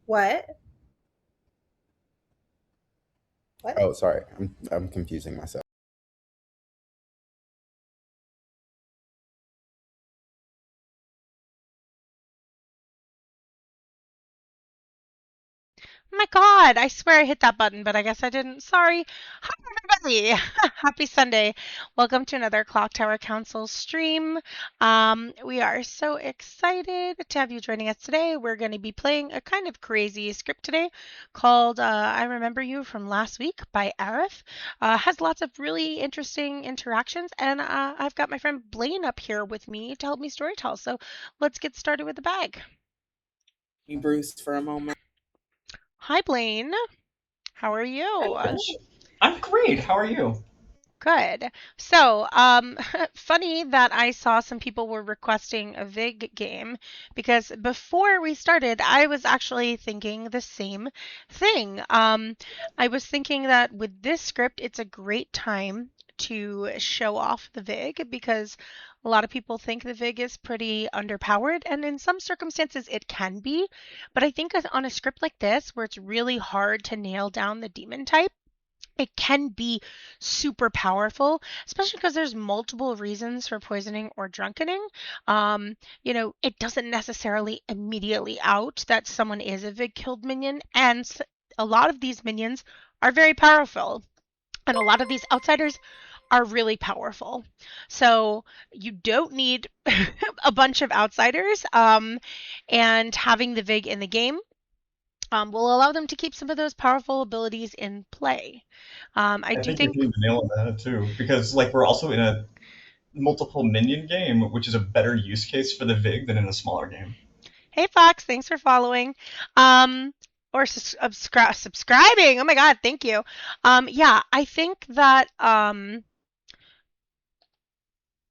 What? What? Oh, sorry. I'm confusing myself. My God, I swear I hit that button, but I guess I didn't. Sorry. Hi, everybody. Happy Sunday. Welcome to another Clocktower Council stream. We are so excited to have you joining us today. We're going to be playing a kind of crazy script today called I Remember You from Last Week by Arif. Has lots of really interesting interactions, and I've got my friend Blaine up here with me to help me storytell. So let's get started with the bag. Bruce for a moment. Hi, Blaine. How are you? I'm great. How are you? Good. So, funny that I saw some people were requesting a VIG game because before we started, I was actually thinking the same thing. I was thinking that with this script, it's a great time to show off the VIG because a lot of people think the VIG is pretty underpowered, and in some circumstances it can be. But I think on a script like this, where it's really hard to nail down the demon type, it can be super powerful, especially because there's multiple reasons for poisoning or drunkening. It doesn't necessarily immediately out that someone is a Vig killed minion, and a lot of these minions are very powerful, and a lot of these outsiders are really powerful. So you don't need a bunch of outsiders, and having the Vig in the game will allow them to keep some of those powerful abilities in play. I I do think you're think, hitting the nail on that too, because we're also in a multiple minion game, which is a better use case for the Vig than in a smaller game. hey Fox, thanks for following. Or subscribing. Oh my God, thank you. Yeah, I think that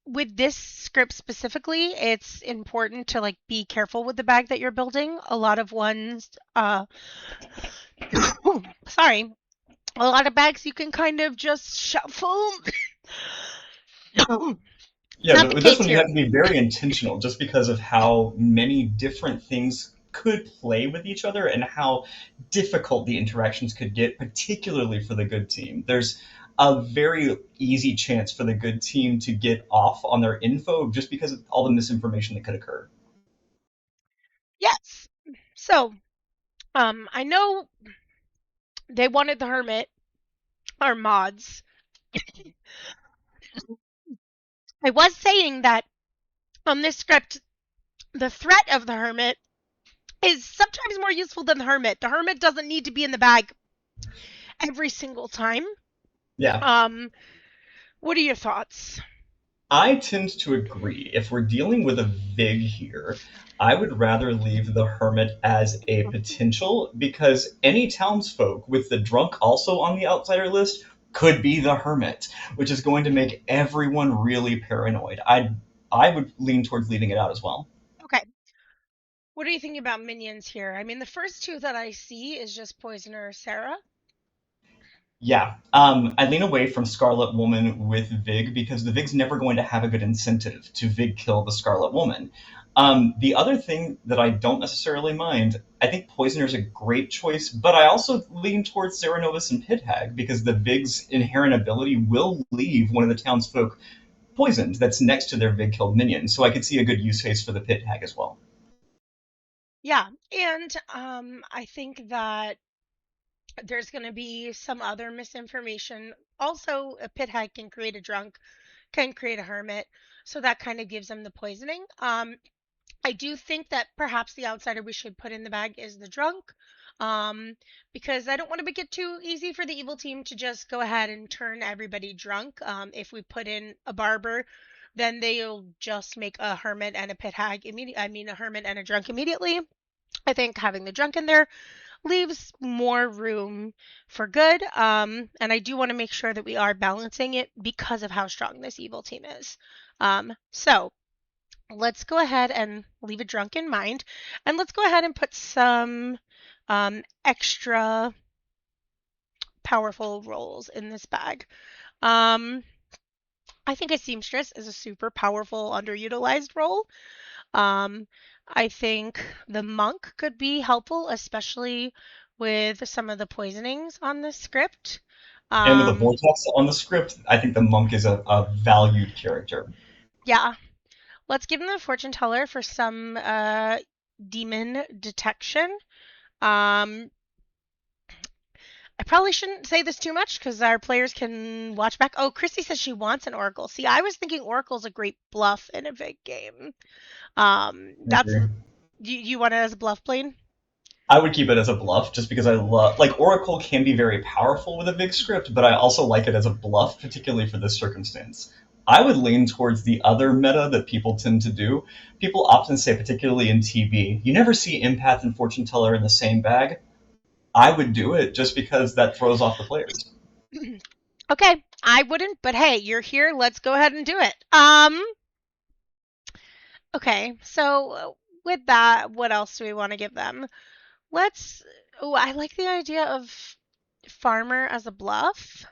with this script specifically, it's important to be careful with the bag that you're building. A lot of ones, sorry, a lot of bags you can kind of just shuffle. Yeah, Not but the with this case one, you here. have to be very intentional just because of how many different things could play with each other and how difficult the interactions could get, particularly for the good team. There's a very easy chance for the good team to get off on their info just because of all the misinformation that could occur. Yes. So, I know they wanted the hermit or mods. I was saying that on this script, the threat of the hermit is sometimes more useful than the hermit. The hermit doesn't need to be in the bag every single time. Yeah, Um, what are your thoughts? I tend to agree. If we're dealing with a Vig here, I would rather leave the Hermit as a potential because any townsfolk with the drunk also on the outsider list could be the Hermit, which is going to make everyone really paranoid. I would lean towards leaving it out as well. Okay. What are you thinking about minions here? I mean, the first two that I see is just Poisoner Sarah. Yeah, I lean away from Scarlet Woman with Vig because the Vig's never going to have a good incentive to Vig kill the Scarlet Woman. The other thing that I don't necessarily mind, I think Poisoner's a great choice, but I also lean towards Serenovus and Pithag because the Vig's inherent ability will leave one of the townsfolk poisoned that's next to their Vig killed minion, so I could see a good use case for the Pithag as well. Yeah, and I think that there's going to be some other misinformation. Also, a pit hag can create a drunk, can create a hermit, so that kind of gives them the poisoning. I do think that perhaps the outsider we should put in the bag is the drunk, because I don't want to make it too easy for the evil team to just go ahead and turn everybody drunk. If we put in a barber, then they'll just make a hermit and a pit hag immediately. I mean, a hermit and a drunk immediately. I think having the drunk in there leaves more room for good. And I do want to make sure that we are balancing it because of how strong this evil team is. So let's go ahead and leave a drunk in mind. And let's go ahead and put some extra powerful roles in this bag. Um, I think a seamstress is a super powerful, underutilized role. I think the monk could be helpful, especially with some of the poisonings on the script. And with the vortex on the script, I think the monk is a valued character. Yeah. Let's give him the fortune teller for some demon detection. I probably shouldn't say this too much because our players can watch back. Oh, Christy says she wants an oracle. See, I was thinking oracle's a great bluff in a big game. That's you want it as a bluff, Blaine? I would keep it as a bluff just because I love Oracle can be very powerful with a big script, but I also like it as a bluff, particularly for this circumstance. I would lean towards the other meta that people tend to do. People often say, particularly in TB, you never see empath and fortune teller in the same bag. I would do it just because that throws off the players. Okay, I wouldn't, but hey, you're here. Let's go ahead and do it. Okay, so with that, what else do we want to give them? I like the idea of farmer as a bluff.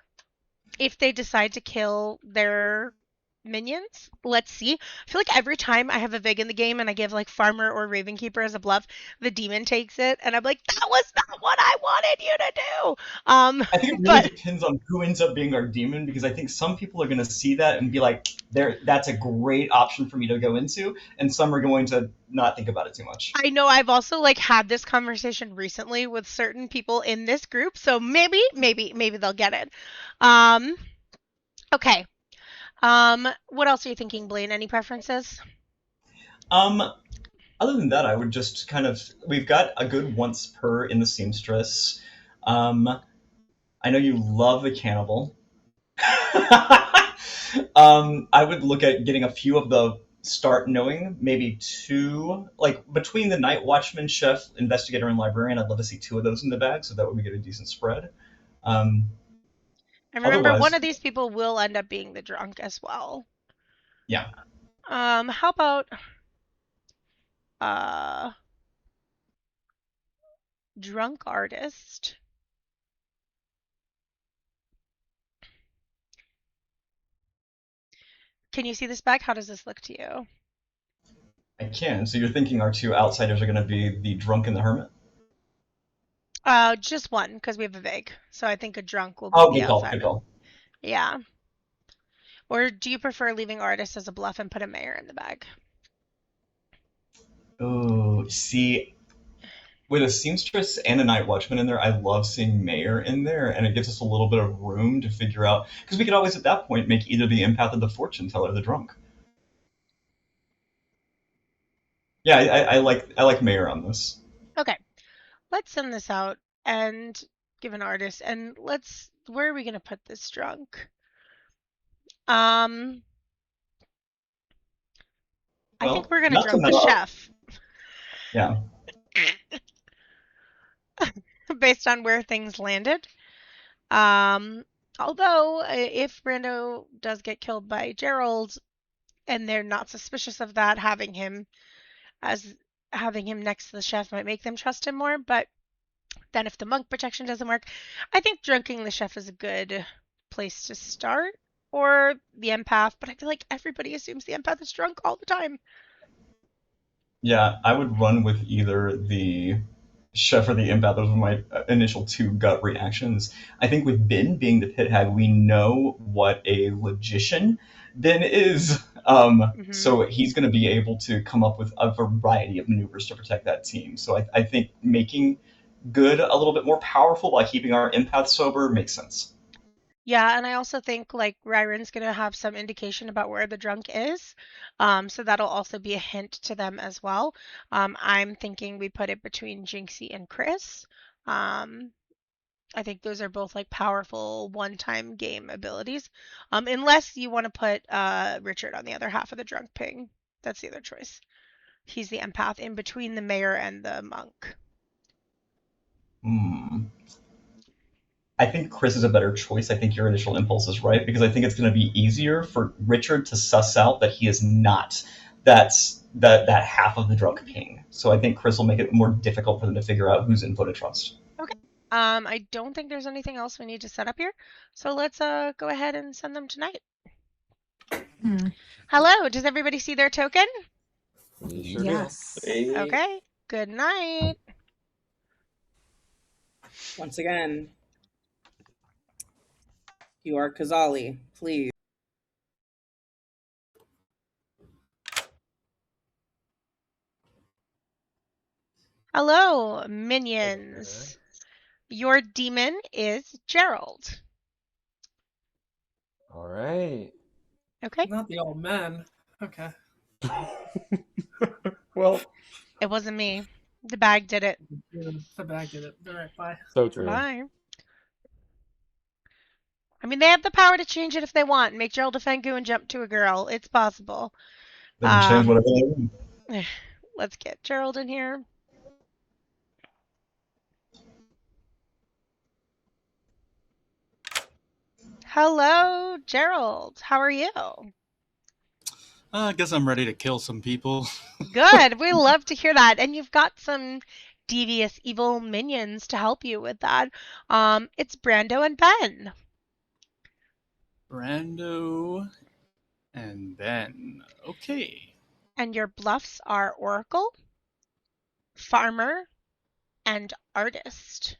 If they decide to kill their minions, let's see. I feel like every time I have a Vig in the game and I give like farmer or Ravenkeeper as a bluff, the demon takes it, and I'm like, that was not what I wanted you to do. I think it really depends on who ends up being our demon, because I think some people are going to see that and be like, that's a great option for me to go into, and some are going to not think about it too much. I know I've also like had this conversation recently with certain people in this group, so maybe they'll get it. Okay. What else are you thinking, Blaine? Any preferences? Other than that, I would just we've got a good once per in the seamstress. I know you love the cannibal. I would look at getting a few of the start knowing, maybe two, like between the night watchman, chef, investigator, and librarian. I'd love to see two of those in the bag, so that way we get a decent spread. And remember, one of these people will end up being the drunk as well. Yeah. How about drunk artist? Can you see this bag? How does this look to you? I can. So you're thinking our two outsiders are going to be the drunk and the hermit? Just one, because we have a Vig. So I think a drunk will be the outsider. Good call. Yeah. Or do you prefer leaving artist as a bluff and put a mayor in the bag? Oh, see, with a seamstress and a night watchman in there, I love seeing mayor in there, and it gives us a little bit of room to figure out, because we could always at that point make either the empath or the fortune teller the drunk. Yeah, I like mayor on this. Okay, let's send this out and give an artist, and where are we gonna put this drunk? I think we're gonna drunk the chef. Yeah. Based on where things landed. Although if Brando does get killed by Gerald and they're not suspicious of that, having him next to the chef might make them trust him more. But then if the monk protection doesn't work, I think drunking the chef is a good place to start, or the empath, but I feel like everybody assumes the empath is drunk all the time. Yeah, I would run with either the chef or the empath. Those were my initial two gut reactions. I think with Ben being the pit hag, we know what a logician Ben is. So he's going to be able to come up with a variety of maneuvers to protect that team. So I think making good a little bit more powerful while keeping our empath sober makes sense. Yeah, and I also think like Ryron's gonna have some indication about where the drunk is, so that'll also be a hint to them as well. I'm thinking we put it between Jinxie and Chris. I think those are both like powerful one-time game abilities, unless you want to put Richard on the other half of the drunk ping. That's the other choice. He's the empath in between the mayor and the monk. I think Chris is a better choice. I think your initial impulse is right, because I think it's going to be easier for Richard to suss out that he is not that half of the drunk ping. So I think Chris will make it more difficult for them to figure out whose info to trust. Okay. I don't think there's anything else we need to set up here. So let's go ahead and send them tonight. Hello, does everybody see their token? You sure Yes. do. Hey. Okay. Good night. Once again, you are Kazali. Please. Hello, minions. Your demon is Gerald. All right. Okay. Not the old man. Okay. Well, It wasn't me. The bag did it. The bag did it. All right, bye. so true. Bye. I mean, they have the power to change it if they want. Make Gerald a Fangu and jump to a girl. It's possible. They can change whatever they want. Let's get Gerald in here. Hello, Gerald. How are you? I guess I'm ready to kill some people. Good. We love to hear that. And you've got some devious, evil minions to help you with that. It's Brando and Ben. Brando and Ben. Okay. And your bluffs are Oracle, Farmer, and Artist.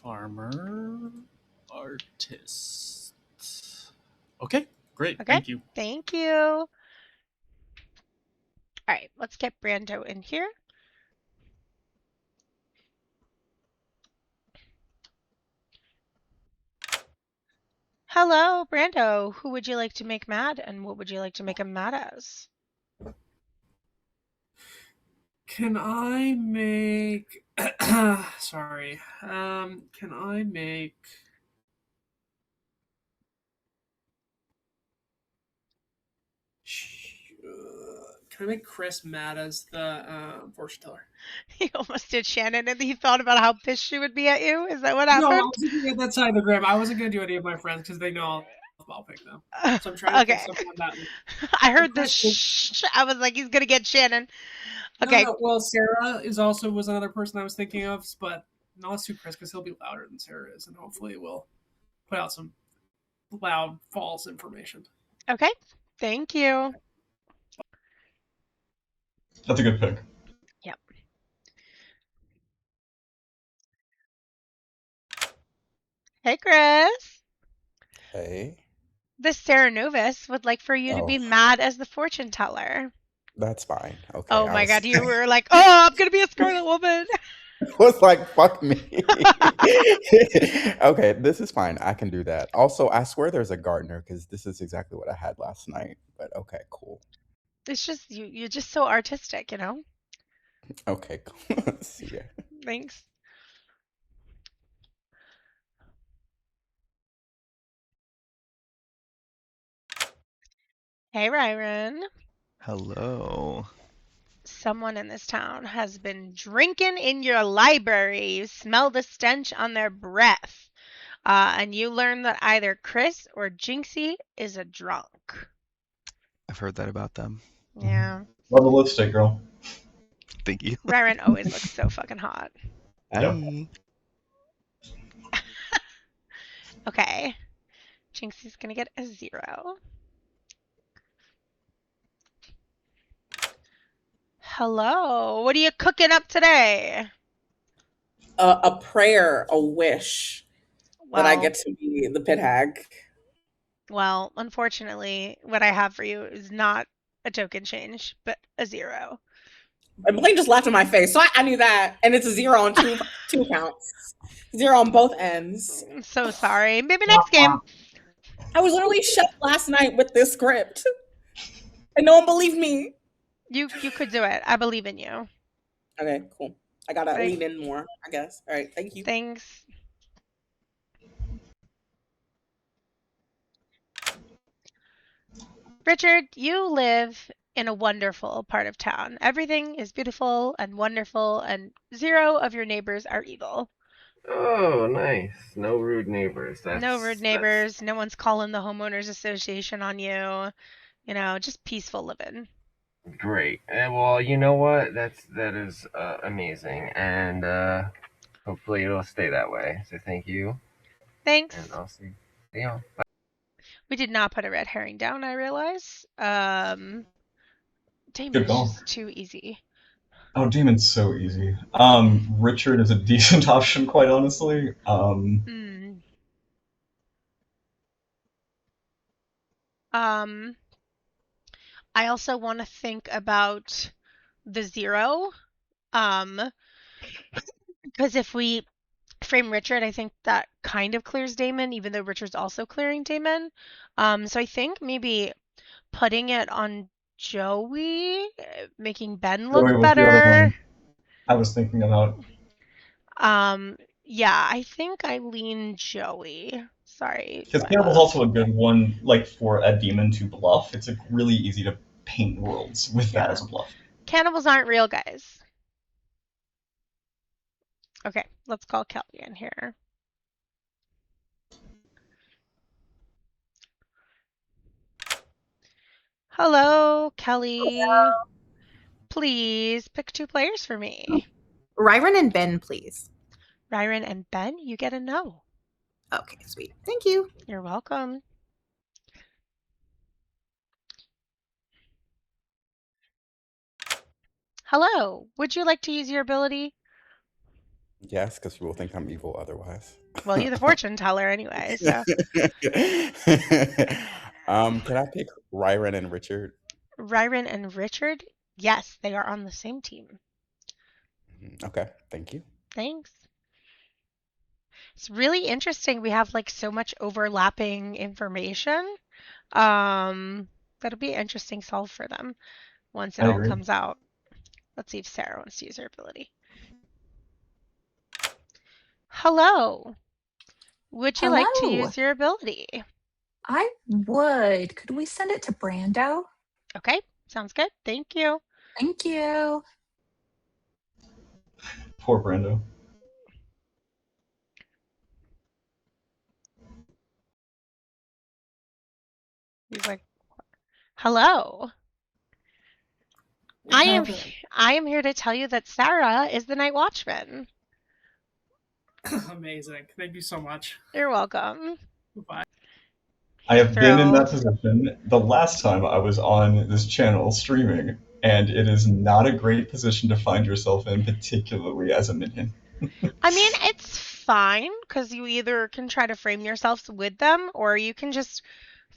Farmer, artist. Okay, great. Okay. Thank you. Thank you. All right, let's get Brando in here. Hello, Brando. Who would you like to make mad, and what would you like to make him mad as? Can I make sorry. Can I make can I make Chris mad as the fortune teller? He almost did Shannon, and he thought about how pissed she would be at you. Is that what No, I happened? was looking at that side of the gram. I wasn't gonna do any of my friends because they know I'll pick them. So I'm trying to pick someone that. I heard the shh. I was like, he's gonna get Shannon. Okay. No, well, Sarah was another person I was thinking of, but no, let's do Chris because he'll be louder than Sarah is, and hopefully we'll put out some loud false information. Okay. Thank you. That's a good pick. Yep. Hey, Chris. Hey, The Sarah Novus would like for you to be mad as the fortune teller. that's fine. Okay. Oh my god, you were like, oh, I'm gonna be a Scarlet Woman. I was like, fuck me. Okay, this is fine. I can do that. Also, I swear there's a gardener because this is exactly what I had last night. But okay, cool. It's just you're just so artistic, you know? Okay, cool. See ya. Thanks. Hey, Ryron. Hello. Someone in this town has been drinking in your library. You smell the stench on their breath. And you learn that either Chris or Jinxie is a drunk. I've heard that about them. Yeah. Love the lipstick, girl. Thank you. Ryron always looks so fucking hot. Hi. Okay. Jinxie's gonna get a 0. Hello. What are you cooking up today? A prayer, a wish that I get to be the pit hag. Well, unfortunately, what I have for you is not a token change, but a 0. And Blaine just laughed in my face, so I knew that, and it's a 0 on two counts, 0 on both ends. I'm so sorry. Maybe next game. I was literally shut last night with this script, and no one believed me. You could do it. I believe in you. Okay, cool. I gotta lean in more, I guess. All right, thank you. Thanks. Richard, you live in a wonderful part of town. Everything is beautiful and wonderful, and 0 of your neighbors are evil. Oh, nice. No rude neighbors. No rude neighbors. No one's calling the homeowners association on you. You know, just peaceful living. Great. Well, you know what? That is amazing, and hopefully it'll stay that way. So thank you. Thanks. And I'll see you. Bye. We did not put a red herring down, I realize. Damon's call. just too easy. Oh, Damon's so easy. Richard is a decent option, quite honestly. I also want to think about the zero. Because if we frame Richard, I think that kind of clears Damon, even though Richard's also clearing Damon. So I think maybe putting it on Joey, making Ben look Joey was the other better. one I was thinking about. Yeah, I think I lean Joey. Sorry, Because my Cannibal's love. also a good one, like, for a demon to bluff. It's like really easy to paint worlds with that as a bluff. Cannibals aren't real, guys. Okay, let's call Kelly in here. Hello, Kelly. Hello. Please pick 2 players for me. Ryron and Ben, please. Ryron and Ben, you get a no. Okay, sweet. Thank you. You're welcome. Hello, would you like to use your ability? Yes, because people think I'm evil otherwise. Well, you're the fortune teller anyway, so. Can I pick Ryron and Richard? Ryron and Richard? Yes, they are on the same team. Okay, thank you. Thanks. It's really interesting. We have like so much overlapping information. That'll be an interesting solve for them once it all comes out. Let's see if Sarah wants to use her ability. Hello. Would you like to use your ability? I would. Could we send it to Brando? Okay, sounds good. Thank you. Thank you. Poor Brando. He's like, hello. I am here to tell you that Sarah is the night watchman. Amazing. Thank you so much. You're welcome. Goodbye. I have been in that position the last time I was on this channel streaming, and it is not a great position to find yourself in, particularly as a minion. I mean, it's fine, because you either can try to frame yourselves with them, or you can just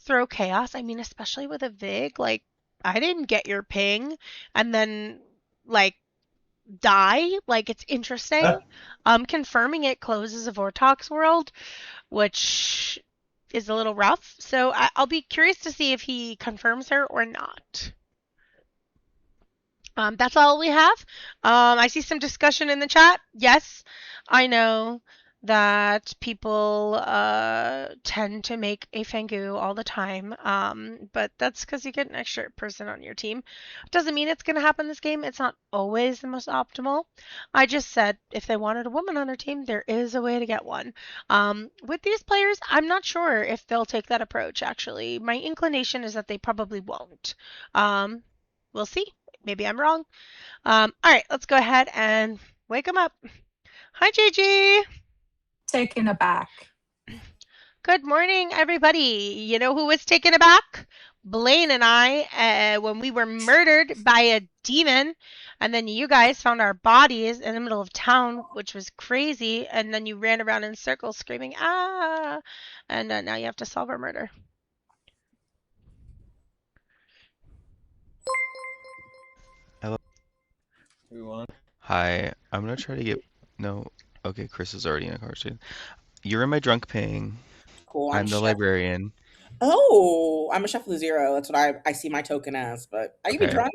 throw chaos. I mean, especially with a Vig, like, I didn't get your ping, and then, like, die. Like, it's interesting. Confirming it closes a Vortox world, which is a little rough. So I'll be curious to see if he confirms her or not. That's all we have. I see some discussion in the chat. Yes, I know that people tend to make a Fangu all the time, but that's because you get an extra person on your team. Doesn't mean it's going to happen this game. It's not always the most optimal. I just said if they wanted a woman on their team, there is a way to get one. With these players, I'm not sure if they'll take that approach, actually. My inclination is that they probably won't. We'll see. Maybe I'm wrong. All right, let's go ahead and wake them up. Hi, JG. Taken aback. Good morning, everybody. You know who was taken aback? Blaine and I, when we were murdered by a demon, and then you guys found our bodies in the middle of town, which was crazy, and then you ran around in circles screaming, ah, and now you have to solve our murder. Hello. Everyone. Hi. I'm gonna try to get no. Okay, Chris is already in a conversation. You're in my drunk ping. Cool. I'm the librarian. Oh, I'm a Shuffle Zero. That's what I see my token as. But are you be drunk?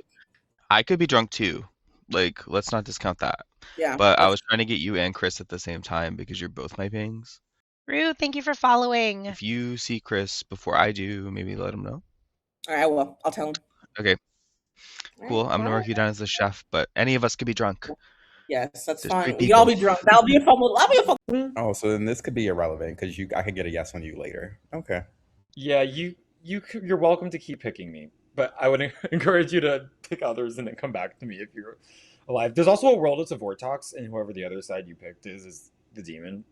I could be drunk too. Like, let's not discount that. Yeah. But I was trying to get you and Chris at the same time because you're both my pings. Rue, thank you for following. If you see Chris before I do, maybe let him know. All right, I will. I'll tell him. Okay. All Cool. right, I'm gonna mark you down as the chef, but any of us could be drunk. Yes, that's There's fine. 3 We can all people. be drunk. That'll be a fun. That'll be a fun. Oh, so then this could be irrelevant because I could get a yes on you later. Okay. Yeah, you're welcome to keep picking me, but I would encourage you to pick others and then come back to me if you're alive. There's also a world that's a Vortox, and whoever the other side you picked is the demon.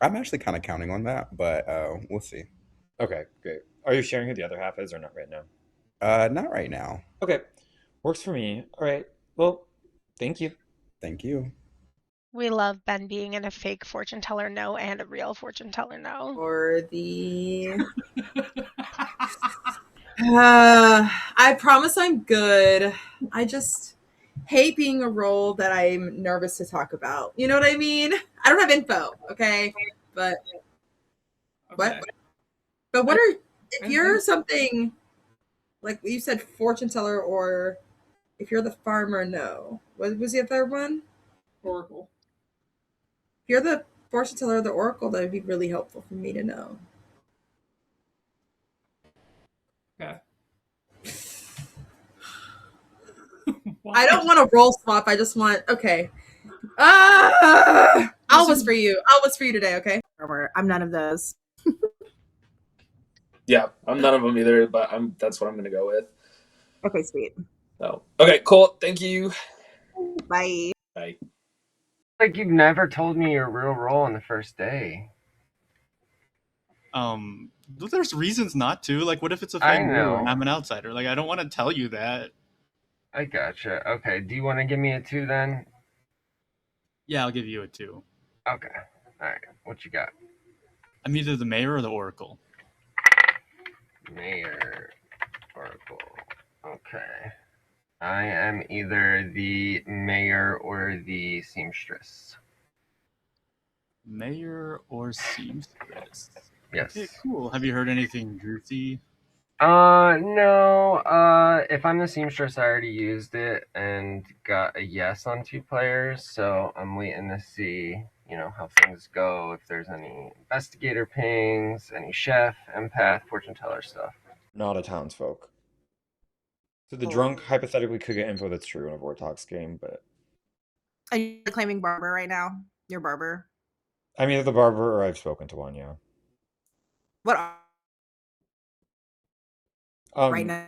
I'm actually kind of counting on that, but we'll see. Okay, great. Are you sharing who the other half is or not right now? Not right now. Okay. Works for me. All right. Well, thank you. Thank you. We love Ben being in a fake fortune teller no and a real fortune teller no. Or the. I promise I'm good. I just hate being a role that I'm nervous to talk about. You know what I mean? I don't have info, okay? But what? But what are if you're something like you said, fortune teller, or if you're the farmer, no. What was the third one? Oracle. If you're the fortune teller or the oracle, that would be really helpful for me to know. Okay. I don't want a roll swap. I just want okay. I'll was for you. I'll was for you today. Okay. I'm none of those. Yeah, I'm none of them either, but that's what I'm gonna go with. Okay, sweet. So okay, cool. Thank you. Bye. Bye. Like you've never told me your real role on the first day. There's reasons not to. Like, what if it's a I fake know. and I'm an outsider? Like, I don't want to tell you that. I gotcha. Okay, do you want to give me a 2 then? Yeah, I'll give you a 2. Okay. All right. What you got? I'm either the mayor or the oracle. Mayor, Oracle. Okay. I am either the mayor or the seamstress. Mayor or seamstress? Yes. Okay, cool. Have you heard anything juicy? No. If I'm the seamstress, I already used it and got a yes on 2 players, so I'm waiting to see, how things go, if there's any investigator pings, any chef, empath, fortune teller stuff. Not a townsfolk. So the drunk hypothetically could get info that's true in a Vortox game, but Are you claiming barber right now? You're barber. I'm either the barber or I've spoken to one, yeah. What? Right now.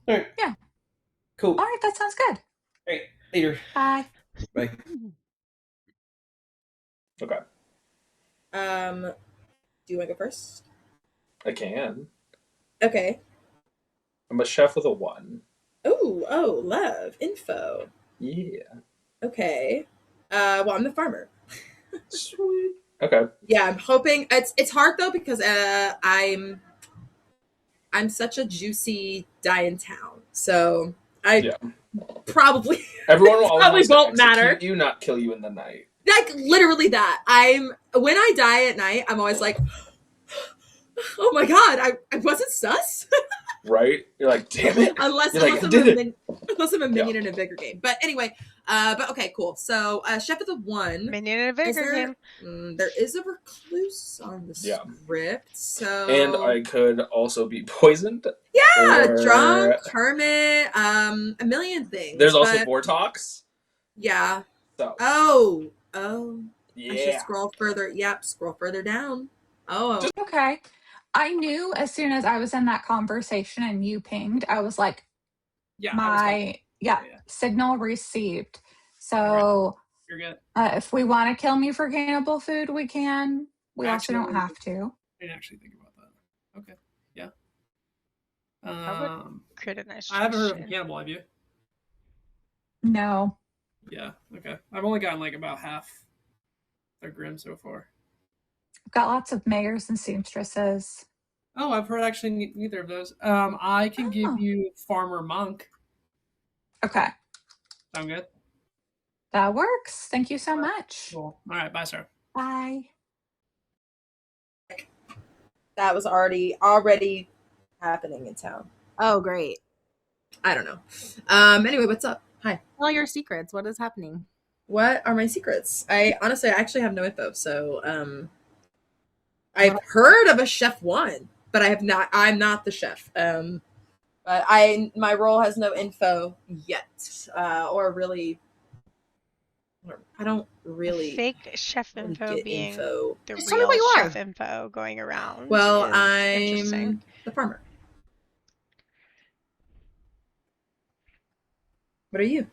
Yeah. Cool. All right, that sounds good. All right, later. Bye. Bye. Okay. Do you want to go first? I can. Okay. I'm a chef with a 1. Oh, love info. Yeah. Okay. Well, I'm the farmer. Sweet. Okay. Yeah, I'm hoping it's hard though because I'm such a juicy die in town, so I probably Everyone will probably always won't matter. execute you, not kill you in the night. Like literally that. When I die at night, I'm always like, oh my god, I wasn't sus. Right? You're like, damn it. unless You're I'm like, I did it. unless I'm a minion in a bigger game. But anyway, but okay, cool. So chef of the 1 minion in a bigger game. There is a recluse on the script, so And I could also be poisoned. yeah, or... drunk, hermit, a million things. There's also but... Vortox. Yeah. So. Oh. Yeah. I should scroll further. Yep, scroll further down. Oh. Okay. I knew as soon as I was in that conversation and you pinged, I was like, signal received. So You're good. If we want to kill me for cannibal food, we can. We also don't have to. I didn't actually think about that. Okay. Yeah. That would create a nice I haven't heard of tradition. cannibal, have you? No. Yeah, okay. I've only gotten like about half their grim so far. I've got lots of mayors and seamstresses. Oh, I've heard actually neither of those. I can give you farmer monk. Okay. Sound good? That works. Thank you so much. Cool. All right, bye, sir. Bye. That was already happening in town. Oh, great. I don't know. Anyway, what's up? Hi. All your secrets. What is happening? What are my secrets? I actually have no info. So, I've heard of a chef 1, but I'm not the chef. But my role has no info yet, or really. I don't really fake chef info being info. the Just tell me what real you are. chef info going around. Well, is I'm interesting. the farmer. What are you?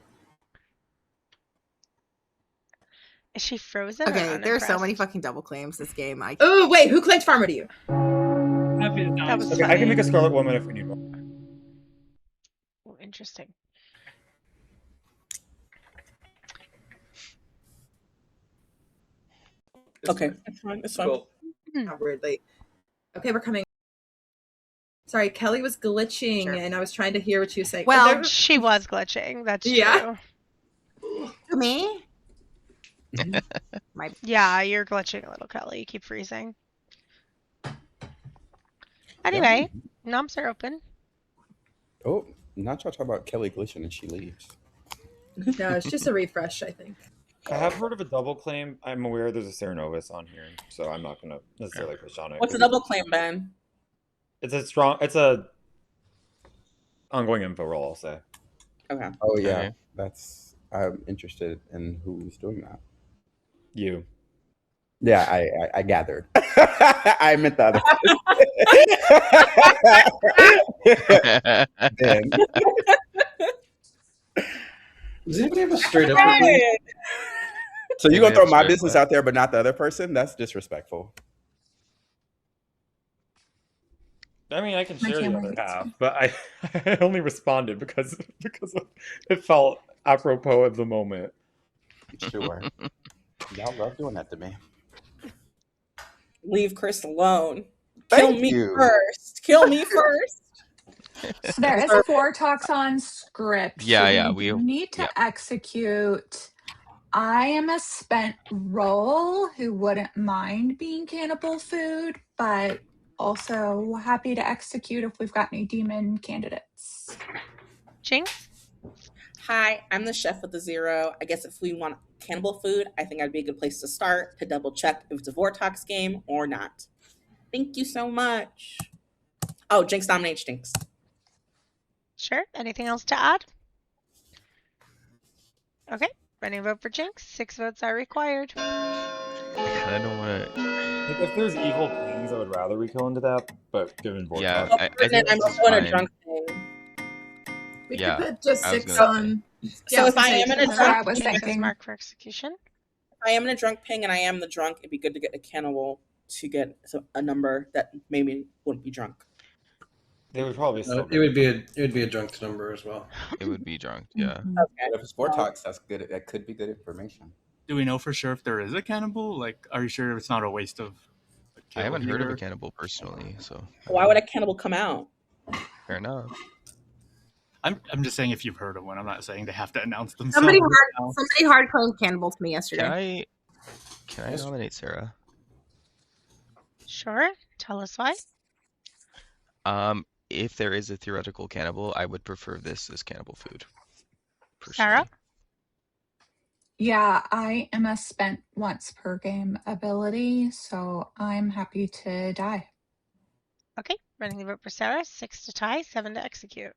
Is she frozen? Okay, or there's so many unimpressed? fucking double claims this game. Oh wait, who claimed farmer to you? Happy to die. That was Okay, I funny. can make a Scarlet Woman if we need one. interesting. Okay, it's fine. It's fine. Cool. Not weirdly. Okay, we're coming. Sorry, Kelly was glitching, Sure. and I was trying to hear what she was saying. Well, She was glitching. That's Yeah. true. to me, Yeah, you're glitching a little, Kelly. You keep freezing. Anyway, noms are open. Oh, not y'all talk about Kelly glitching and she leaves. No, it's just a refresh, I think. I have heard of a double claim. I'm aware there's a Cernovus on here, so I'm not going to necessarily push on it. What's a double claim, Ben? It's a ongoing info roll, I'll say. Okay. Oh yeah, Okay. I'm interested in who's doing that. You. Yeah, I gathered. I meant the other. Ben. Does anybody have a straight up review? So Yeah, you we gonna throw have my straight business up. out there, but not the other person? That's disrespectful. I mean, I can My share the camera other hates half, me. but I only responded because it felt apropos of the moment. Sure. Y'all love doing that to me. Leave Chris alone. Kill Thank me you. first. Kill me first. So there is a Vortox on script. Yeah, so yeah, we we need to yeah. execute. I am a spent roll who wouldn't mind being cannibal food, but also happy to execute if we've got any demon candidates. Jinx? Hi, I'm the chef with the 0. I guess if we want cannibal food, I think I'd be a good place to start to double check if it's a Vortox game or not. Thank you so much. Oh, Jinx nominates Jinx. Sure. Anything else to add? Okay. Ready to vote for Jinx? 6 votes are required. I kind of don't want to. Like, if there's evil things, I would rather we kill into that, but given Vortox. Yeah, Oh, I Britney, think I'm this is doing a fine. drunk thing. We Yeah, could put just I was 6 gonna on. So if I am in a That's what I drunk was ping, Jinx is thinking. marked for execution. if I am in a drunk ping and I am the drunk, it'd be good to get a cannibal to get a number that maybe wouldn't be drunk. They would probably still. It would be a drunk number as well. It would be drunk, yeah. Okay. But if it's Vortox, that's good. That could be good information. Do we know for sure if there is a cannibal? Like, are you sure it's not a waste of a kill I haven't heard of a here? cannibal personally, so Why would a cannibal come out? fair enough. I'm just saying if you've heard of one. I'm not saying they have to announce themselves. somebody now. hard claimed cannibal to me yesterday. Can I nominate Sarah? Sure. Tell us why. If there is a theoretical cannibal, I would prefer this as cannibal food. Sarah? Yeah, I am a spent once per game ability, so I'm happy to die. Okay. Running the vote for Sarah. 6 to tie, 7 to execute.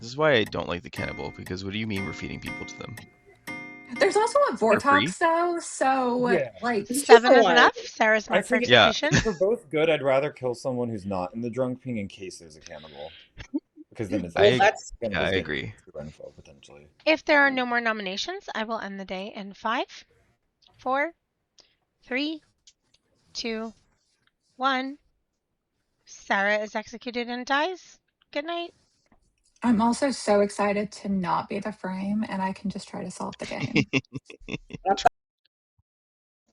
This is why I don't like the cannibal, because what do you mean we're feeding people to them? There's also a For free? Vortox though, so Yeah. like 7 is enough. Sarah's I marked for think Yeah. execution. if they're both good, I'd rather kill someone who's not in the drunk ping in case there's a cannibal. Because then it's I cannibals getting agree. true info, potentially. If there are no more nominations, I will end the day in 5, 4, 3, 2, 1. Sarah is executed and dies. Good night. I'm also so excited to not be the frame and I can just try to solve the game.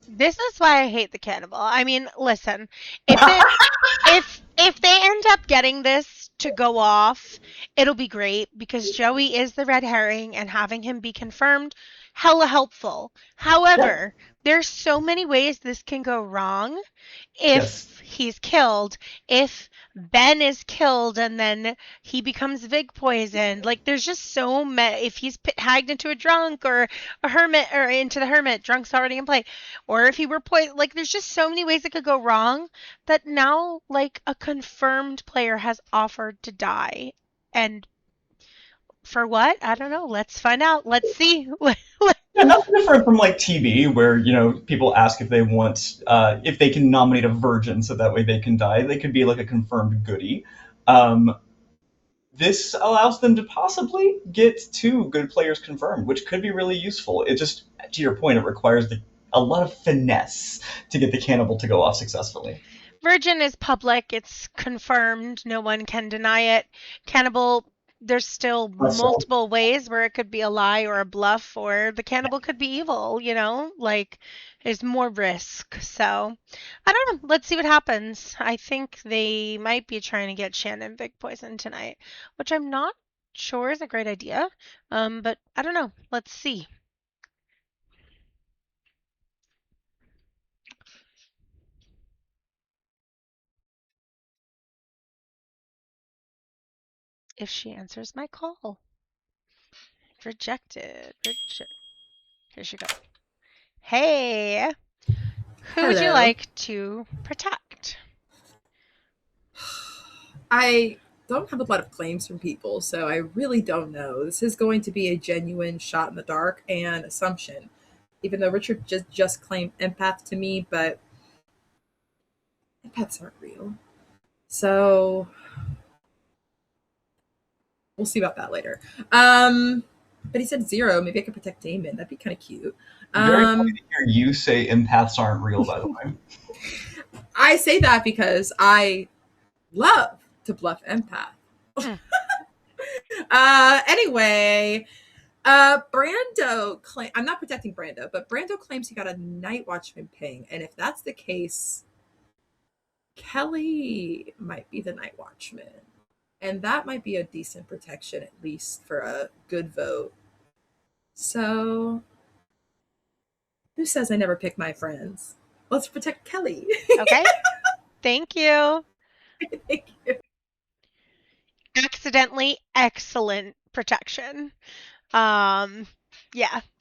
This is why I hate the cannibal. I mean, listen, if they end up getting this to go off, it'll be great because Joey is the red herring and having him be confirmed, hella helpful. However, there's so many ways this can go wrong if he's killed, if Ben is killed and then he becomes Vig poisoned. Like, there's just so many. If he's hagged into a drunk or a hermit or into the hermit, drunk's already in play. Or if he were poisoned, like, there's just so many ways it could go wrong that now, like, a confirmed player has offered to die. And for what? I don't know. Let's find out. Let's see. Yeah, nothing different from like TV, where people ask if they want, if they can nominate a virgin, so that way they can die. They could be like a confirmed goodie. This allows them to possibly get 2 good players confirmed, which could be really useful. It just, to your point, it requires a lot of finesse to get the cannibal to go off successfully. Virgin is public. It's confirmed. No one can deny it. Cannibal, there's still multiple ways where it could be a lie or a bluff, or the cannibal could be evil, you know? Like, there's more risk. So, I don't know. Let's see what happens. I think they might be trying to get Shannon Vic poisoned tonight, which I'm not sure is a great idea. But I don't know. Let's see. If she answers my call. Rejected. Here she goes. Hey, who would you Hello. like to protect? I don't have a lot of claims from people, so I really don't know. This is going to be a genuine shot in the dark and assumption. Even though Richard just claimed empath to me, but empaths aren't real. So we'll see about that later. But he said 0. Maybe I could protect Damon. That'd be kind of cute. Very funny to hear you say empaths aren't real, by the way. I say that because I love to bluff empath. Anyway, Brando I'm not protecting Brando, but Brando claims he got a night watchman ping, and if that's the case, Kelly might be the night watchman, and that might be a decent protection, at least for a good vote. So, who says I never pick my friends? Let's protect Kelly. Okay. Thank you. Thank you. Accidentally excellent protection. Yeah,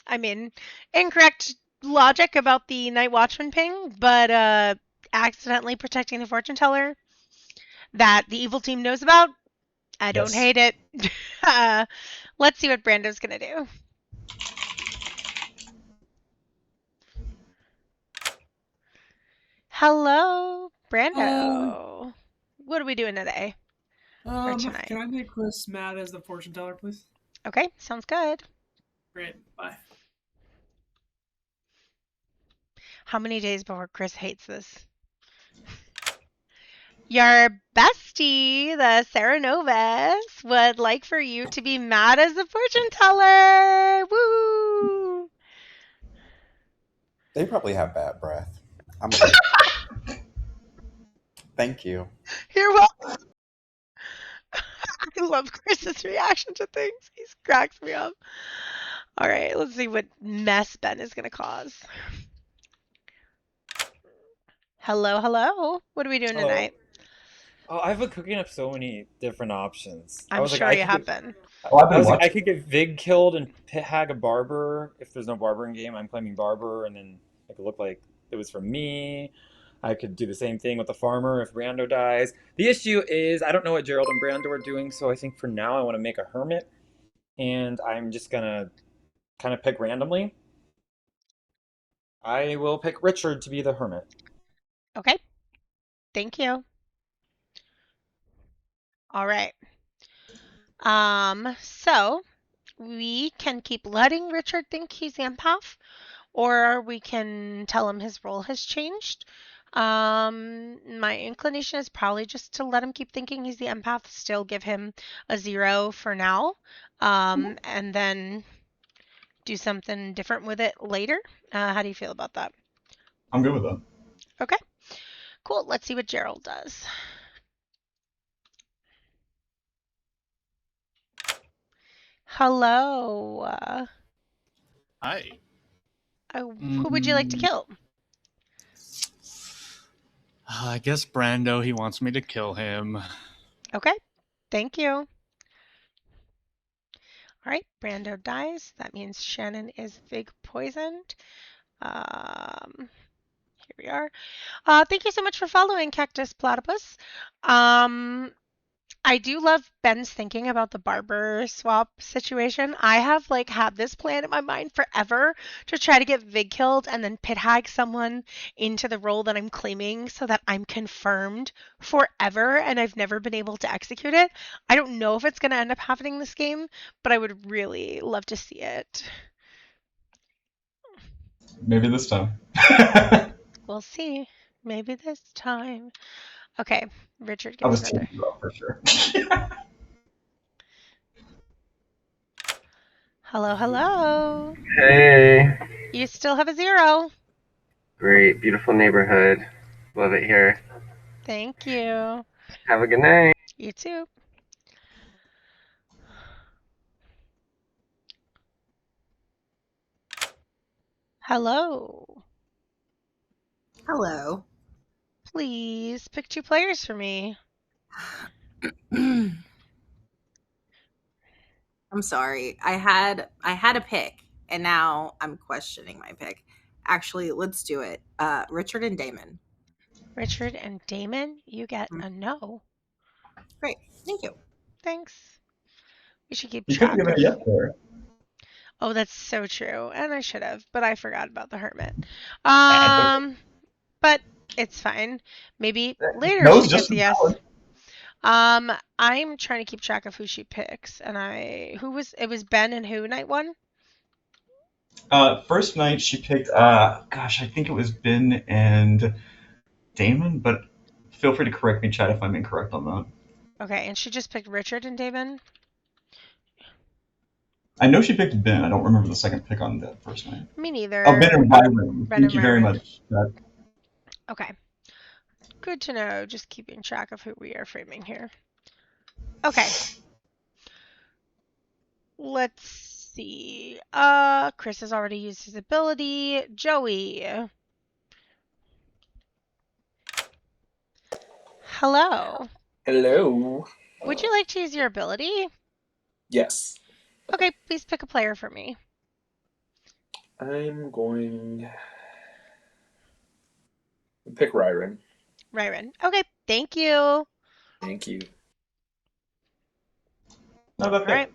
I mean, incorrect logic about the night watchman ping, but accidentally protecting the fortune teller that the evil team knows about. I don't hate it. Let's see what Brando's gonna do. Hello, Brando. What are we doing today? Or tonight? Can I make Chris mad as the fortune teller, please? Okay, sounds good. Great. Bye. How many days before Chris hates this? Your bestie, the Sarah Novus, would like for you to be mad as the fortune teller. Woo! They probably have bad breath. Thank you. You're welcome. I love Chris's reaction to things. He cracks me up. All right, let's see what mess Ben is going to cause. Hello, hello. What are we doing tonight? Oh, I've been cooking up so many different options. I'm sure you have been. I could get Vig killed and pit hag a barber. If there's no barber in game, I'm claiming barber, and then it could look like it was from me. I could do the same thing with the farmer if Brando dies. The issue is I don't know what Gerald and Brando are doing, so I think for now I want to make a hermit, and I'm just gonna kind of pick randomly. I will pick Richard to be the hermit. Okay. Thank you. All right. So we can keep letting Richard think he's the empath, or we can tell him his role has changed. My inclination is probably just to let him keep thinking he's the empath, still give him a 0 for now, and then do something different with it later. How do you feel about that? I'm good with that. Okay. Cool. Let's see what Gerald does. Hello. Hi. Who would you like to kill? I guess Brando, he wants me to kill him. Okay. Thank you. All right. Brando dies. That means Shannon is Vig poisoned. Here we are. Thank you so much for following, Cactus Platypus. I do love Ben's thinking about the barber swap situation. I have had this plan in my mind forever to try to get Vig killed and then pit hag someone into the role that I'm claiming so that I'm confirmed forever, and I've never been able to execute it. I don't know if it's going to end up happening this game, but I would really love to see it. Maybe this time. We'll see. Maybe this time. Okay, Richard I gets was another. teaming you up for sure. Hello, hello. Hey. You still have a 0. Great, beautiful neighborhood. Love it here. Thank you. Have a good night. You too. Hello. Hello. Please pick 2 players for me. I'm sorry. I had a pick, and now I'm questioning my pick. Actually, let's do it. Richard and Damon. Richard and Damon, you get a no. Great. Thank you. Thanks. We should keep You could have track given of. a yes there. Oh, that's so true. And I should have, but I forgot about the hermit. That's But it's fine. Maybe later No, she it's just gets a as yes. valid. I'm trying to keep track of who she picks, and it was Ben and who night 1? First night she picked, gosh, I think it was Ben and Damon, but feel free to correct me, Chad, if I'm incorrect on that. Okay, and she just picked Richard and Damon. I know she picked Ben. I don't remember the second pick on that first night. Me neither. Oh, Ben and Byron. Ben Thank and you very Byron. much, Chad. Okay. Good to know. Just keeping track of who we are framing here. Okay. Let's see. Chris has already used his ability. Joey. Hello. Hello. Would you like to use your ability? Yes. Okay, please pick a player for me. I'm going to pick Ryron. Ryron. Okay, thank you. Thank you. Not All right.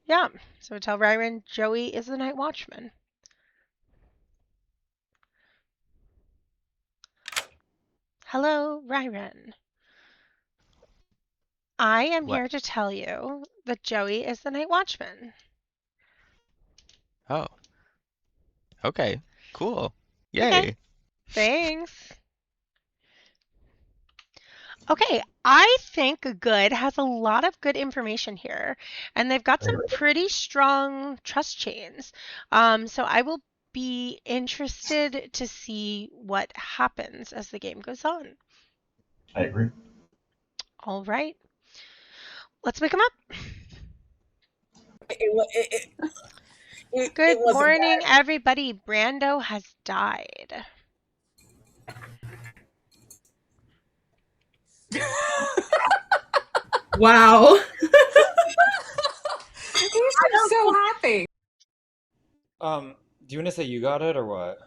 Yeah, so tell Ryron Joey is the night watchman. Hello, Ryron. I am What? here to tell you that Joey is the night watchman. Oh. Okay. Cool. Yay. Okay. Thanks. Okay, I think Good has a lot of good information here, and they've got some pretty strong trust chains. So I will be interested to see what happens as the game goes on. I agree. All right. Let's wake him up. Good morning, everybody. Brando has died. Wow. You seem so happy. Do you want to say you got it or what?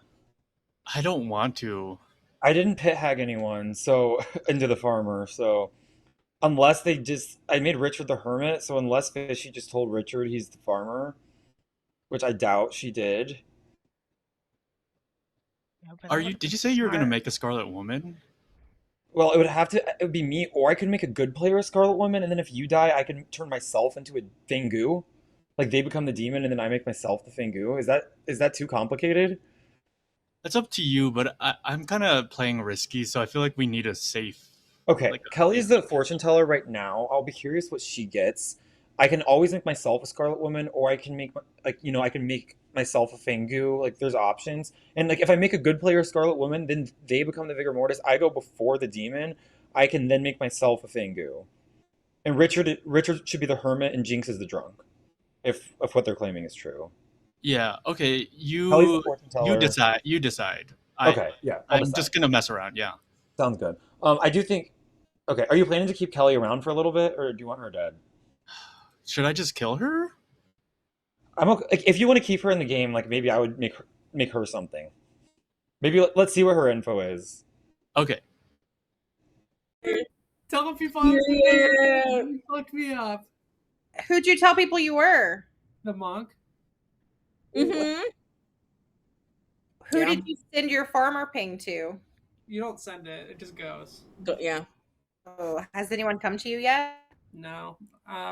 I don't want to. I didn't pit hag anyone so into the farmer, so unless I made Richard the hermit, so unless Fishy just told Richard he's the farmer, which I doubt she did. Did you say you were gonna make a Scarlet Woman? Well, it would be me, or I could make a good player a Scarlet Woman, and then if you die, I can turn myself into a Fangu. Like they become the demon, and then I make myself the Fangu. Is that too complicated? It's up to you, but I'm kind of playing risky, so I feel like we need a safe. Okay, Kelly's the fortune teller right now. I'll be curious what she gets. I can always make myself a Scarlet Woman, or I can make I can make myself a Fangu. Like there's options, and like if I make a good player a Scarlet Woman, then they become the Vigor Mortis. I go before the demon. I can then make myself a Fangu, and Richard should be the hermit, and Jinx is the drunk, if what they're claiming is true. Yeah. Okay. Kelly's the fortune teller. You decide. Okay. Yeah. I'm just gonna mess around. Yeah. Sounds good. I do think. Okay, are you planning to keep Kelly around for a little bit, or do you want her dead? Should I just kill her? I'm okay. Like, if you want to keep her in the game, like maybe I would make her something. Maybe let's see what her info is. Okay. Tell the people you fucked me up. Who'd you tell people you were? The monk. Mm-hmm. Who did you send your farmer ping to? You don't send it; it just goes. Yeah. Oh, has anyone come to you yet? No.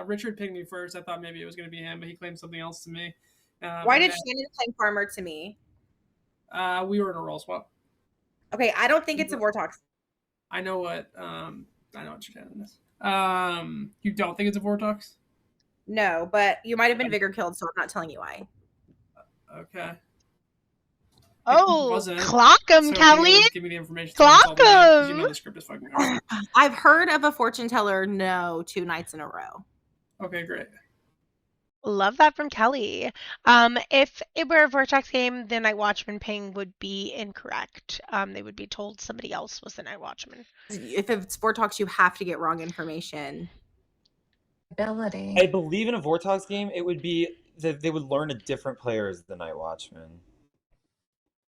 Richard pinged me first. I thought maybe it was going to be him, but he claimed something else to me. Why did Shannon claim farmer to me? We were in a roll swap. Okay, I don't think it's a Vortox. I know what you're telling us. You don't think it's a Vortox? No, but you might have been Vigor killed, so I'm not telling you why. Okay. Oh, wasn't. clock 'em, So if Kelly. you just give me the information, so I can Clock solve it now, 'cause you 'em. know the script is fucking garbage. I've heard of a fortune teller no 2 nights in a row. Okay, great. Love that from Kelly. If it were a Vortex game, the Night Watchman ping would be incorrect. They would be told somebody else was the Night Watchman. If it's Vortox, you have to get wrong information. Ability. I believe in a Vortox game, it would be that they would learn a different player as the Night Watchman.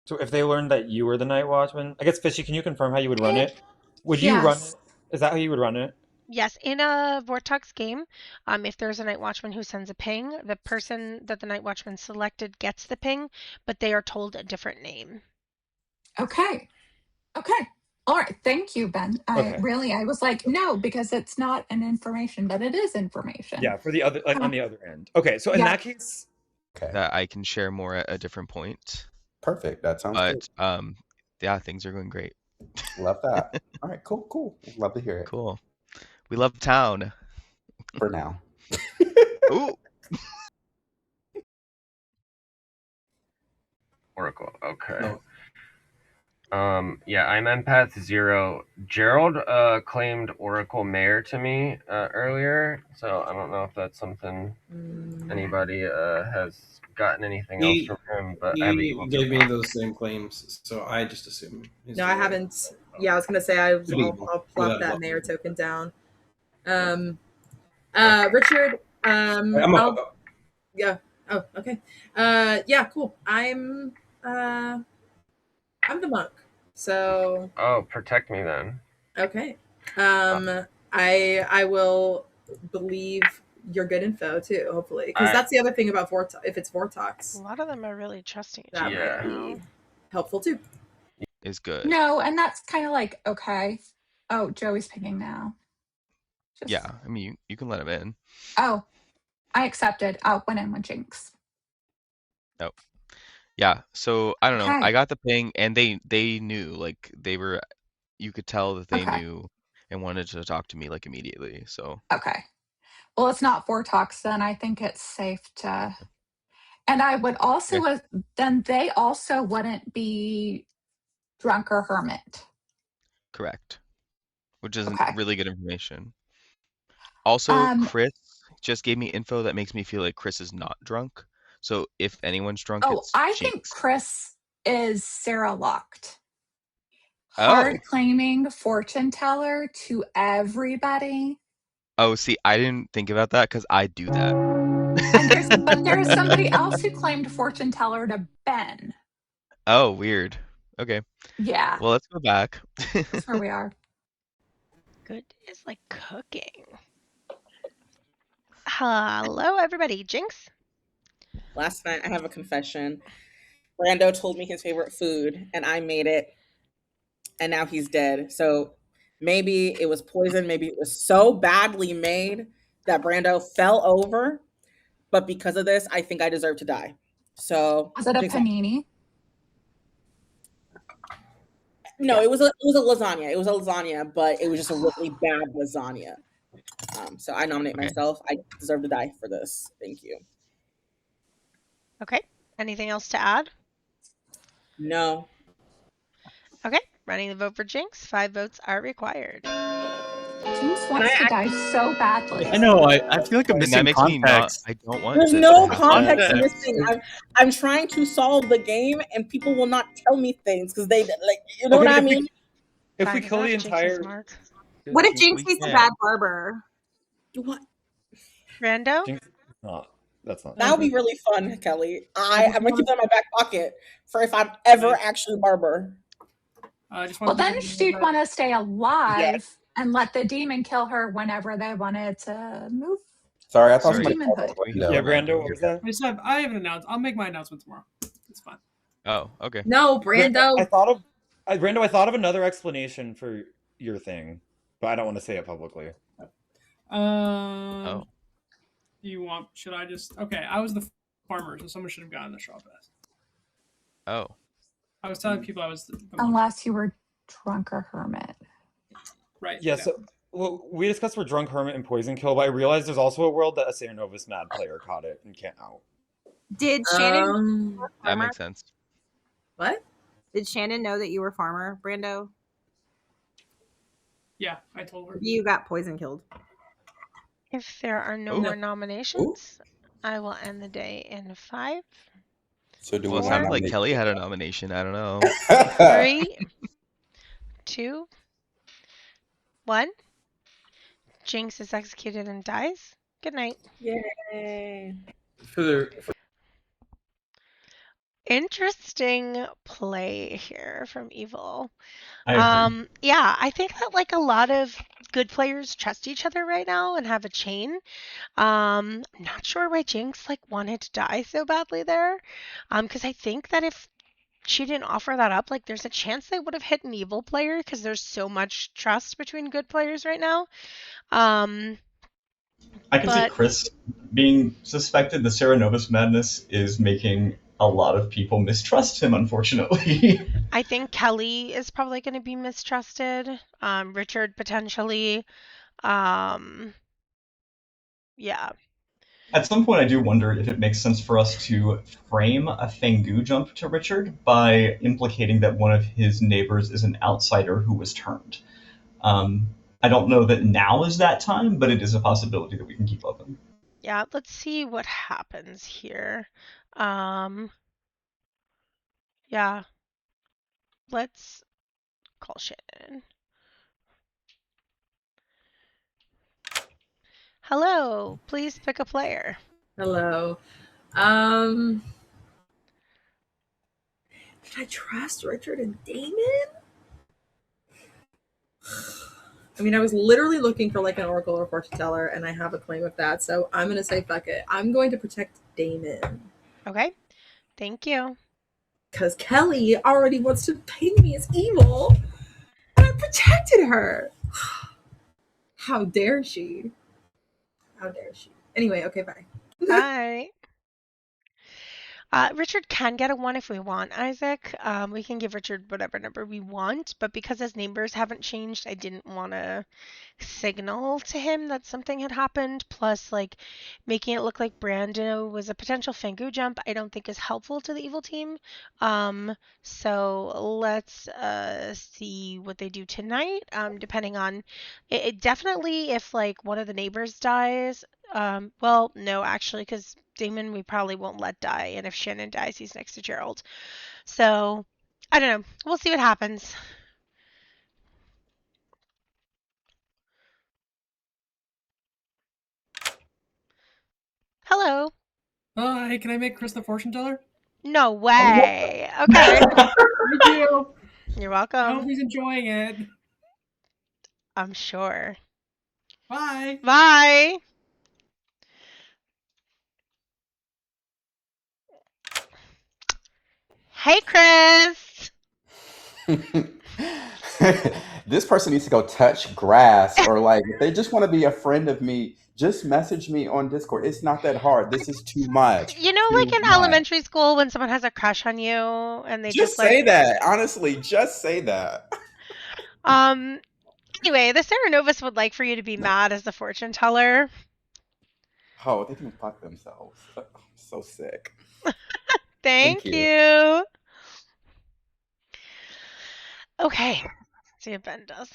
So if they learned that you were the Night Watchman, I guess Fishy, can you confirm how you would run it? Would you run Yes. it? Is that how you would run it? Yes, in a Vortex game, if there's a Night Watchman who sends a ping, the person that the Night Watchman selected gets the ping, but they are told a different name. Okay. Okay. All right. Thank you, Ben. Okay. I was like, no, because it's not an information, but it is information. Yeah, for the other, like on the other end. Okay, so in Yeah. that case, That I can share more at a different point. Perfect. That sounds good. But yeah, things are going great. Love that. All right, cool. Love to hear it. Cool. We love town. For now. Ooh. Oracle. Okay. No. Yeah, I'm empath 0. Gerald claimed Oracle Mayor to me earlier, so I don't know if that's something anybody has gotten anything else from him. But I haven't He gave me those same claims, so I just assume. No, I haven't. Yeah, I was gonna say I'll plop that mayor token down. Richard. Yeah. Oh, okay. Yeah, cool. I'm the monk. So. Oh, protect me then. Okay. I will believe your good info too, hopefully, because that's the other thing about Vortox. If it's Vortox, A lot of them are really trusting each that other. might be helpful too. Is good. No, and that's kind of like, okay. Oh, Joey's picking now. Yeah, I mean, you can let him in. Oh, I accepted. Went in with Jinx. Oh. Yeah, so I don't know. Okay. I got the ping and they knew, like you could tell that they Okay. knew and wanted to talk to me like immediately. So Okay. Well, it's not Vortox, then I think it's safe to. And I would also, then they also wouldn't be drunk or hermit. correct. Which is Okay. really good information. Also, Chris just gave me info that makes me feel like Chris is not drunk. So if anyone's drunk, it's I Jinx. think Chris is Sarah locked. Oh. Hard claiming fortune teller to everybody. Oh, see, I didn't think about that because I do that. But there's somebody else who claimed fortune teller to Ben. Oh, weird. Okay. Yeah. Well, let's go back. That's where we are. Good is like cooking. Hello, everybody. Jinx? Last night, I have a confession. Brando told me his favorite food, and I made it, and now he's dead. So maybe it was poison. Maybe it was so badly made that Brando fell over. But because of this, I think I deserve to die. So Was it a panini? No, it was a lasagna. It was a lasagna, but it was just a really bad lasagna. So I nominate myself. I deserve to die for this. Thank you. Okay. Anything else to add? No. Okay. Running the vote for Jinx. 5 votes are required. Jinx wants to die so badly. I know. I feel like I'm missing that makes me not. context. I don't want There's this no to happen. context missing. I'm trying to solve the game, and people will not tell me things because they like. You know what I mean? If we kill the entire. What if Jinx is a bad barber? What? Rando? Jinx, that's not. That would be really fun, Kelly. I'm gonna keep that in my back pocket for if I'm ever actually barber. Well, then she'd want to stay alive and let the demon kill her whenever they wanted to move. Sorry, I thought Sorry. somebody called Demonhood. the window. Yeah, Brando, what was that? I have an announcement. I'll make my announcement tomorrow. It's fine. Oh, okay. No, Brando. I thought of another explanation for your thing, but I don't want to say it publicly. Oh. You want? Should I just? Okay, I was the farmer, so someone should have gotten the straw pass. Oh. I was telling people I was the Unless you were drunk or hermit. right. Yeah, so well, we discussed for Drunk Hermit and Poison Kill, but I realized there's also a world that a Sarah Novus Mad player caught it and can't out. Did Shannon? That Farmer? makes sense. What? Did Shannon know that you were farmer, Brando? Yeah, I told her. You got poison killed. If there are no Ooh. more nominations, I will end the day in 5. So do Well, it we sounded like nominate? Kelly had a nomination. I don't know. 3, 2, 1. Jinx is executed and dies. Good night. Yay. Interesting play here from Evil. I agree. Yeah, I think that like a lot of good players trust each other right now and have a chain. I'm not sure why Jinx like wanted to die so badly there. Because I think that if she didn't offer that up, like there's a chance they would have hit an evil player because there's so much trust between good players right now. I can see Chris being suspected. The Sarah Novus madness is making a lot of people mistrust him, unfortunately. I think Kelly is probably going to be mistrusted. Richard potentially. Yeah. At some point, I do wonder if it makes sense for us to frame a Fengu jump to Richard by implicating that one of his neighbors is an outsider who was turned. I don't know that now is that time, but it is a possibility that we can keep open. Yeah, let's see what happens here. Yeah. Let's call Shannon. Hello, please pick a player. Hello. Did I trust Richard and Damon? I mean, I was literally looking for like an oracle or fortune teller, and I have a claim of that, so I'm gonna say fuck it. I'm going to protect Damon. Okay, thank you. Because Kelly already wants to paint me as evil, and I protected her. How dare she? How dare she? Anyway, okay, bye. Bye. Richard can get a 1 if we want, Isaac. We can give Richard whatever number we want, but because his neighbors haven't changed, I didn't want to signal to him that something had happened. Plus, like, making it look like Brando was a potential Fengu jump, I don't think is helpful to the evil team. So let's see what they do tonight. Depending on it, definitely if like one of the neighbors dies. Well, no, actually, because Damon we probably won't let die, and if Shannon dies, he's next to Gerald. So I don't know. We'll see what happens. Hello. Hi, can I make Chris the fortune teller? No way. Okay. Thank you. You're I hope welcome. he's enjoying it. I'm sure. Bye. Bye. Hey, Chris. This person needs to go touch grass, or like if they just want to be a friend of me, just message me on Discord. It's not that hard. This is too much. You know, like in elementary school when someone has a crush on you and they Just just like say that. Honestly, just say that. Anyway, the Sarah Novus would like for you to be mad as the fortune teller. Oh, they can fuck themselves. I'm so sick. Thank you. Okay. Let's see if Ben does.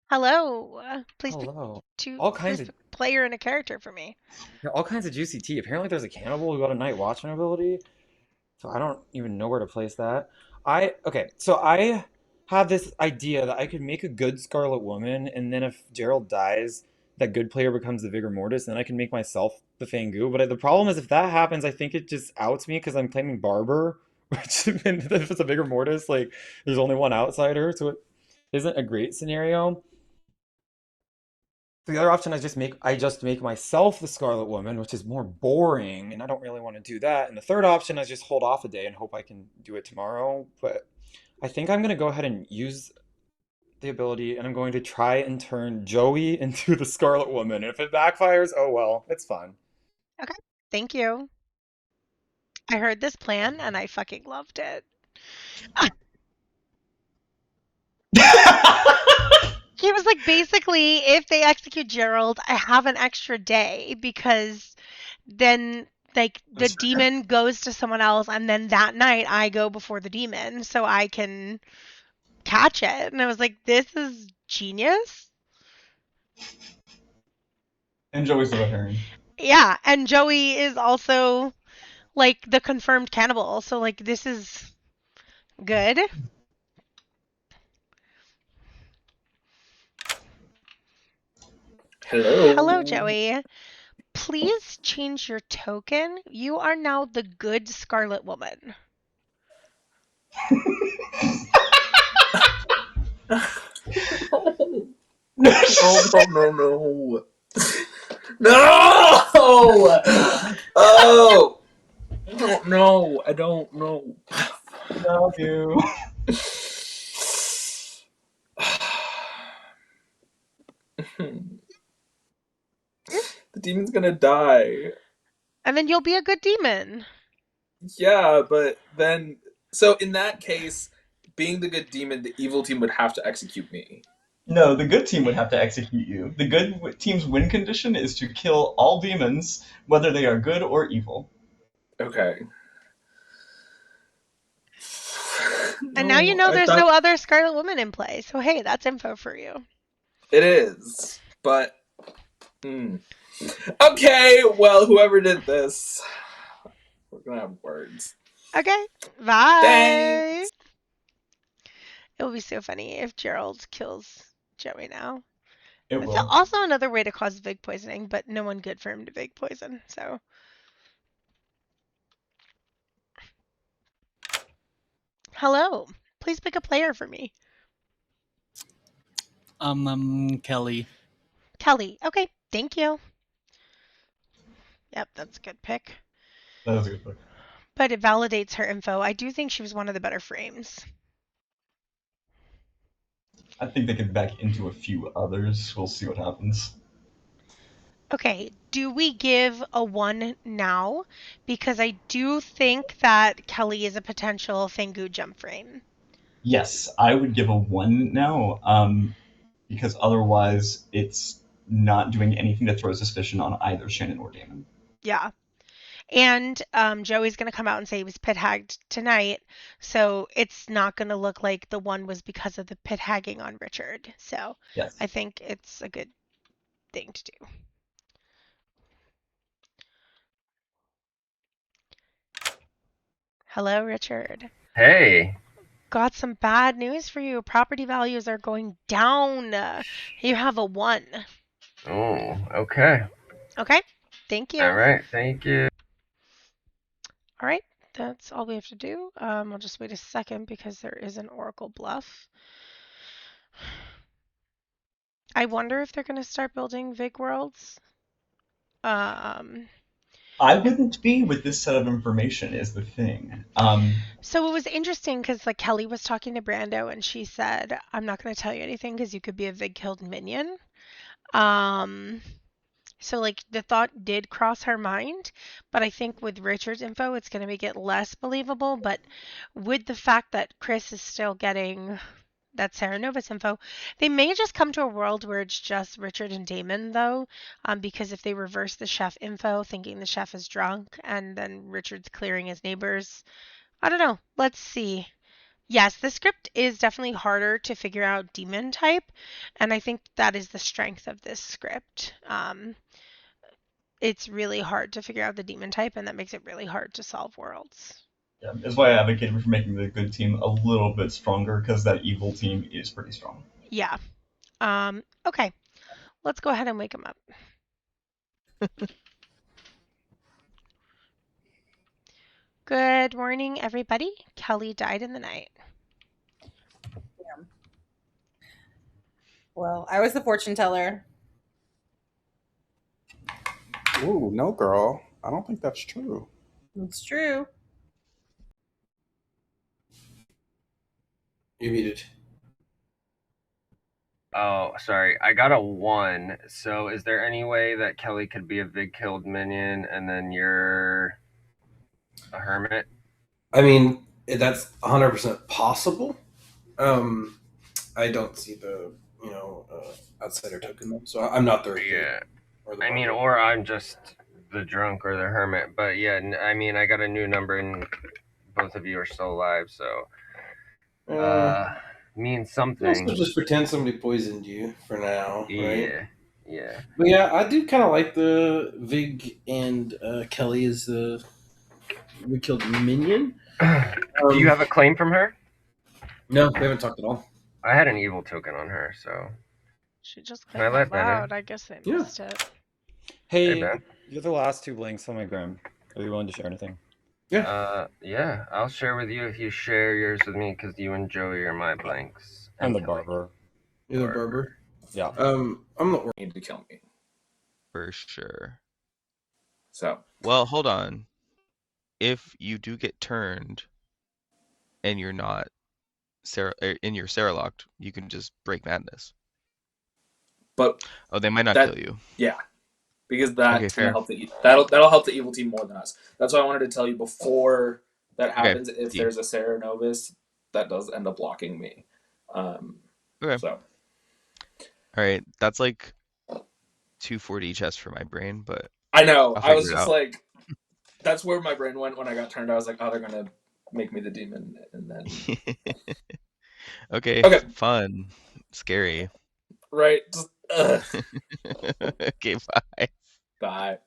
Hello. Please Hello. pick All kinds of player and a character for me. Yeah, all kinds of juicy tea. Apparently there's a cannibal who got a night watchman ability. So I don't even know where to place that. So I have this idea that I could make a good Scarlet Woman, and then if Gerald dies, that good player becomes the Vigor Mortis, and then I can make myself the Fengu. But the problem is if that happens, I think it just outs me because I'm claiming Barber, which if it's a Vigor Mortis, like there's only one outsider, so it isn't a great scenario. The other option is I just make myself the Scarlet Woman, which is more boring, and I don't really want to do that. And the third option is just hold off a day and hope I can do it tomorrow. But I think I'm gonna go ahead and use the ability, and I'm going to try and turn Joey into the Scarlet Woman. And if it backfires, oh well, it's fine. Okay, thank you. I heard this plan and I fucking loved it. He was like, basically, if they execute Gerald, I have an extra day because then like the demon goes to someone else and then that night I go before the demon so I can catch it. And I was like, this is genius. And Joey's the red herring. Yeah, and Joey is also like the confirmed cannibal. So like this is good. Hello. Hello, Joey. Please change your token. You are now the good Scarlet Woman. No. No! Oh! No, I don't know. Love you. The demon's gonna die. And then you'll be a good demon. Yeah, but then... So in that case, being the good demon, the evil team would have to execute me. No, the good team would have to execute you. The good team's win condition is to kill all demons, whether they are good or evil. Okay. And now you know there's no other Scarlet Woman in play. So hey, that's info for you. It is, but... Okay, well, whoever did this, we're gonna have words. Okay, bye. Thanks. It will be so funny if Gerald kills Joey now. It It's will. also another way to cause Vig poisoning, but no one good for him to Vig poison, so. Hello. Please pick a player for me. Kelly. Kelly. Okay, thank you. Yep, that's a good pick. That is a good pick. But it validates her info. I do think she was one of the better frames. I think they could back into a few others. We'll see what happens. Okay, do we give a 1 now? Because I do think that Kelly is a potential Fangu jump frame. Yes, I would give a 1 now, because otherwise it's not doing anything to throw suspicion on either Shannon or Damon. Yeah. And Joey's going to come out and say he was pit hagged tonight, so it's not going to look like the 1 was because of the pit hagging on Richard. So yes. I think it's a good thing to do. Hello, Richard. Hey. Got some bad news for you. Property values are going down. You have a 1. Oh, okay. Okay, thank you. All right, thank you. All right, that's all we have to do. I'll just wait a second because there is an Oracle bluff. I wonder if they're going to start building Vig worlds. I wouldn't be with this set of information is the thing. So it was interesting because like Kelly was talking to Brando and she said, I'm not going to tell you anything because you could be a Vig killed minion. So like the thought did cross her mind, but I think with Richard's info, it's going to make it less believable. But with the fact that Chris is still getting that Sarah Novus info, they may just come to a world where it's just Richard and Damon though, because if they reverse the chef info, thinking the chef is drunk, and then Richard's clearing his neighbors, I don't know. Let's see. Yes, the script is definitely harder to figure out demon type, and I think that is the strength of this script. It's really hard to figure out the demon type, and that makes it really hard to solve worlds. Yeah, that's why I advocated for making the good team a little bit stronger, because that evil team is pretty strong. Yeah. Okay. Let's go ahead and wake him up. Good morning, everybody. Kelly died in the night. Yeah. Well, I was the fortune teller. Ooh, no, girl. I don't think that's true. It's true. You muted. Oh, sorry. I got a 1. So is there any way that Kelly could be a Vig killed minion and then you're A hermit. I mean, that's 100% possible. I don't see the outsider token though, so I'm not there. Yeah. Or the I mean, barber. or I'm just the drunk or the hermit. But yeah, I mean, I got a new number and both of you are still alive, so means something. Also just pretend somebody poisoned you for now, right? Yeah. But yeah, I do kind of like the Vig and Kelly as the we killed minion. Do you have a claim from her? No, we haven't talked at all. I had an evil token on her, so. She just Can I claimed let out Ben in? loud. I guess they missed it. Hey, Ben. you're the last 2 blanks on my gram. Are you willing to share anything? Yeah, I'll share with you if you share yours with me, because you and Joey are my blanks. I'm the barber. You're the barber? Yeah. I'm the need to kill me. For sure. So. Well, hold on. If you do get turned and you're not in your Sarah locked, you can just break madness. But they might not kill you. Yeah, because that's Okay, gonna fair. help that'll help the evil team more than us. That's why I wanted to tell you before that happens. If there's a Sarah Novus, that does end up blocking me. Okay. So. All right, that's like 240 chess for my brain, but I know. I'll I was figure it just out. like, that's where my brain went when I got turned. I was like, oh, they're gonna make me the demon, and then. Okay. Fun. Scary. Right. Just, Okay, bye. Bye.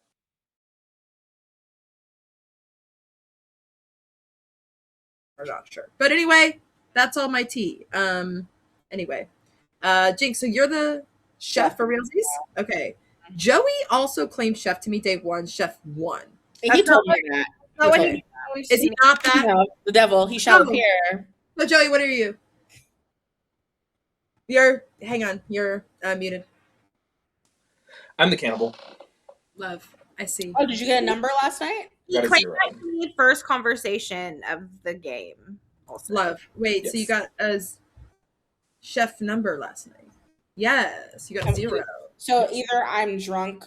I'm not sure. But anyway, that's all my tea. Anyway. Jinx, so you're the chef for realsies? Okay. Joey also claimed chef to me day one, chef 1. He told me that. Okay. Is he not that? No, the devil. He shall appear. So Joey, what are you? Hang on, you're muted. I'm the cannibal. Love. I see. Oh, did you get a number last night? He claimed that in the first conversation of the game. Also. Love. Wait, so you got a chef number last night? Yes, you got 0. So either I'm drunk,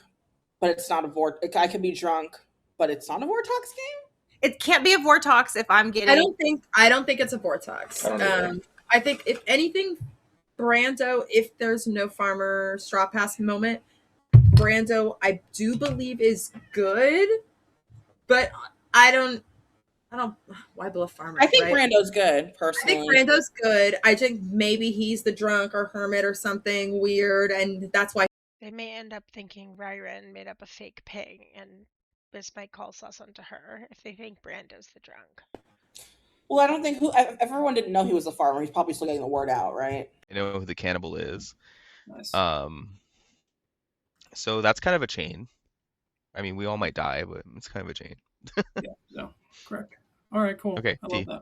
but it's not a Vortox. I could be drunk, but it's not a Vortox game? It can't be a Vortox if I'm getting. I don't think it's a Vortox. I think if anything, Brando, if there's no farmer straw pass moment, Brando, I do believe is good, but I don't. Why bluff farmer? I think Brando's good, personally. I think Brando's good. I think maybe he's the drunk or hermit or something weird, and that's why. They may end up thinking Ryren made up a fake pig, and this might call sus onto her if they think Brando's the drunk. Well, I don't think everyone didn't know he was a farmer. He's probably still getting the word out, right? I know who the cannibal is. Nice. So that's kind of a chain. I mean, we all might die, but it's kind of a chain. Correct. All right, cool. Okay, I love that.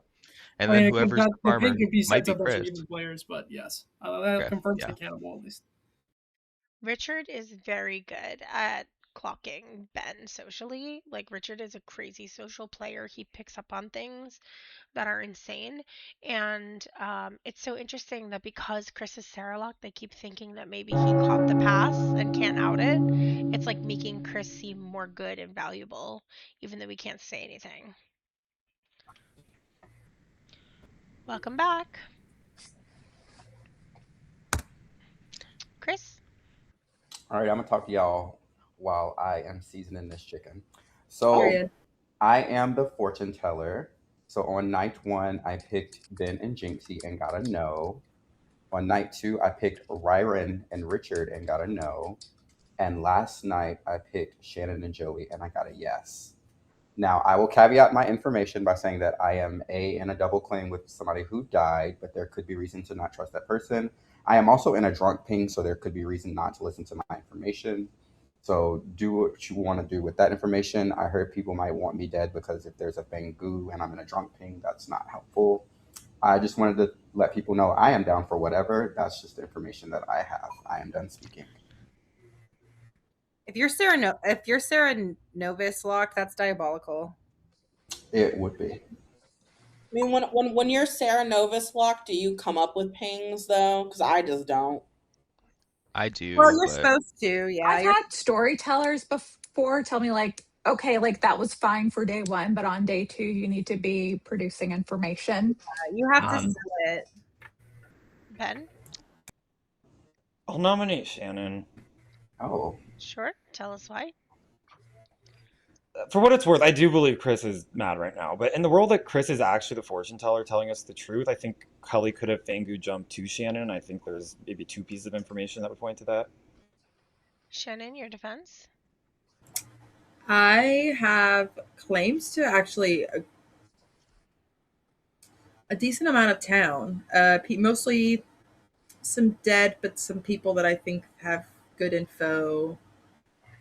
And then whoever's the farmer might be up Chris. even players, but yes, that confirms the cannibal at least. Richard is very good at clocking Ben socially. Like, Richard is a crazy social player. He picks up on things that are insane. And it's so interesting that because Chris is Sarah-locked, they keep thinking that maybe he caught the pass and can't out it. It's like making Chris seem more good and valuable, even though we can't say anything. Welcome back. Chris? All right, I'm going to talk to y'all while I am seasoning this chicken. So I am the fortune teller. So on night 1, I picked Ben and Jinxie and got a no. On night 2, I picked Ryren and Richard and got a no. And last night, I picked Shannon and Joey and I got a yes. Now, I will caveat my information by saying that I am in a double claim with somebody who died, but there could be reason to not trust that person. I am also in a drunk ping, so there could be reason not to listen to my information. So do what you want to do with that information. I heard people might want me dead because if there's a Bangu and I'm in a drunk ping, that's not helpful. I just wanted to let people know I am down for whatever. That's just the information that I have. I am done speaking. If you're Sarah Novus locked, that's diabolical. It would be. I mean, when you're Sarah Novus locked, do you come up with pings though? Because I just don't. I do. Well, you're supposed to, yeah. I've had storytellers before tell me like okay, like that was fine for day 1, but on day 2, you need to be producing information. You have to sell it. Ben? I'll nominate Shannon. Oh. Sure. Tell us why. For what it's worth, I do believe Chris is mad right now. But in the world that Chris is actually the fortune teller telling us the truth, I think Cully could have Fangu jumped to Shannon. I think there's maybe 2 pieces of information that would point to that. Shannon, your defense? I have claims to actually a decent amount of town. Mostly some dead, but some people that I think have good info.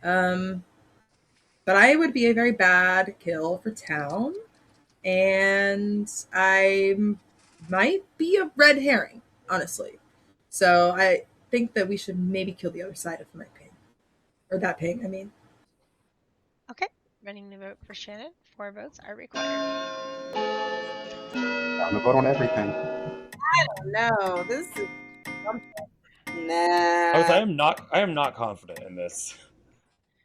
But I would be a very bad kill for town, and I might be a red herring, honestly. So I think that we should maybe kill the other side of my ping, or that ping. I mean. Okay. Running the vote for Shannon. 4 votes are required. I'm gonna vote on everything. I don't know. This is I am not confident in this.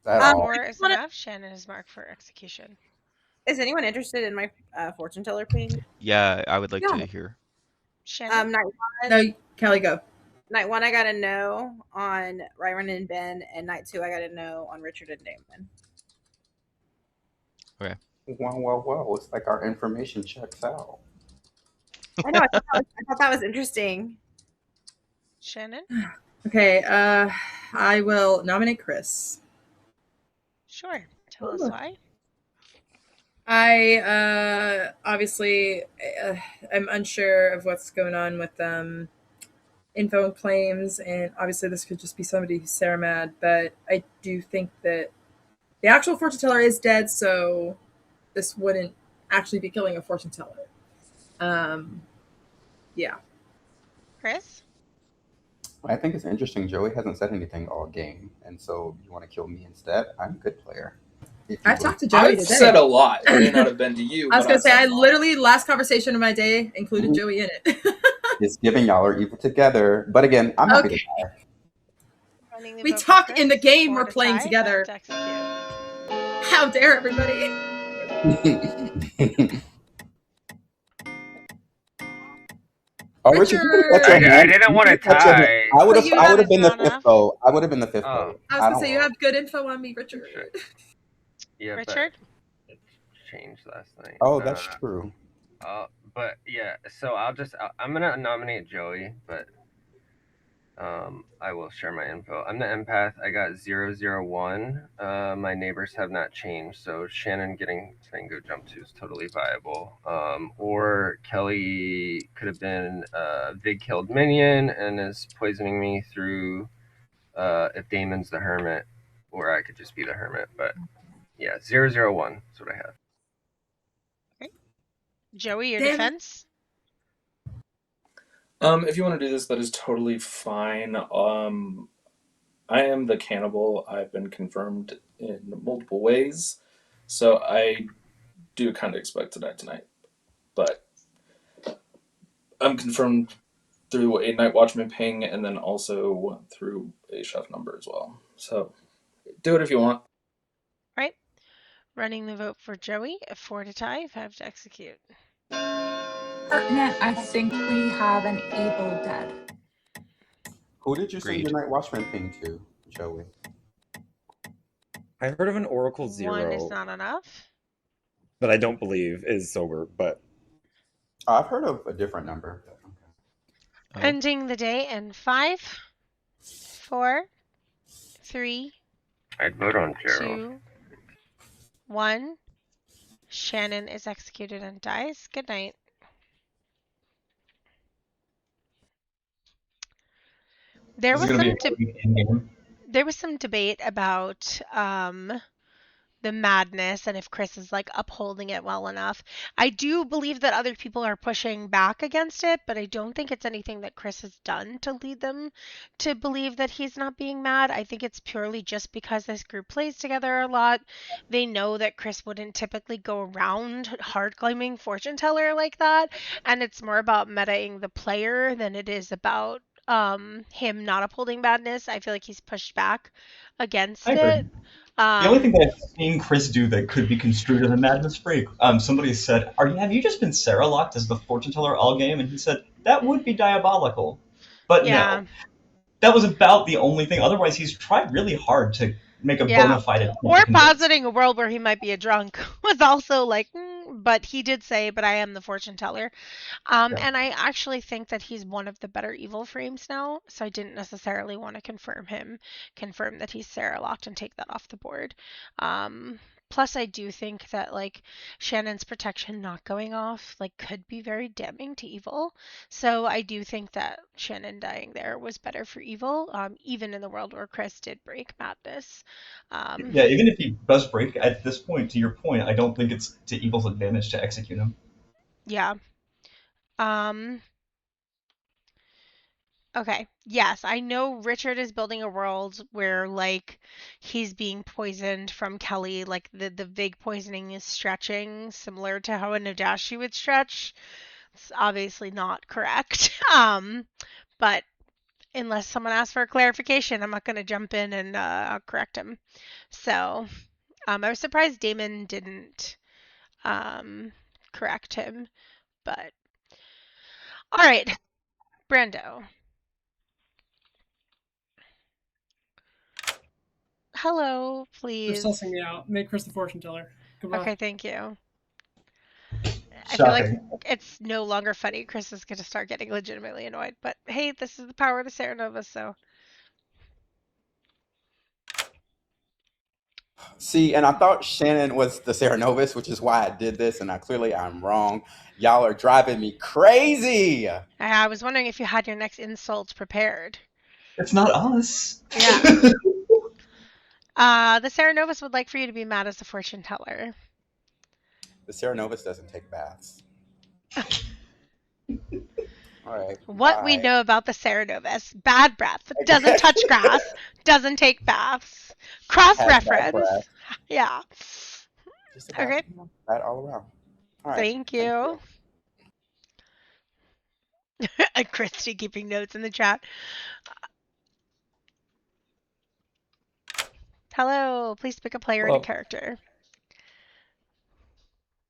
At all. 4 is enough. Shannon is marked for execution. Is anyone interested in my fortune teller ping? Yeah, I would like to hear. Shannon? Night 1. No, Kelly, go. Night 1, I got a no on Ryron and Ben, and night 2, I got a no on Richard and Damon. Okay. Wow. It's like our information checks out. I know. I thought that was interesting. Shannon? Okay, I will nominate Chris. Sure. Tell us why. I obviously I'm unsure of what's going on with info and claims, and obviously this could just be somebody who's Sarah mad, but I do think that the actual fortune teller is dead, so this wouldn't actually be killing a fortune teller. Yeah. Chris? I think it's interesting. Joey hasn't said anything all game, and so you want to kill me instead? I'm a good player. I've talked to Joey I've today. said a lot. It may not have been to you. I was but gonna I've say said I a lot. literally last conversation of my day included Joey in it. It's giving y'all are evil together. But again, I'm happy to die. We talk in the game we're playing together. How dare everybody? Oh, Richard, you could've kept your I hand. didn't You want to could've kept your hand. tie. I would have been the Not fifth enough. vote. I would have been the fifth vote. I was gonna say you have good info on me, Richard. Yeah, Richard? but it changed last night. Oh, that's true. But yeah, so I'm gonna nominate Joey, but I will share my info. I'm the empath. I got 001. My neighbors have not changed, so Shannon getting Fango jump to is totally viable. Or Kelly could have been Vig killed minion and is poisoning me through if Damon's the hermit, or I could just be the hermit. But yeah, 001 is what I have. Joey, your Damn. defense? If you want to do this, that is totally fine. I am the cannibal. I've been confirmed in multiple ways, so I do kind of expect to die tonight. But I'm confirmed through a Night Watchman ping and then also through a chef number as well. So do it if you want. Right. Running the vote for Joey. 4 to tie, 5 to execute. Pertinent, I think we have an evil dead. Who did you send Agreed. your Night Watchman ping to, Joey? I heard of an Oracle 0. 1 is not enough. That I don't believe is sober, but I've heard of a different number. Oh. Ending the day in 5, 4, 3, I'd vote on Gerald. 2, 1. Shannon is executed and dies. Good night. There was some debate about the madness and if Chris is like upholding it well enough. I do believe that other people are pushing back against it, but I don't think it's anything that Chris has done to lead them to believe that he's not being mad. I think it's purely just because this group plays together a lot. They know that Chris wouldn't typically go around hard claiming fortune teller like that, and it's more about metaing the player than it is about him not upholding madness. I feel like he's pushed back against I agree. it. The only thing that I've seen Chris do that could be construed as a madness break, somebody said, have you just been Sarah locked as the fortune teller all game? And he said, that would be diabolical. But Yeah. no. That was about the only thing. Otherwise, he's tried really hard to make a bona fide attempt Or to convince. positing a world where he might be a drunk was also like, but he did say, but I am the fortune teller. Yeah. And I actually think that he's one of the better evil frames now, so I didn't necessarily want to confirm that he's Sarah locked and take that off the board. Plus, I do think that like Shannon's protection not going off like could be very damning to evil. So I do think that Shannon dying there was better for evil, even in the world where Chris did break madness. Yeah, even if he does break at this point, to your point, I don't think it's to evil's advantage to execute him. Yeah. Okay. Yes, I know Richard is building a world where like he's being poisoned from Kelly, like the Vig poisoning is stretching similar to how a Nadashi would stretch. It's obviously not correct. But unless someone asks for a clarification, I'm not going to jump in and correct him. So, I was surprised Damon didn't correct him, but all right, Brando. Hello, They're please. sussing me out. Make Chris the fortune teller. Goodbye. Okay, thank you. I feel Shocking. like it's no longer funny. Chris is going to start getting legitimately annoyed. But hey, this is the power of the Sarah Nova, so. See, and I thought Shannon was the Sarah Novus, which is why I did this, and I'm wrong. Y'all are driving me crazy. I was wondering if you had your next insults prepared. It's not us. Yeah. The Sarah Novus would like for you to be mad as a fortune teller. The Sarah Novus doesn't take baths. All right. What bye. we know about the Sarah Novus: bad breath, doesn't touch grass, doesn't take baths, cross Has bad reference. breath. Yeah. Just about Okay. bad all around. All right. Thank you. Christy keeping notes in the chat. Hello, please pick a player and a Well, character.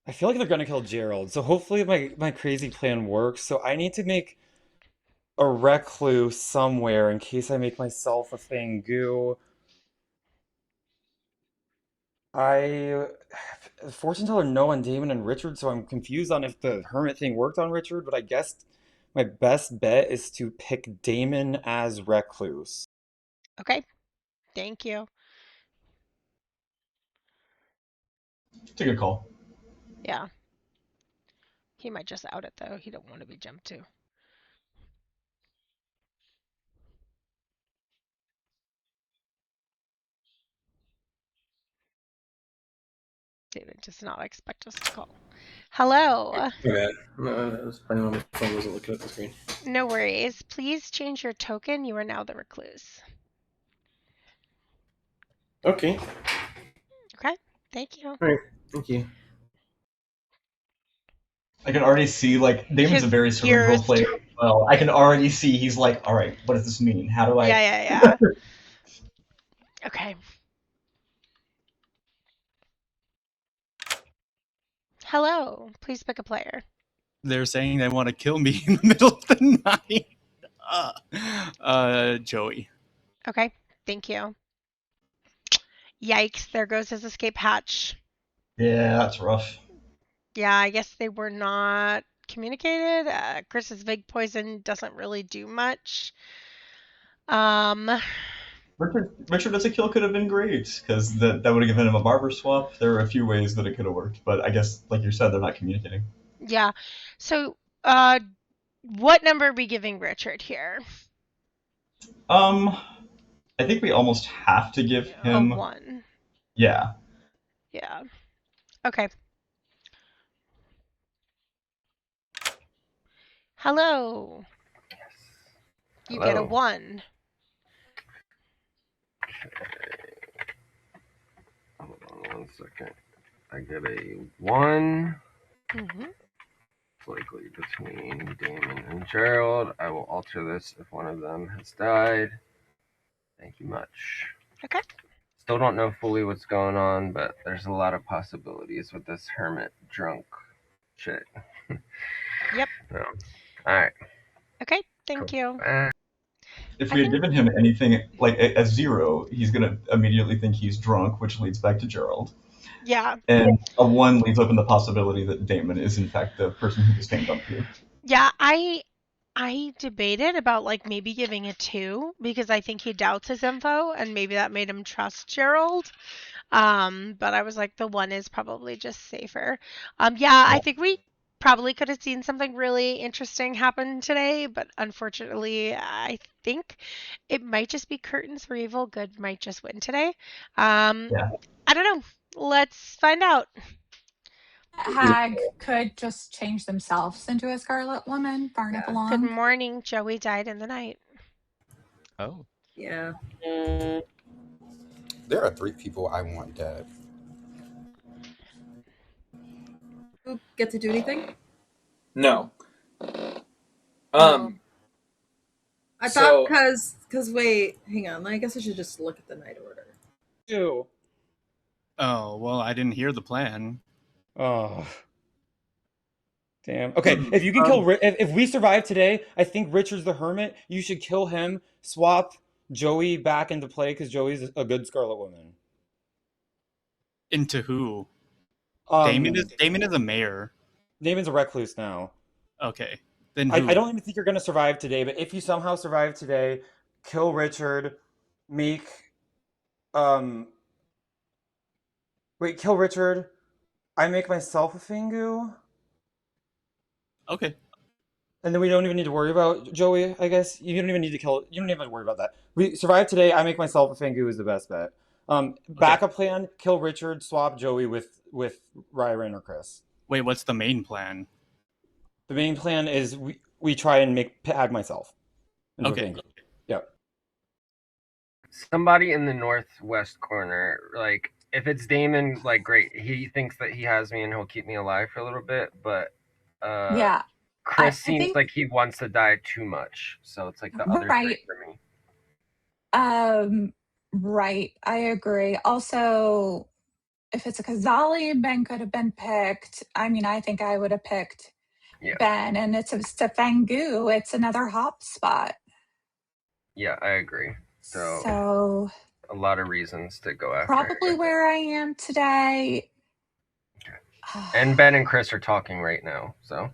I feel like they're gonna kill Gerald, so hopefully my crazy plan works. So I need to make a recluse somewhere in case I make myself a Fangu. Fortune teller no on Damon and Richard, so I'm confused on if the hermit thing worked on Richard, but I guess my best bet is to pick Damon as recluse. Okay. Thank you. It's a good call. Yeah. He might just out it though. He don't want to be jumped to. David does not expect us to call. Hello. Okay. No, that's probably when my phone wasn't looking at the screen. No worries. Please change your token. You are now the recluse. Okay. Okay. Thank you. All right. Thank you. I can already see, like, Damon's a very cerebral player as well. I can already see he's like, all right, what does this mean? How do I... Yeah. Okay. Hello. Please pick a player. They're saying they want to kill me in the middle of the night. Joey. Okay. Thank you. Yikes. There goes his escape hatch. Yeah, that's rough. Yeah, I guess they were not communicated. Chris's Vig poison doesn't really do much. Richard as a kill could have been great, because that would have given him a barber swap. There are a few ways that it could have worked, but I guess, like you said, they're not communicating. Yeah. So, what number are we giving Richard here? I think we almost have to give him... A 1. Yeah. Yeah. Okay. Hello. You get a Hello. 1. Hold on 1 second. I get a 1. Mm-hmm. It's likely between Damon and and Gerald. I will alter this if one of them has died. Thank you much. Okay. Still don't know fully what's going on, but there's a lot of possibilities with this hermit drunk shit. Yep. So, all right. Okay. Thank you. If we had given him anything like a 0, he's gonna immediately think he's drunk, which leads back to Gerald. Yeah. And a 1 leaves open the possibility that Damon is in fact the person who was gamed up to. Yeah, I debated about like maybe giving a 2 because I think he doubts his info and maybe that made him trust Gerald. But I was like the 1 is probably just safer. Yeah, I think we probably could have seen something really interesting happen today, but unfortunately, I think it might just be curtains for evil. Good might just win today. Yeah. I don't know. Let's find out. Hag could just change themselves into a Scarlet Woman, Barnacle Good along. morning. Joey died in the night. Oh. Yeah. There are 3 people I want dead. You get to do anything? No. I So- thought because wait, hang on. I guess I should just look at the night order. Ew. Oh, well, I didn't hear the plan. Oh. Damn. Okay, if you can kill, if we survive today, I think Richard's the Hermit. You should kill him. Swap Joey back into play because Joey's a good Scarlet Woman. Into who? Damon is a mayor. Damon's a recluse now. Okay. Then I who? don't even think you're gonna survive today. But if you somehow survive today, kill Richard. Kill Richard. I make myself a Fingu. Okay. And then we don't even need to worry about Joey, I guess. You don't even need to kill. You don't even have to worry about that. We survive today. I make myself a Fingu is the best bet. Backup plan: kill Richard, swap Joey with Ryron or Chris. Wait, what's the main plan? The main plan is we try and add myself. into a Okay. Fingu. Yep. Somebody in the northwest corner, like if it's Damon, like great. He thinks that he has me and he'll keep me alive for a little bit, but Yeah. Chris I seems think- like he wants to die too much. So it's like the other Right. three for me. Right. I agree. Also, if it's a Kazali, Ben could have been picked. I mean, I think I would have picked Ben, and it's a Fangu. It's another hop spot. Yeah, I agree. So a lot of reasons to go after. Probably where I am today. And Ben and Chris are talking right now, so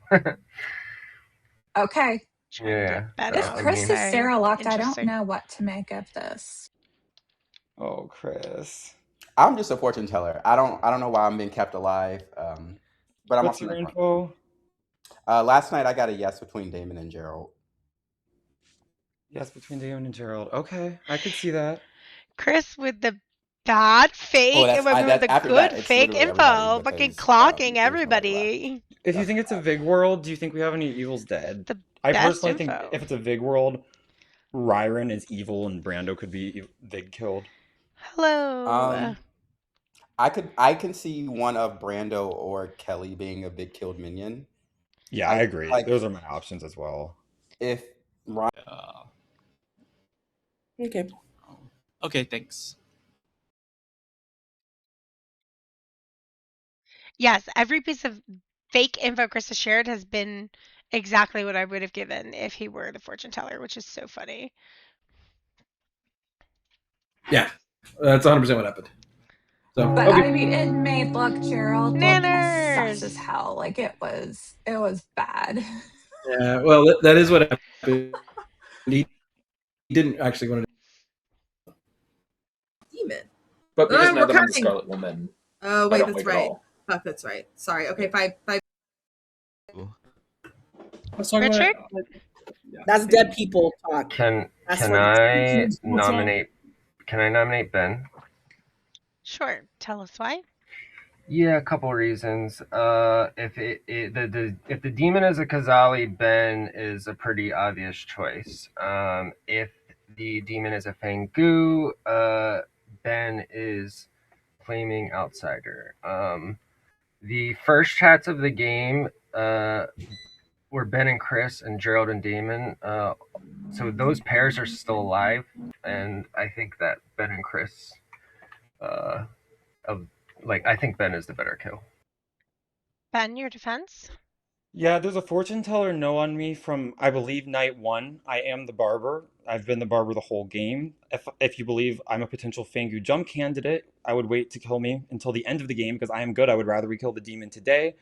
Okay. yeah. If Chris is Sarah locked, I don't Interesting. know what to make of this. Oh, Chris. I'm just a fortune teller. I don't know why I'm being kept alive. But I'm What's also your info? last night I got a yes between Damon and Gerald. Yes, between Damon and Gerald. Okay, I could see that. Chris with the bad fake that's- and women with the after good that, it's fake literally info. everybody Fucking because, clocking there's no one everybody. If you think it's a Vig world, do you think we have any evils dead? I best personally think info. if it's a Vig world, Ryron is evil and Brando could be Vig killed. Hello. I can see one of Brando or Kelly being a big killed minion. Yeah, I agree. like- Those are my options as well. If Ryan, Okay. Okay, thanks. Yes, every piece of fake info Chris has shared has been exactly what I would have given if he were the fortune teller, which is so funny. Yeah, that's 100% what happened. So, But okay. I mean, it made Gerald look Nanners. sus as hell. Like it was bad. Yeah, well, that is what happened. He didn't actually want to. Demon. But because now we're that I'm the counting. Scarlet Woman, Oh I wait, don't that's wait at right. all. Fuck, that's right. Sorry. Okay, five. Let's talk Richard? about That's dead people talk. Can That's can what- I What's up? nominate Ben? Sure. Tell us why. Yeah, a couple reasons. If if the demon is a Kazali, Ben is a pretty obvious choice. If the demon is a Fangu, Ben is flaming outsider. The first chats of the game, were Ben and Chris and Gerald and Damon. So those pairs are still alive, and I think that Ben and Chris, I think Ben is the better kill. Ben, your defense? Yeah, there's a fortune teller no on me from, I believe, night one. I am the barber. I've been the barber the whole game. If you believe I'm a potential Fangu jump candidate, I would wait to kill me until the end of the game because I am good. I would rather we kill the demon today.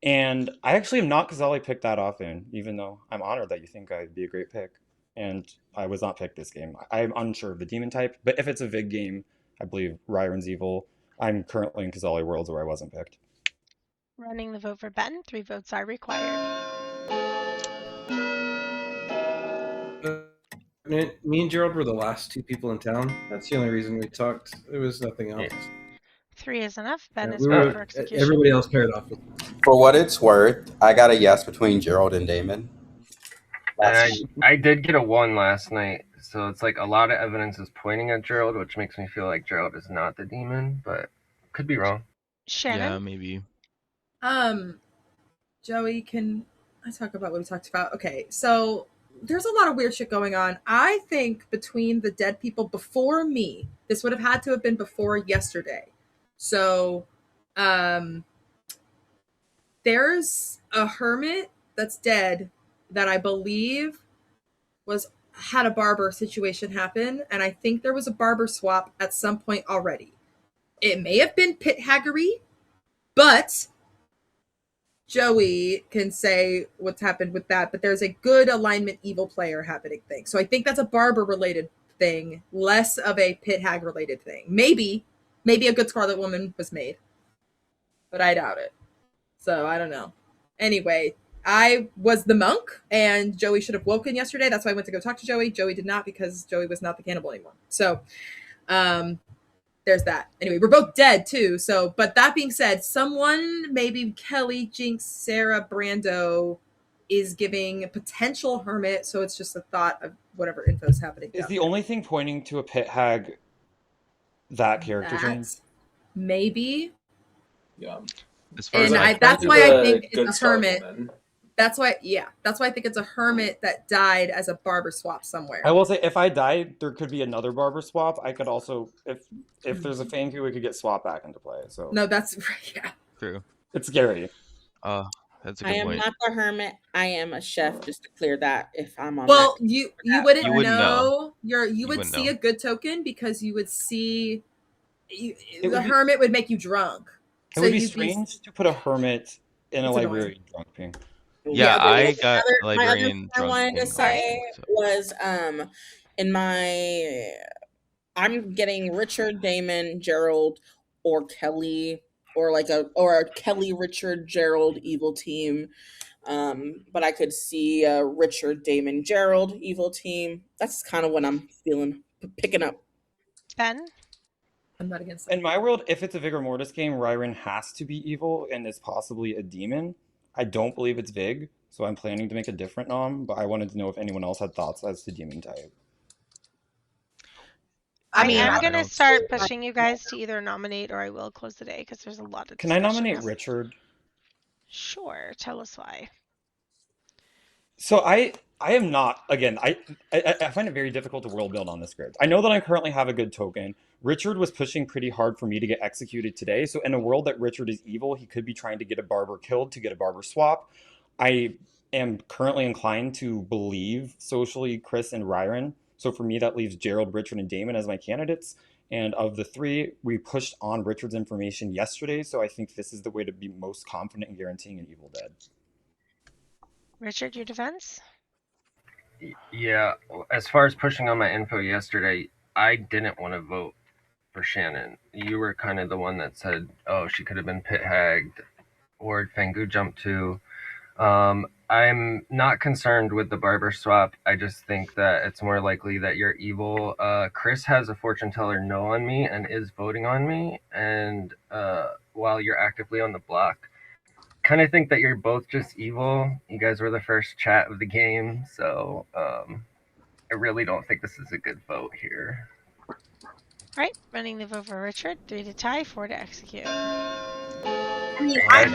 And I actually am not Kazali picked that often, even though I'm honored that you think I'd be a great pick. And I was not picked this game. I'm unsure of the demon type, but if it's a Vig game, I believe Ryron's evil. I'm currently in Kazali Worlds where I wasn't picked. Running the vote for Ben. 3 votes are required. Me and Gerald were the last two people in town. That's the only reason we talked. There was nothing else. 3 is enough. Ben is we vote were, for execution. everybody else paired off. For what it's worth, I got a yes between Gerald and Damon. And I did get a 1 last night, so it's like a lot of evidence is pointing at Gerald, which makes me feel like Gerald is not the demon, but could be wrong. Shannon? Yeah, maybe. Joey, can I talk about what we talked about? Okay, so there's a lot of weird shit going on. I think between the dead people before me, this would have had to have been before yesterday. So, there's a hermit that's dead that I believe had a barber situation happen, and I think there was a barber swap at some point already. It may have been pit haggery, but Joey can say what's happened with that, but there's a good alignment evil player happening thing. So I think that's a barber related thing, less of a pit hag related thing. Maybe a good Scarlet Woman was made, but I doubt it. So I don't know. Anyway, I was the monk, and Joey should have woken yesterday. That's why I went to go talk to Joey. Joey did not, because Joey was not the cannibal anymore. So, there's that. Anyway, we're both dead too. So, but that being said, someone, maybe Kelly, Jinx, Sarah, Brando, is giving a potential hermit. So it's just a thought of whatever info's happening. Is the only thing pointing to a pit hag that character change? Maybe. Yeah. As far And as that's why I think good it's a hermit. Woman. That's why I think it's a hermit that died as a barber swap somewhere. I will say, if I died, there could be another barber swap. I could also, if there's a Fangu, we could get swapped back into play. So no, that's right. Yeah, true. It's scary. That's a good I am point. not the hermit. I am a chef. Just to clear that, if I'm on. Well, that you wouldn't You wouldn't know. know. You would wouldn't see know. a good token because you would see would the be- hermit would make you drunk. It would be strange to put a hermit in a It's annoying. librarian drunk ping. Yeah, I got my other librarian thing I drunk wanted to ping say also, was in my I'm getting Richard, Damon, Gerald, or Kelly, or a Kelly, Richard, Gerald evil team. But I could see a Richard, Damon, Gerald evil team. That's kind of what I'm feeling, picking up. Ben? I'm not against In my world, if it's a Vigor Mortis game, Ryron has to be evil and is possibly a demon. I don't believe it's Vig, so I'm planning to make a different nom, but I wanted to know if anyone else had thoughts as to demon type. I Yeah, am I going to don't- start pushing you guys to either nominate or I will close the day because there's a lot of Can I nominate discussion. Richard? Sure. Tell us why. So I am not, again, I find it very difficult to world build on this script. I know that I currently have a good token. Richard was pushing pretty hard for me to get executed today. So in a world that Richard is evil, he could be trying to get a barber killed to get a barber swap. I am currently inclined to believe socially Chris and Ryron. So for me, that leaves Gerald, Richard, and Damon as my candidates. And of the 3, we pushed on Richard's information yesterday. So I think this is the way to be most confident in guaranteeing an evil dead. Richard, your defense? Yeah, as far as pushing on my info yesterday, I didn't want to vote for Shannon. You were kind of the one that said, oh, she could have been pit hagged or Fangu jumped too. I'm not concerned with the barber swap. I just think that it's more likely that you're evil. Chris has a fortune teller no on me and is voting on me. And while you're actively on the block, kind of think that you're both just evil. You guys were the first chat of the game, so I really don't think this is a good vote here. All right, running the vote for Richard. 3 to tie, 4 to execute. mean, Guys,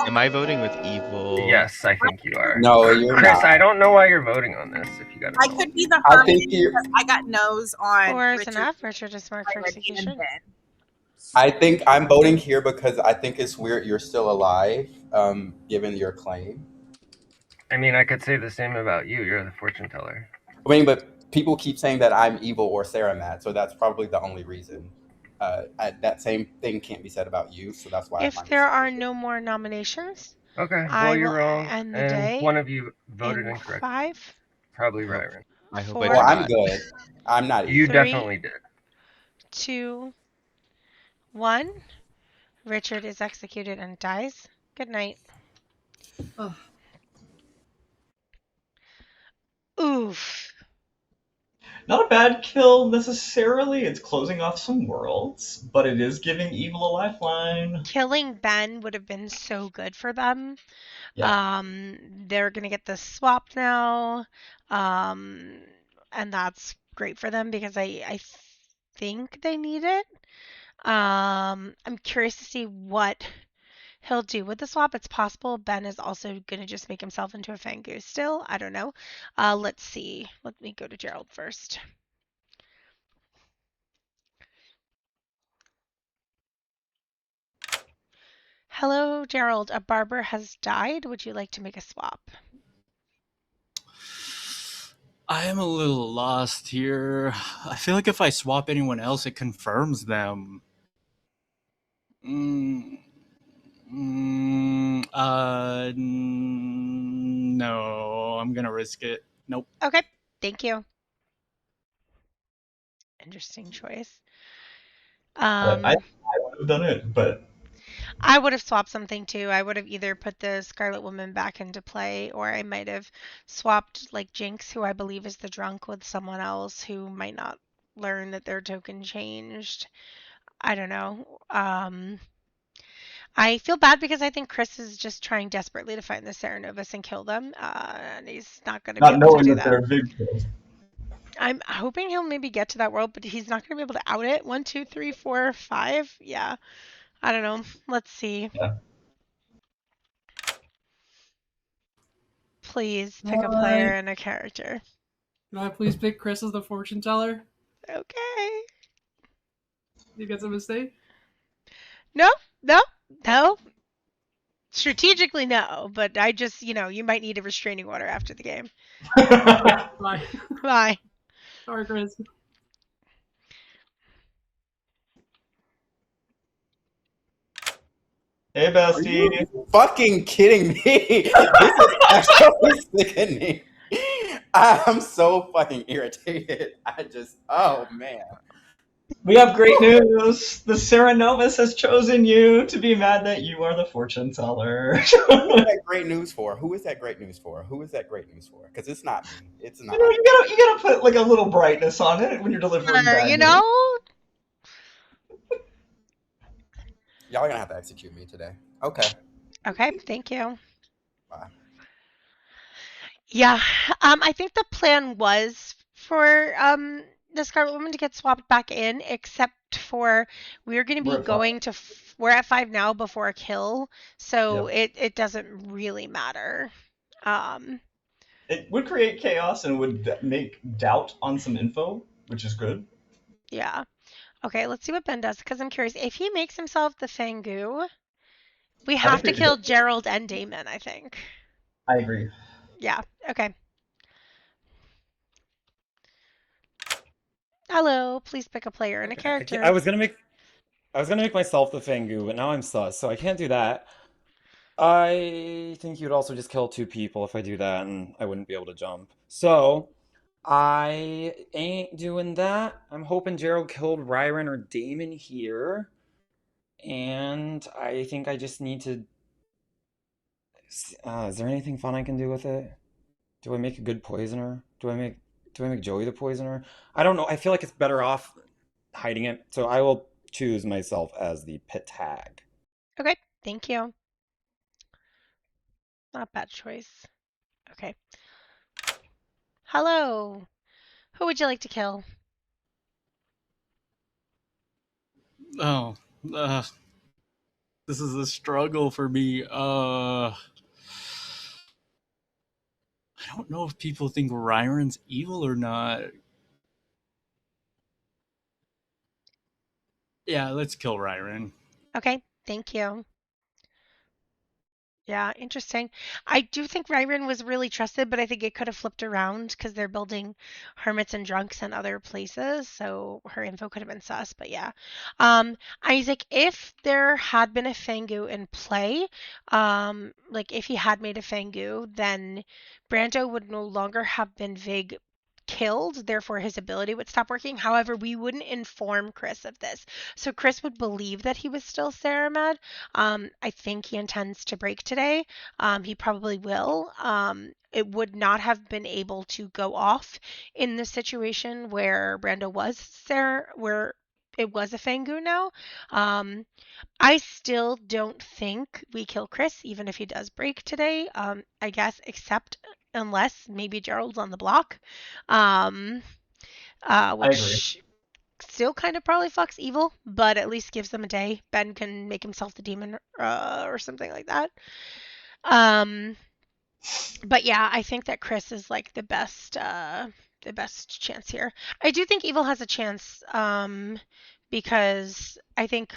Am I voting with evil? yes, I think you are. No, you're Chris, not. I don't know why you're voting on this. If you got, I could be the I hermit think you. because I got no's on 4 is Richard, enough. Richard is marked for Byron, and execution. Ben. I think I'm voting here because I think it's weird you're still alive, given your claim. I mean, I could say the same about you. You're the fortune teller. I mean, but people keep saying that I'm evil or Sarah mad, so that's probably the only reason. That same thing can't be said about you, so that's why If there are no more nominations, Okay, I well, you're will wrong. end the And day one of you voted in incorrectly. 5, Probably I hope- Ryron. I hope 4, I Well, did I'm not. good. I'm not You evil. 3, definitely did. 2, 1. Richard is executed and dies. Good night. Oh. Oof. Not a bad kill necessarily. It's closing off some worlds, but it is giving evil a lifeline. Killing Ben would have been so good for them. Yeah. They're gonna get this swapped now, and that's great for them because I think they need it. I'm curious to see what he'll do with the swap. It's possible Ben is also gonna just make himself into a Fangoose still. I don't know. Let's see. Let me go to Gerald first. Hello, Gerald. A barber has died. Would you like to make a swap? I am a little lost here. I feel like if I swap anyone else, it confirms them. No, I'm gonna risk it. Nope. Okay, thank you. Interesting choice. I would have done it, but I would have swapped something too. I would have either put the Scarlet Woman back into play, or I might have swapped like Jinx, who I believe is the drunk, with someone else who might not learn that their token changed. I don't know. I feel bad because I think Chris is just trying desperately to find the Serenovus and kill them, and he's not going to be not able to knowing do that that. they're victims. I'm hoping he'll maybe get to that world, but he's not going to be able to out it. 1, 2, 3, 4, 5. Yeah. I don't know. Let's see. Yeah. Please pick a player and a character. Can I please pick Chris as the fortune teller? Okay. You get a mistake? No. Strategically, no, but I just, you might need a restraining order after the game. Bye. Bye. Sorry, Chris. Hey, Are bestie. you fucking kidding me? This is actually sickening. I'm so fucking irritated. Oh man. We have great news. The Serenovus has chosen you to be mad that you are the fortune teller. Who is that great news for? Who is that great news for? Who is that great news for? Because it's not me. It's not. You gotta put like a little brightness on it when you're delivering bad news. Y'all are gonna have to execute me today. Okay. Okay, thank you. Bye. Yeah, I think the plan was for the Scarlet Woman to get swapped back in, except for we're going to be going to we're at 5 now before a kill, so it doesn't really matter. It would create chaos and would make doubt on some info, which is good. Yeah. Okay, let's see what Ben does, because I'm curious. If he makes himself the Fangu, we have to kill Gerald and Damon, I think. I agree. Yeah, okay. Hello, please pick a player and a character. I was gonna make myself the Fangu, but now I'm sus, so I can't do that. I think you'd also just kill 2 people if I do that, and I wouldn't be able to jump. So I ain't doing that. I'm hoping Gerald killed Ryron or Damon here. And I think I just need to... is there anything fun I can do with it? Do I make a good poisoner? Do I make Joey the poisoner? I don't know. I feel like it's better off hiding it. So I will choose myself as the pit tag. Okay, thank you. Not a bad choice. Okay. Hello. Who would you like to kill? Oh, This is a struggle for me. I don't know if people think Ryron's evil or not. Yeah, let's kill Ryron. Okay, thank you. Yeah, interesting. I do think Ryron was really trusted, but I think it could have flipped around because they're building hermits and drunks in other places, so her info could have been sus, but yeah. Isaac, if there had been a Fangu in play, like if he had made a Fangu, then Brando would no longer have been Vig killed, therefore his ability would stop working. However, we wouldn't inform Chris of this. So Chris would believe that he was still Saramed. I think he intends to break today. He probably will. It would not have been able to go off in the situation where Brando was Sarah, where it was a Fangu now. I still don't think we kill Chris, even if he does break today. I guess, except unless maybe Gerald's on the block, I agree. which still kind of probably fucks evil, but at least gives them a day. Ben can make himself the demon or something like that. But yeah, I think that Chris is like the best chance here. I do think evil has a chance because I think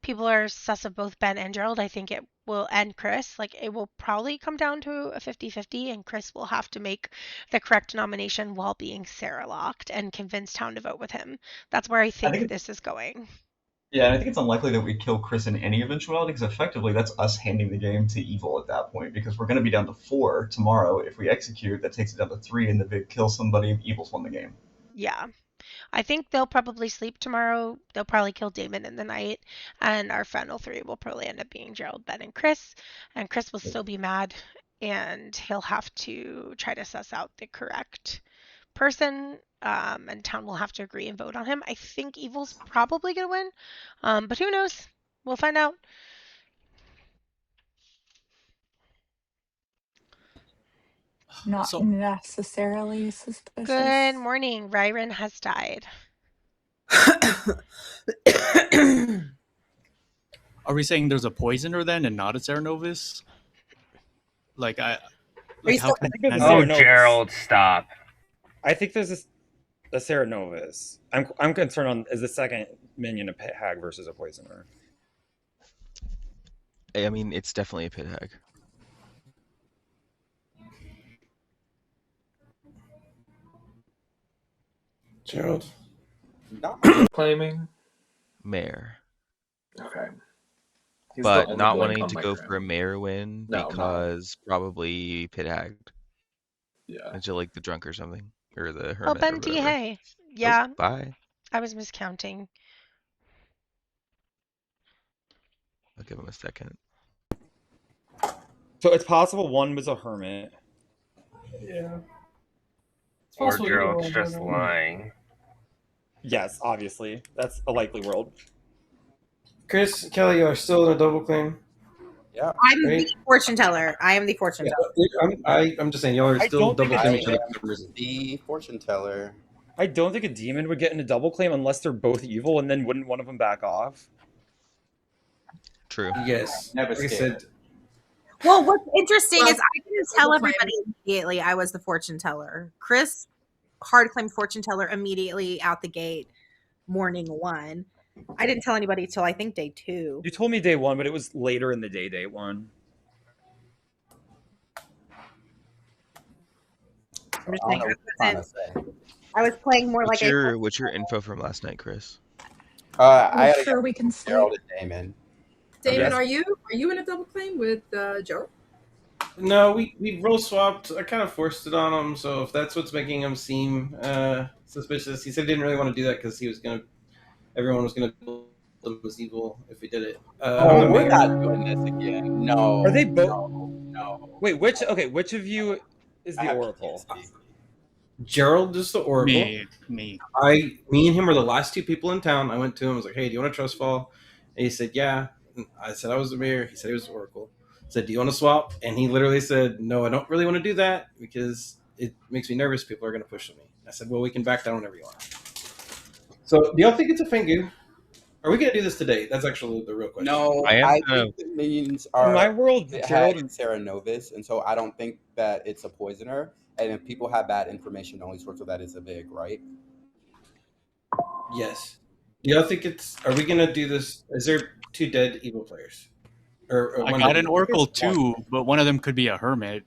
people are sus of both Ben and Gerald. I think it will end Chris. Like it will probably come down to a 50-50 and Chris will have to make the correct nomination while being Sarah locked and convince town to vote with him. That's where I think this is going. Yeah, and I think it's unlikely that we kill Chris in any eventuality, because effectively that's us handing the game to evil at that point, because we're going to be down to 4 tomorrow. If we execute, that takes it down to 3, and the Vig kills somebody, evil's won the game. Yeah. I think they'll probably sleep tomorrow. They'll probably kill Damon in the night, and our final 3 will probably end up being Gerald, Ben, and Chris. And Chris will still be mad, and he'll have to try to suss out the correct person, and town will have to agree and vote on him. I think evil's probably gonna win, but who knows? We'll find out. Not necessarily suspicious. Good morning. Ryron has died. Are we saying there's a poisoner then and not a Cernovis? Like I. Like how can Oh, Gerald, stop. I think there's a Cernovis. I'm concerned on is the second minion a pit hag versus a poisoner. I mean, it's definitely a pit hag. Gerald. Claiming Mayor. Okay. But not wanting to go for a mayor win because probably pit hagged. Yeah. Until like the drunk or something. Or the hermit. Oh, Ben or T. whatever. Hey. Yeah. Oh, bye. I was miscounting. I'll give him a second. So it's possible one was a hermit. Yeah. Or Gerald's just lying. Yes, obviously. That's a likely world. Chris, Kelly, you are still in a double claim. Yeah. I'm the fortune teller. I am the fortune teller. I'm just saying, y'all are still double claiming each other. The fortune teller. I don't think a demon would get in a double claim unless they're both evil, and then wouldn't one of them back off? True. Yes. Never like I scared. said, Well, what's interesting is I didn't tell double claim. everybody immediately I was the fortune teller. Chris hard claimed fortune teller immediately out the gate, morning 1. I didn't tell anybody till I think day 2. You told me day 1, but it was later in the day 1. I'm just saying, I was playing more What's like what's your info from last night, Chris? I'm sure we can sleep. Gerald and Damon. Damon, are you in a double claim with Gerald? no, we roll swapped. I kind of forced it on him, so if that's what's making him seem suspicious, he said he didn't really want to do that because everyone was gonna build him as evil if we did it. We're not doing this again. No. Are they both? No. Wait, which of you is the Oracle? Gerald is the Oracle. Me. Me and him were the last 2 people in town. I went to him. I was like, "Hey, do you want to trust fall?" And he said, "Yeah." And I said I was the mayor. He said he was the Oracle. I said, "Do you want to swap?" And he literally said, "No, I don't really want to do that because it makes me nervous. People are going to push me." I said, "Well, we can back down whenever you want." So, do y'all think it's a Fingu? Are we gonna do this today? That's actually the real question. No, I am I gonna. think the minions In my are world, it Gerald had and Sarah Novus, and so I don't think that it's a poisoner. And if people have bad information, the only source of that is a VIG, right? Yes. Do y'all think it's? Are we gonna do this? Is there 2 dead evil players, or I one got dead an evil player? Oracle too, but one of them could be a hermit.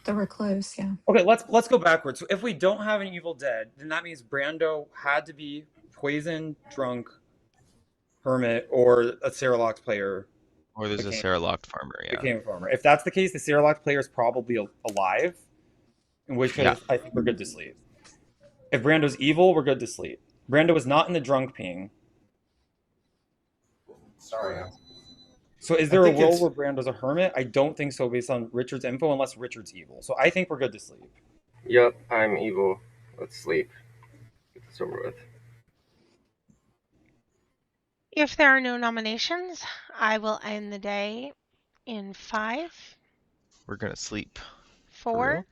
The recluse, yeah. Okay, let's go backwards. So if we don't have an evil dead, then that means Brando had to be poison, drunk, hermit, or a Sarah player. Or there's a became- Sarah Locked farmer, yeah. Became a farmer. If that's the case, the Sarah player is probably alive. In which case, I think we're good to sleep. If Brando's evil, we're good to sleep. Brando is not in the drunk ping. Sorry. So is there a think world it's- where Brando's a hermit? I don't think so based on Richard's info, unless Richard's evil. So I think we're good to sleep. Yep, I'm evil. Let's sleep. Get this over with. If there are no nominations, I will end the day in 5, We're gonna sleep. 4,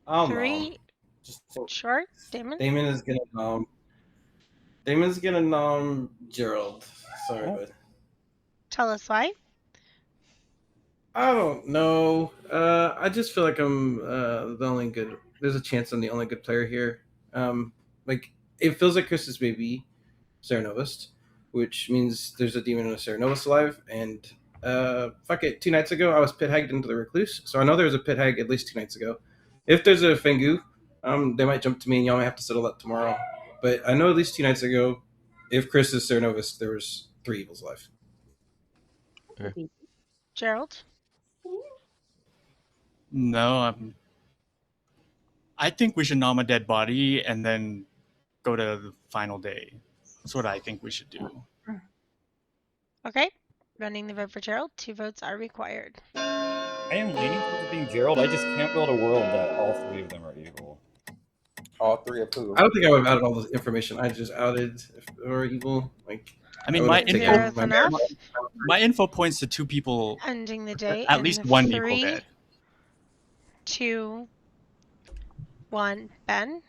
I'll 3. Just Sure, Damon. Damon is gonna Damon's gonna nom Gerald. Sorry, bud. Tell us why. I don't know. I just feel like I'm the only good. There's a chance I'm the only good player here. Like it feels like Chris is maybe Sarah Novus, which means there's a demon and a Sarah Novus alive. And fuck it, 2 nights ago I was pit hagged into the recluse, so I know there was a pit hag at least 2 nights ago. If there's a Fengu, they might jump to me, and y'all might have to settle that tomorrow. But I know at least 2 nights ago, if Chris is Sarah Novus, there was 3 evils alive. Okay. Gerald. No, I think we should nom a dead body and then go to the final day. That's what I think we should do. Okay. Running the vote for Gerald. 2 votes are required. I am leaning towards it being Gerald. I just can't build a world that all 3 of them are evil. All 3 of who? I don't think I would have added all the information. I just outed if they were evil. Like, I mean, would've taken my info points to 2 people. Ending the day At in least 1 evil 3, dead. 2, 1. Ben.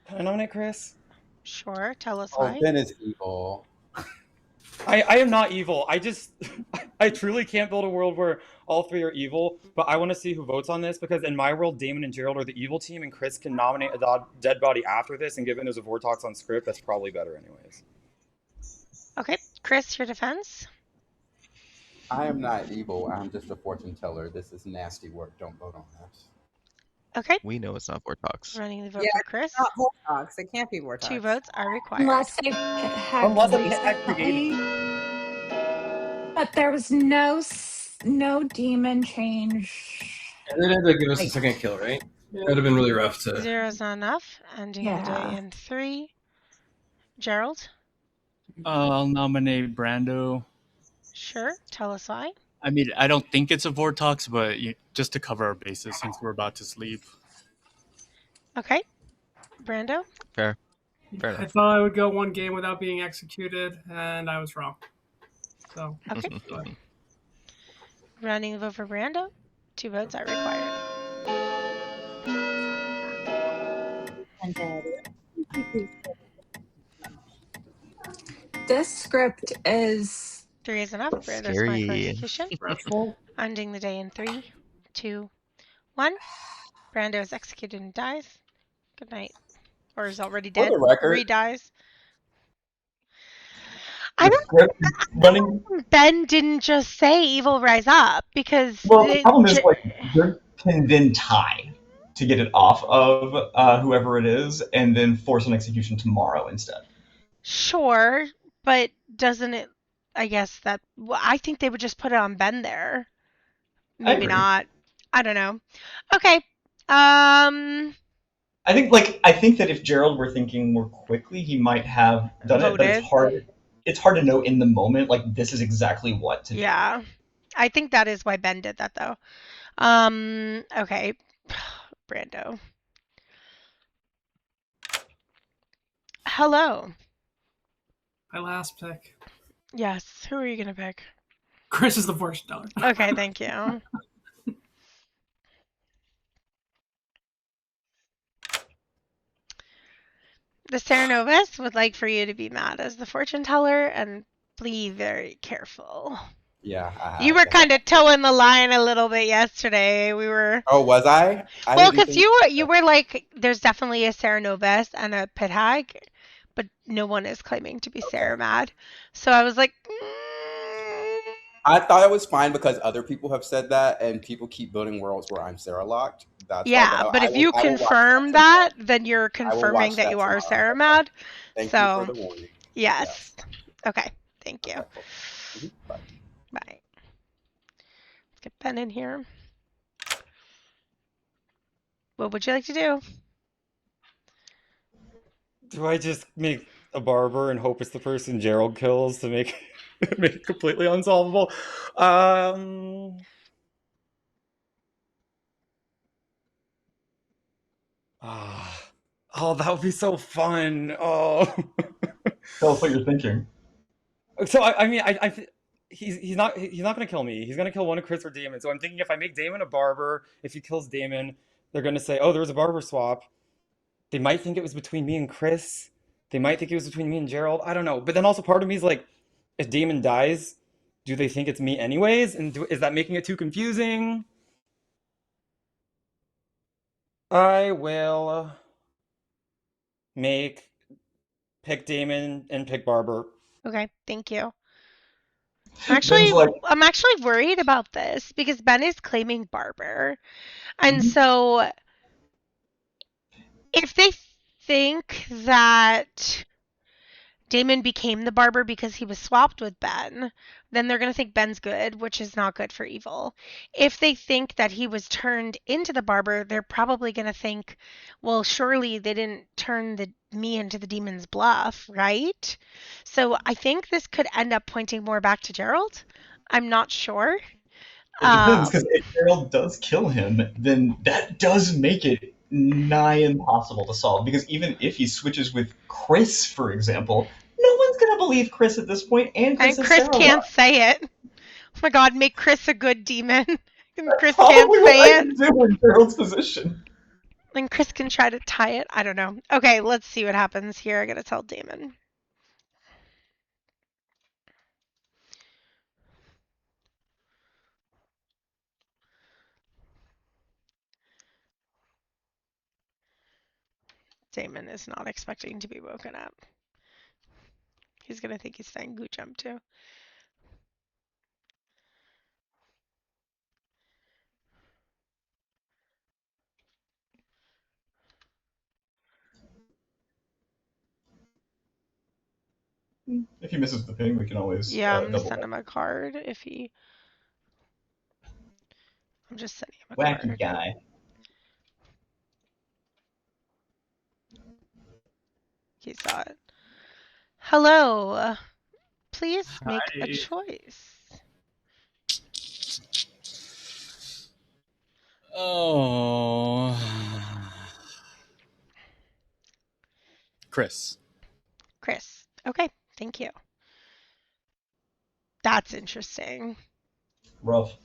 Can I nominate Chris? Sure. Tell us Oh, why. Ben is evil. I am not evil. I just I truly can't build a world where all 3 are evil. But I want to see who votes on this, because in my world, Damon and Gerald are the evil team, and Chris can nominate a dead body after this. And given there's a Vortox on script, that's probably better anyways. Okay, Chris, your defense. I am not evil. I'm just a fortune teller. This is nasty work. Don't vote on this. Okay. We know it's not Vortox. Running the vote Yeah, for Chris. it's not Vortox. It can't be Vortox. 2 votes are required. Unless they had Unless a pit hag recently. But there was no demon change. And then had to give us a Like- second kill, right? It would have been really rough to. 0's not enough. Ending the day Yeah. in 3. Gerald. I'll nominate Brando. Sure. Tell us why. I mean, I don't think it's a Vortox, but just to cover our bases since we're about to sleep. Okay. Brando. Fair I enough. thought I would go 1 game without being executed, and I was wrong. So Okay. Running the vote for Brando. 2 votes are required. This script is 3 is enough. Brando's fine for Scary. execution. Ending the day in 3, 2, 1. Brando is executed and dies. Good night. Or is already For dead. the record- Re-dies. I don't running. Ben didn't just say evil rise up because Well, the problem is like Dirk can then tie to get it off of whoever it is, and then force an execution tomorrow instead. sure, but doesn't it? I guess that I think they would just put it on Ben there. Maybe agree. not. I don't know. Okay. I think that if Gerald were thinking more quickly, he might have done it, but it's Voted. hard. It's hard to know in the moment. Like this is exactly what to do. Yeah, I think that is why Ben did that though. Okay, Brando. Hello. my last pick. Yes. Who are you gonna pick? Chris is the fortune teller. Okay, thank you. The Serenovus would like for you to be mad as the fortune teller and be very careful. Yeah, You were kind of towing the line a little bit yesterday. We were. Oh, was I? Well, because you were like, there's definitely a Serenovus and a pit hag, but no one is claiming to be Seramad. So I was like, I thought it was fine because other people have said that, and people keep building worlds where I'm Sarah locked. That's yeah, why. but if you confirm that, then you're confirming that you are Seramad. Thank so, you for the warning. Yes. Okay. Thank you. Okay, cool. Bye. Bye. Let's get Ben in here. What would you like to do? Do I just make a barber and hope it's the person Gerald kills to make make it completely unsolvable? Oh, that would be so fun. Oh. Tell us what you're thinking. So I mean, he's not gonna kill me. He's gonna kill one of Chris or Damon. So I'm thinking if I make Damon a barber, if he kills Damon, they're gonna say, "Oh, there was a barber swap." They might think it was between me and Chris. They might think it was between me and Gerald. I don't know. But then also part of me is like, if Damon dies, do they think it's me anyways? And is that making it too confusing? I will pick Damon and pick Barber. Okay, thank you. I'm actually worried about this because Ben is claiming Barber. And so if they think that Damon became the barber because he was swapped with Ben, then they're going to think Ben's good, which is not good for evil. If they think that he was turned into the barber, they're probably going to think, well, surely they didn't turn me into the demon's bluff, right? So I think this could end up pointing more back to Gerald. I'm not sure. It depends, because if Gerald does kill him, then that does make it nigh impossible to solve. Because even if he switches with Chris, for example, no one's gonna believe Chris at this point, and Chris can't say it. Oh my God, make Chris a good demon. And Chris Probably can't what say I it. can do in Gerald's position. And Chris can try to tie it. I don't know. Okay, let's see what happens here. I gotta tell Damon. Damon is not expecting to be woken up. He's gonna think he's saying Goo Jump too. If he misses the ping, we can always I'm gonna double send him a card if he. I'm just sending him a wacky card. guy. He saw it. Hello. Please make a choice. Oh. Chris. Okay, thank you. That's interesting. Rough.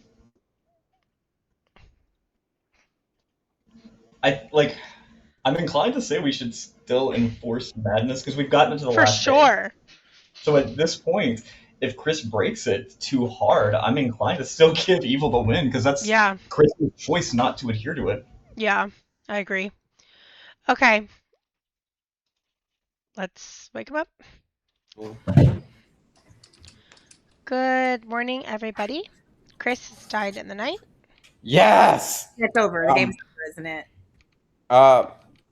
I'm inclined to say we should still enforce madness because we've gotten into the last day. For sure. So at this point, if Chris breaks it too hard, I'm inclined to still give evil the win because that's Chris's choice not to adhere to it. Yeah, I agree. Okay. Let's wake him up. Good morning, everybody. Chris has died in the night. Yes. It's over. The game's over, isn't it?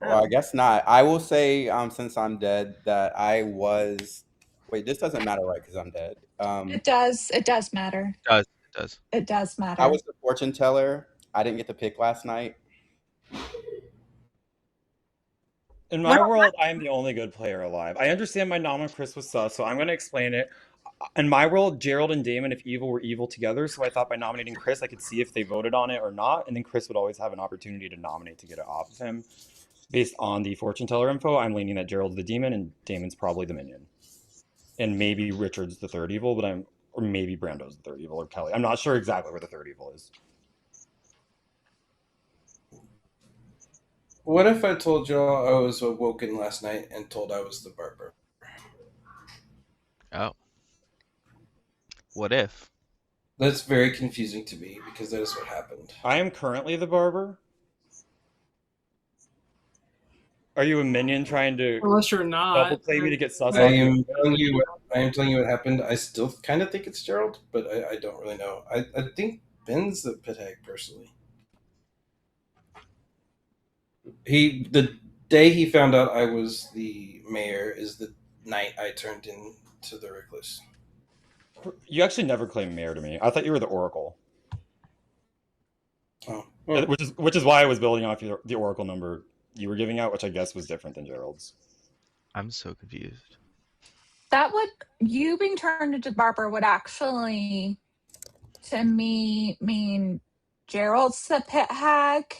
Well, I guess not. I will say, since I'm dead, that I was. Wait, this doesn't matter, right? Because I'm dead. It does. It does matter. It does. It does matter. I was the fortune teller. I didn't get to pick last night. In my world, I am the only good player alive. I understand my nom on Chris was sus, so I'm going to explain it. In my world, Gerald and Damon, if evil, were evil together, so I thought by nominating Chris, I could see if they voted on it or not, and then Chris would always have an opportunity to nominate to get it off of him. Based on the fortune teller info, I'm leaning that Gerald's the demon and Damon's probably the minion. And maybe Richard's the third evil, or maybe Brando's the third evil, or Kelly. I'm not sure exactly where the third evil is. What if I told y'all I was awoken last night and told I was the barber? Oh. What if? That's very confusing to me because that is what happened. I am currently the barber. Are you a minion trying to Unless you're not. double play me to get sus I off your am telling you. I am telling you what happened. I still kind of think it's Gerald, but I don't really know. I think Ben's the pit hag personally. The day he found out I was the mayor is the night I turned into the recluse. You actually never claimed mayor to me. I thought you were the oracle. Oh, well. Which is why I was building off the oracle number you were giving out, which I guess was different than Gerald's. I'm so confused. That would, you being turned into barber would actually, to me, mean Gerald's the pit hag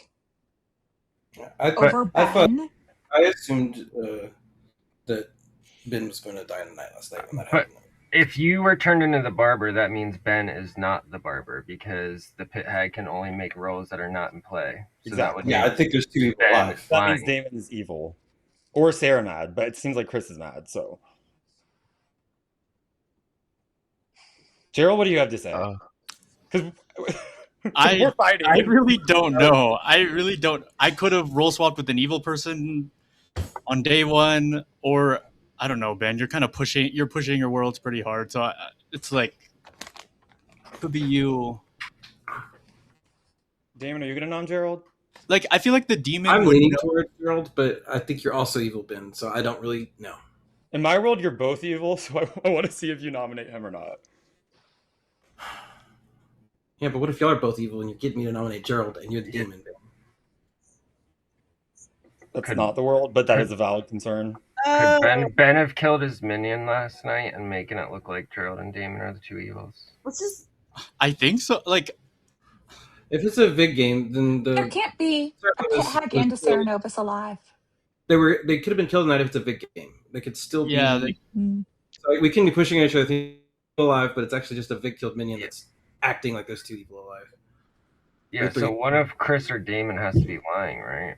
over Ben. I assumed that Ben was going to die in the night last night when that But happened. if you were turned into the barber, that means Ben is not the barber because the pit hag can only make roles that are not in play. So Exactly. that would Yeah, I think there's two people Ben alive. That means Damon is evil. Or Sarah mad, but it seems like Chris is mad, so. Gerald, what do you have to say? Because I really don't know. I really don't. I could have role swapped with an evil person on day one, or I don't know, Ben. You're kind of pushing. You're pushing your worlds pretty hard, so it's like could be you. Damon, are you gonna nom Gerald? Like I feel like the demon. I'm would leaning know. towards Gerald, but I think you're also evil, Ben. So I don't really know. In my world, you're both evil, so I want to see if you nominate him or not. Yeah, but what if y'all are both evil and you get me to nominate Gerald and you're the demon? That's not the world, but that is a valid concern. Could Ben have killed his minion last night and making it look like Gerald and Damon are the two evils? Let's just. I think so. Like, if it's a Vig game, then There can't be a pit hag and a Serenovus alive. They could have been killed tonight if it's a Vig game. They could still be. Yeah, So we can be pushing each other think alive, but it's actually just a Vig killed minion that's acting like there's two people alive. Yeah, so one of Chris or Damon has to be lying, right?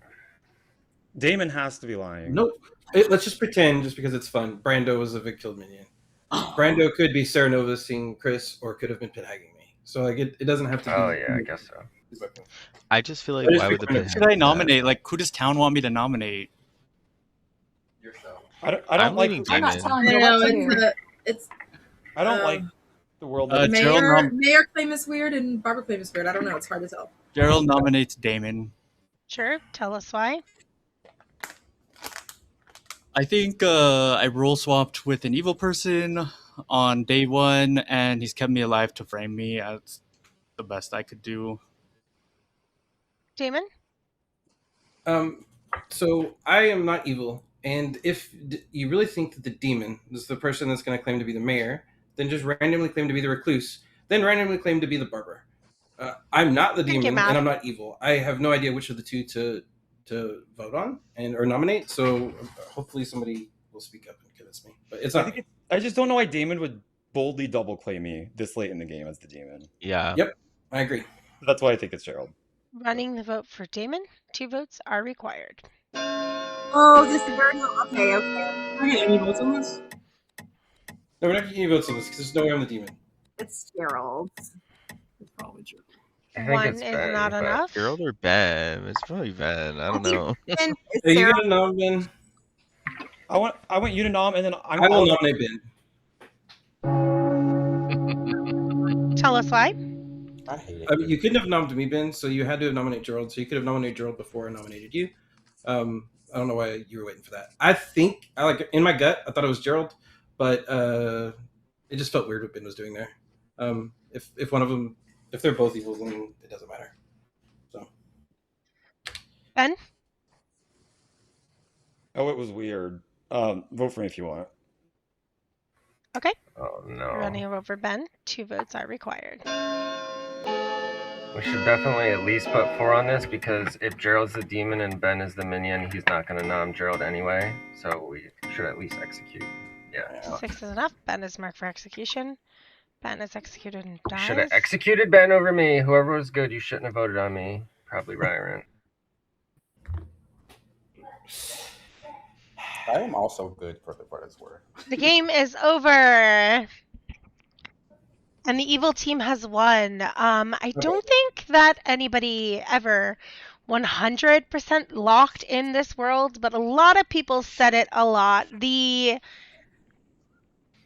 Damon has to be lying. Nope. Let's just pretend, just because it's fun. Brando was a Vig killed minion. Brando could be Serenova seeing Chris, or could have been pit hagging me. So like it doesn't have to be. Oh yeah, I guess so. I just feel like why would the pit who should I nominate? Like, who does town want me to nominate? Yourself. I don't I'm like. leaving I'm not Damon. telling you what to do. It's. I don't like the world. Mayor claim is weird and barber claim is weird. I don't know. It's hard to tell. Gerald nominates Damon. Sure. Tell us why. I think I role swapped with an evil person on day one, and he's kept me alive to frame me. That's the best I could do. Damon? So I am not evil, and if you really think that the demon is the person that's going to claim to be the mayor, then just randomly claim to be the recluse, then randomly claim to be the barber. I'm not the demon, and I'm not evil. I have no idea which of the two to vote on or nominate. So hopefully somebody will speak up and convince me. But it's not. I just don't know why Damon would boldly double claim me this late in the game as the demon. Yeah. Yep, I agree. That's why I think it's Gerald. Running the vote for Damon. 2 votes are required. Oh, this is very okay. Can I get any votes on this? No, we're not getting any votes on this because there's no way I'm the demon. It's Gerald. It's probably true. One is not enough. Gerald or Ben? It's probably Ben. I don't know. Are you gonna nominate Ben? I want you to nom, and then I will nominate Ben. Tell us why. I hate it. You couldn't have nominated me, Ben, so you had to have nominated Gerald. So you could have nominated Gerald before I nominated you. I don't know why you were waiting for that. I think in my gut, I thought it was Gerald, but it just felt weird what Ben was doing there. If one of them, if they're both evil, then it doesn't matter. So Ben? Oh, it was weird. Vote for me if you want. Okay. Oh no. Running over Ben. 2 votes are required. We should definitely at least put 4 on this because if Gerald's the demon and Ben is the minion, he's not going to nom Gerald anyway. So we should at least execute. Yeah. 6 is enough. Ben is marked for execution. Ben is executed and dies. Should have executed Ben over me. Whoever was good, you shouldn't have voted on me. Probably Ryan. I am also good for what it's worth. The game is over. And the evil team has won. I don't think that anybody ever 100% locked in this world, but a lot of people said it a lot. The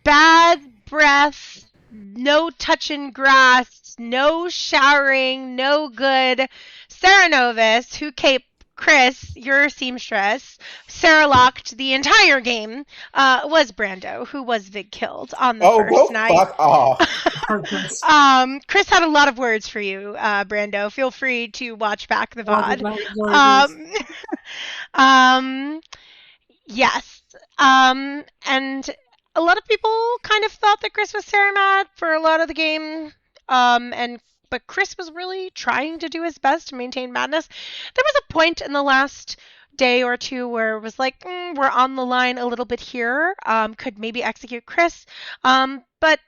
bad breath, no touching grass, no showering, no good. Sarah Novis, who caped Chris, your seamstress, Sarah locked the entire game, was Brando, who was Vig killed on the first night. Fuck off. Chris had a lot of words for you, Brando. Feel free to watch back the VOD. Yes. And a lot of people kind of thought that Chris was Sarah mad for a lot of the game. But Chris was really trying to do his best to maintain madness. There was a point in the last day or two where it was like, we're on the line a little bit here. Could maybe execute Chris. But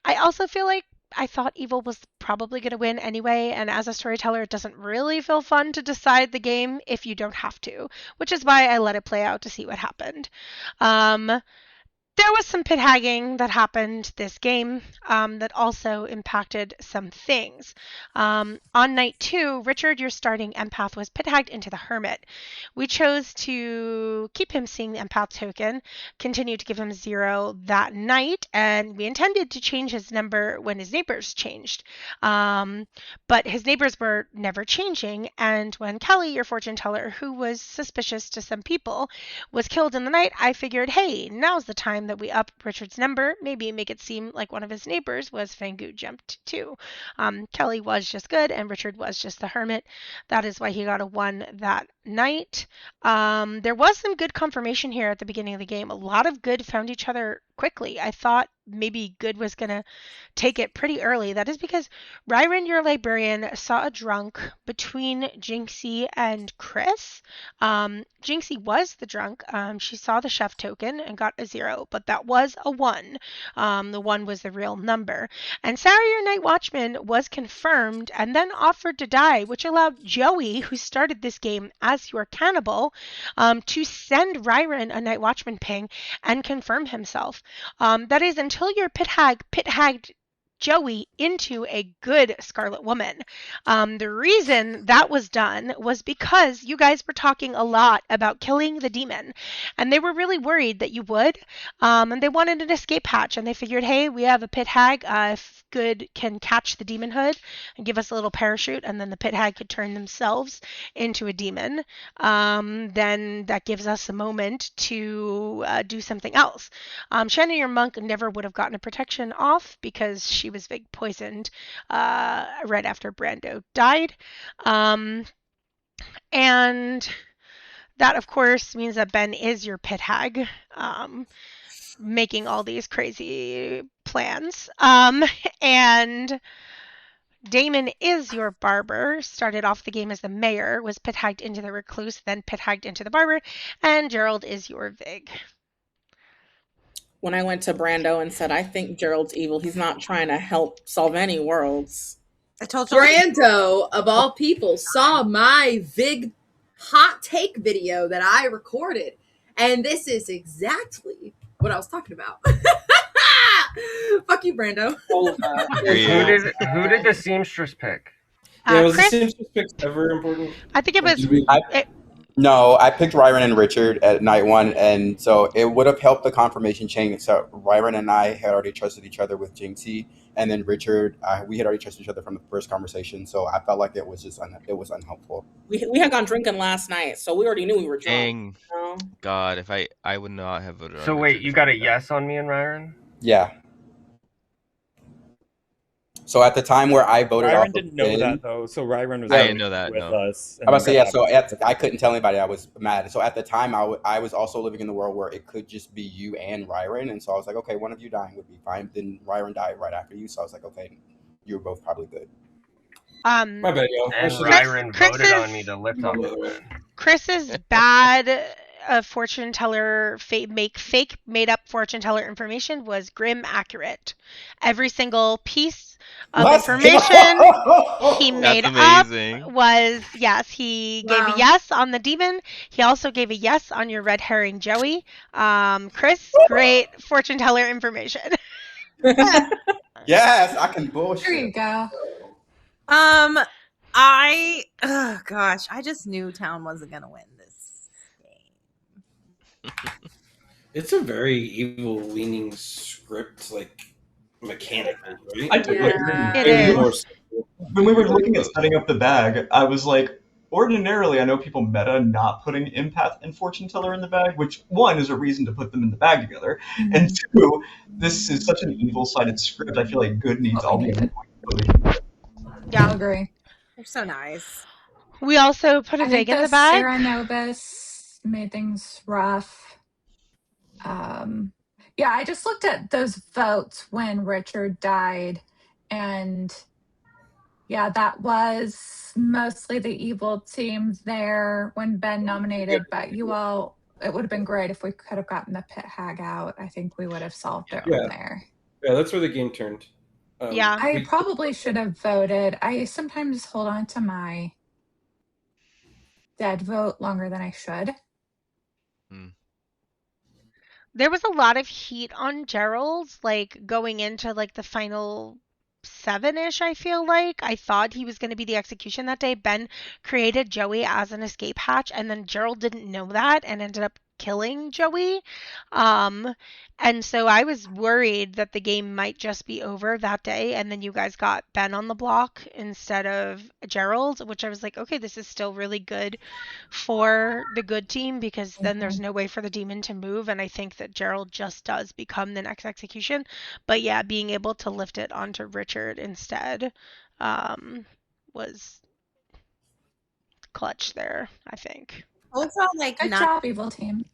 I also feel like I thought evil was probably going to win anyway, and as a storyteller, it doesn't really feel fun to decide the game if you don't have to, which is why I let it play out to see what happened. There was some pit hagging that happened this game that also impacted some things. On night 2, Richard, your starting empath, was pit hagged into the Hermit. We chose to keep him seeing the empath token, continue to give him 0 that night, and we intended to change his number when his neighbors changed. But his neighbors were never changing, and when Kelly, your fortune teller, who was suspicious to some people, was killed in the night, I figured, hey, now's the time that we up Richard's number, maybe make it seem like one of his neighbors was Fangu jumped too. Kelly was just good and Richard was just the Hermit. That is why he got a 1 that night. There was some good confirmation here at the beginning of the game. A lot of good found each other quickly. I thought maybe good was going to take it pretty early. That is because Ryron, your librarian, saw a drunk between Jinxie and Chris. Jinxie was the drunk. She saw the chef token and got a 0, but that was a 1. The 1 was the real number. And Sarah, your night watchman, was confirmed and then offered to die, which allowed Joey, who started this game as your cannibal, to send Ryron a night watchman ping and confirm himself. That is until your pit hagged Joey into a good Scarlet Woman. The reason that was done was because you guys were talking a lot about killing the demon, and they were really worried that you would, and they wanted an escape hatch, and they figured, hey, we have a pit hag. If good can catch the demon hood and give us a little parachute, and then the pit hag could turn themselves into a demon, then that gives us a moment to do something else. Shannon, your monk, never would have gotten a protection off because she was Vig poisoned right after Brando died. And that, of course, means that Ben is your pit hag, making all these crazy plans. And Damon is your barber, started off the game as the mayor, was pit hagged into the recluse, then pit hagged into the barber, and Gerald is your Vig. When I went to Brando and said, I think Gerald's evil, he's not trying to help solve any worlds. I told you. Brando, of all people, saw my Vig hot take video that I recorded. And this is exactly what I was talking about. Fuck you, Brando. Who did the seamstress pick? Was the seamstress pick ever important? I think it was... No, I picked Ryron and Richard at night 1, and so it would have helped the confirmation chain. So Ryron and I had already trusted each other with Jinxie, and then Richard, we had already trusted each other from the first conversation. So I felt like it was just it was unhelpful. We had gone drinking last night, so we already knew we were drunk. Dang. God, if I would not have voted. So wait, you got a yes on me and Ryron? Yeah. So at the time where I voted Ryron off didn't know Ben, that though. So Ryron was I didn't know that with no. us. I was say yeah. So I couldn't tell anybody I was mad. So at the time I was also living in the world where it could just be you and Ryron, and so I was like, okay, one of you dying would be fine. Then Ryron died right after you, so I was like, okay, you were both probably good. My bad, y'all. And Ryron voted on me to lift off the win. Chris's bad fortune teller make fake made up fortune teller information was grim accurate. Every single piece of Let's information he go! made That's up amazing. was yes. He gave a Wow. yes on the demon. He also gave a yes on your red herring Joey. Chris, great fortune teller information. Yes, I can There bullshit. you go. Oh gosh, I just knew Town wasn't gonna win this game. It's a very evil leaning script, like mechanically, right? I totally Like, agree. It way is. more so When we were than looking at the- setting up the bag, I was like, ordinarily, I know people meta not putting empath and fortune teller in the bag, which one is a reason to put them in the bag together, and two, this is such an evil-sided script. I feel like good needs What all we the needed. Yeah. I'll agree. They're so nice. We also put a I think vig in the the bag. Sarah Novus made things rough. Yeah, I just looked at those votes when Richard died, and yeah, that was mostly the evil team there when Ben nominated. But you all, it would have been great if we could have gotten the pit hag out. I think we would have solved it from there. Yeah, that's where the game turned. Yeah. I probably should have voted. I sometimes hold on to my dead vote longer than I should. There was a lot of heat on Gerald's, like going into like the final 7-ish, I feel like. I thought he was going to be the execution that day. Ben created Joey as an escape hatch, and then Gerald didn't know that and ended up killing Joey. And so I was worried that the game might just be over that day, and then you guys got Ben on the block instead of Gerald, which I was like, okay, this is still really good for the good team because then there's no way for the demon to move, and I think that Gerald just does become the next execution. But yeah, being able to lift it onto Richard instead was clutch there, I think. Also, like, Good job, evil team.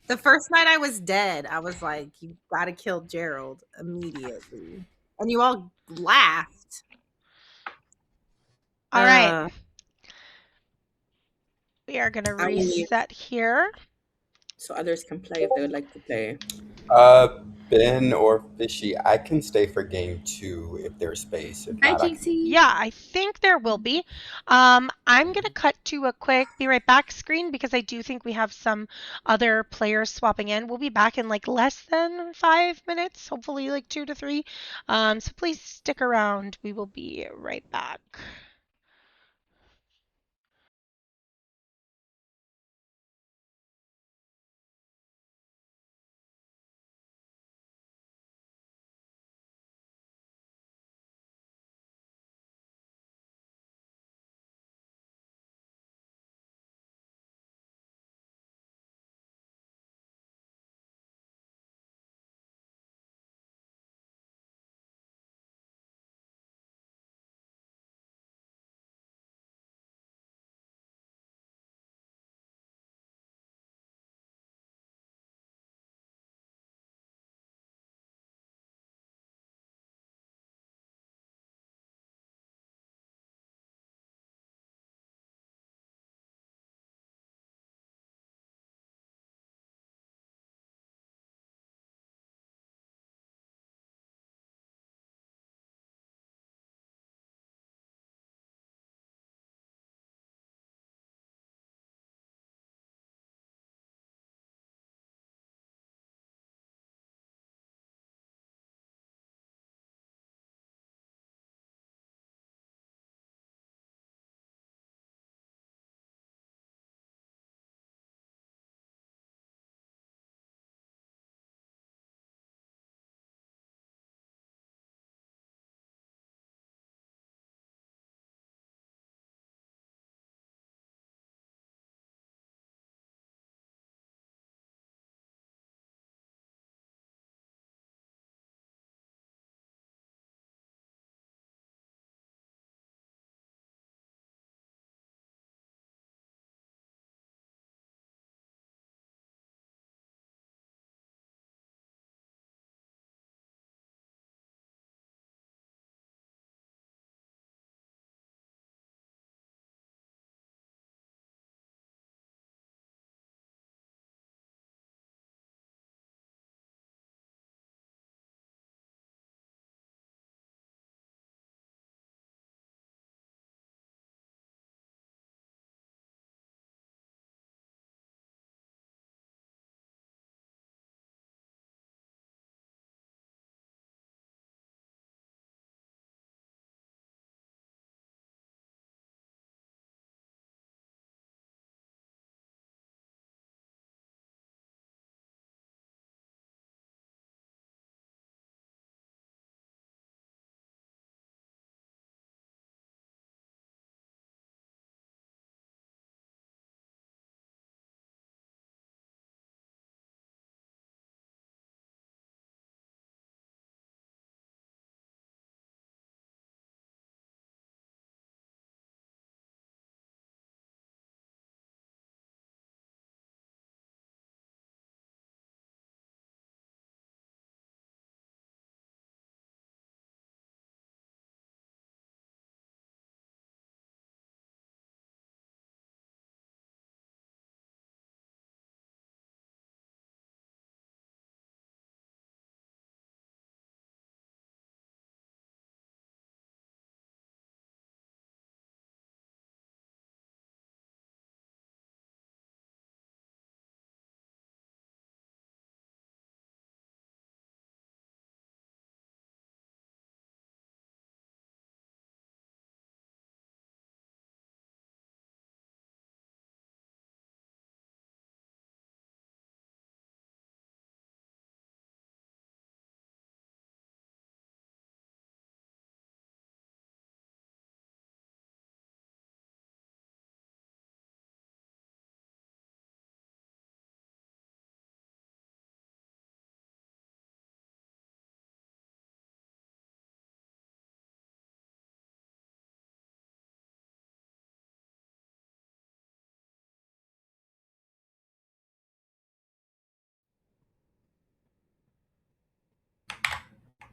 The first night I was dead, I was like, you gotta kill Gerald immediately. And you all laughed. All right. We are going to reset here. So others can play if they would like to play. Ben or Fishy, I can stay for game 2 if there's space. If not, I can... Yeah, I think there will be. I'm going to cut to a quick be right back screen because I do think we have some other players swapping in. We'll be back in like less than 5 minutes, hopefully like 2 to 3. So please stick around. We will be right back.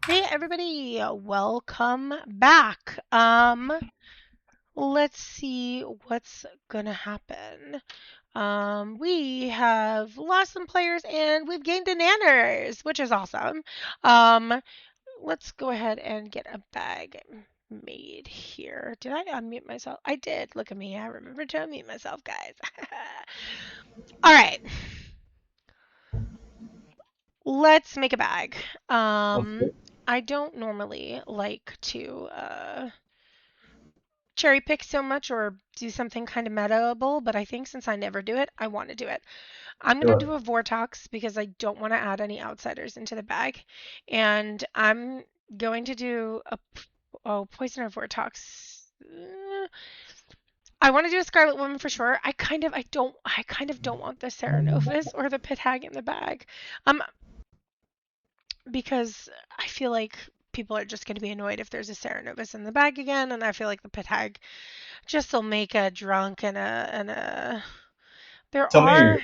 Hey everybody, welcome back. Let's see what's gonna happen. We have lost some players and we've gained a nanners, which is awesome. Let's go ahead and get a bag made here. Did I unmute myself? I did. Look at me. I remember to unmute myself, guys. All right. Let's make a bag. I don't normally like to cherry pick so much or do something kind of metaable, but I think since I never do it, I want to do it. I'm going to do a Vortox because I don't want to add any outsiders into the bag. And I'm going to do a poison or Vortox. I want to do a Scarlet Woman for sure. I kind of don't want the Ceranovus or the Pit Hag in the bag. Because I feel like people are just going to be annoyed if there's a Ceranovus in the bag again, and I feel like the Pit Hag just will make a drunk and a. There are.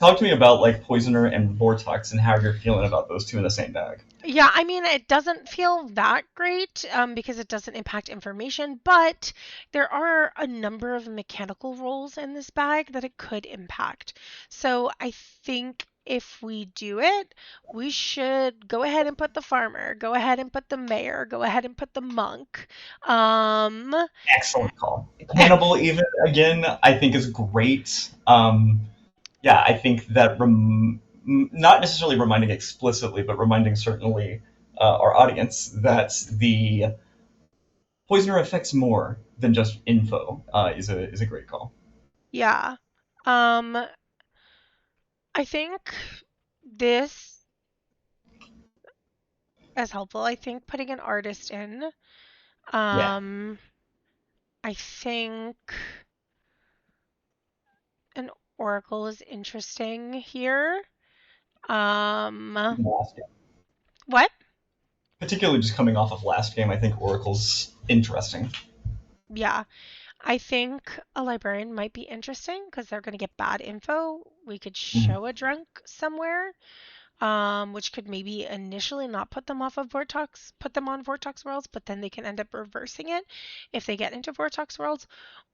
Talk to me about like Poisoner and Vortex and how you're feeling about those two in the same bag. Yeah, I mean, it doesn't feel that great because it doesn't impact information, but there are a number of mechanical roles in this bag that it could impact. So I think if we do it, we should go ahead and put the farmer, go ahead and put the mayor, go ahead and put the monk. Excellent call. Cannibal even again, I think is great. Yeah, I think that not necessarily reminding explicitly, but reminding certainly our audience that the poisoner affects more than just info is a great call. Yeah. I think this is helpful. I think putting an artist in. I think an oracle is interesting here. What? Particularly just coming off of last game, I think Oracle's interesting. Yeah. I think a librarian might be interesting because they're going to get bad info. We could show a drunk somewhere, which could maybe initially not put them off of Vortox, put them on Vortox Worlds, but then they can end up reversing it if they get into Vortox Worlds.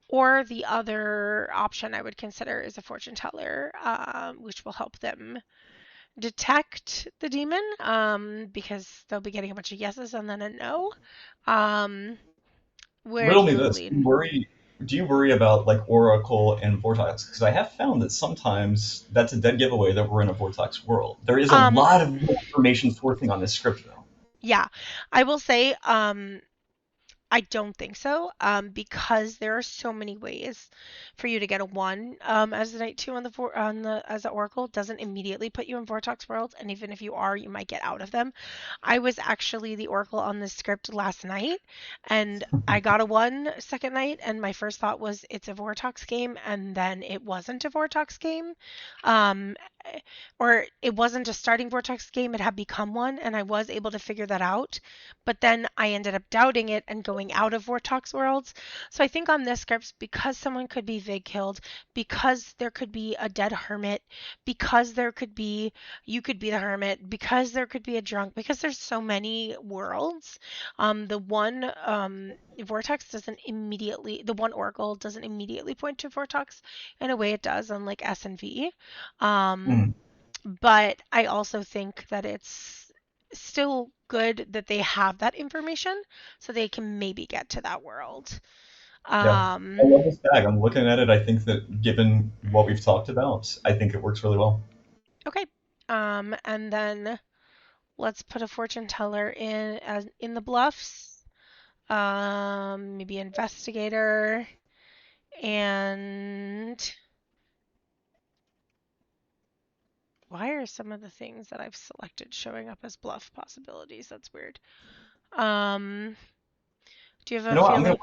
Or the other option I would consider is a fortune teller, which will help them detect the demon, because they'll be getting a bunch of yeses and then a no. Where Riddle do me you this: lean? Do you worry about like Oracle and Vortex? Because I have found that sometimes that's a dead giveaway that we're in a Vortex world. There is a lot of information sourcing on this script, though. Yeah, I will say, I don't think so, because there are so many ways for you to get a 1 as the Knight 2 as the Oracle doesn't immediately put you in Vortex Worlds, and even if you are, you might get out of them. I was actually the Oracle on this script last night, and I got a 1 second night, and my first thought was it's a Vortex game, and then it wasn't a Vortex game. Or it wasn't a starting Vortex game, it had become one, and I was able to figure that out. But then I ended up doubting it and going out of Vortex Worlds. So I think on this script, because someone could be Vig killed, because there could be a dead hermit, because there could be, you could be the hermit, because there could be a drunk, because there's so many worlds, the one Vortex doesn't immediately, the one Oracle doesn't immediately point to Vortex in a way it does on like S and V. But I also think that it's still good that they have that information so they can maybe get to that world. Yeah, I love this bag. I'm looking at it. I think that given what we've talked about, I think it works really well. Okay. And then let's put a fortune teller in the bluffs. Maybe investigator and why are some of the things that I've selected showing up as bluff possibilities? That's weird. Do you have a feeling?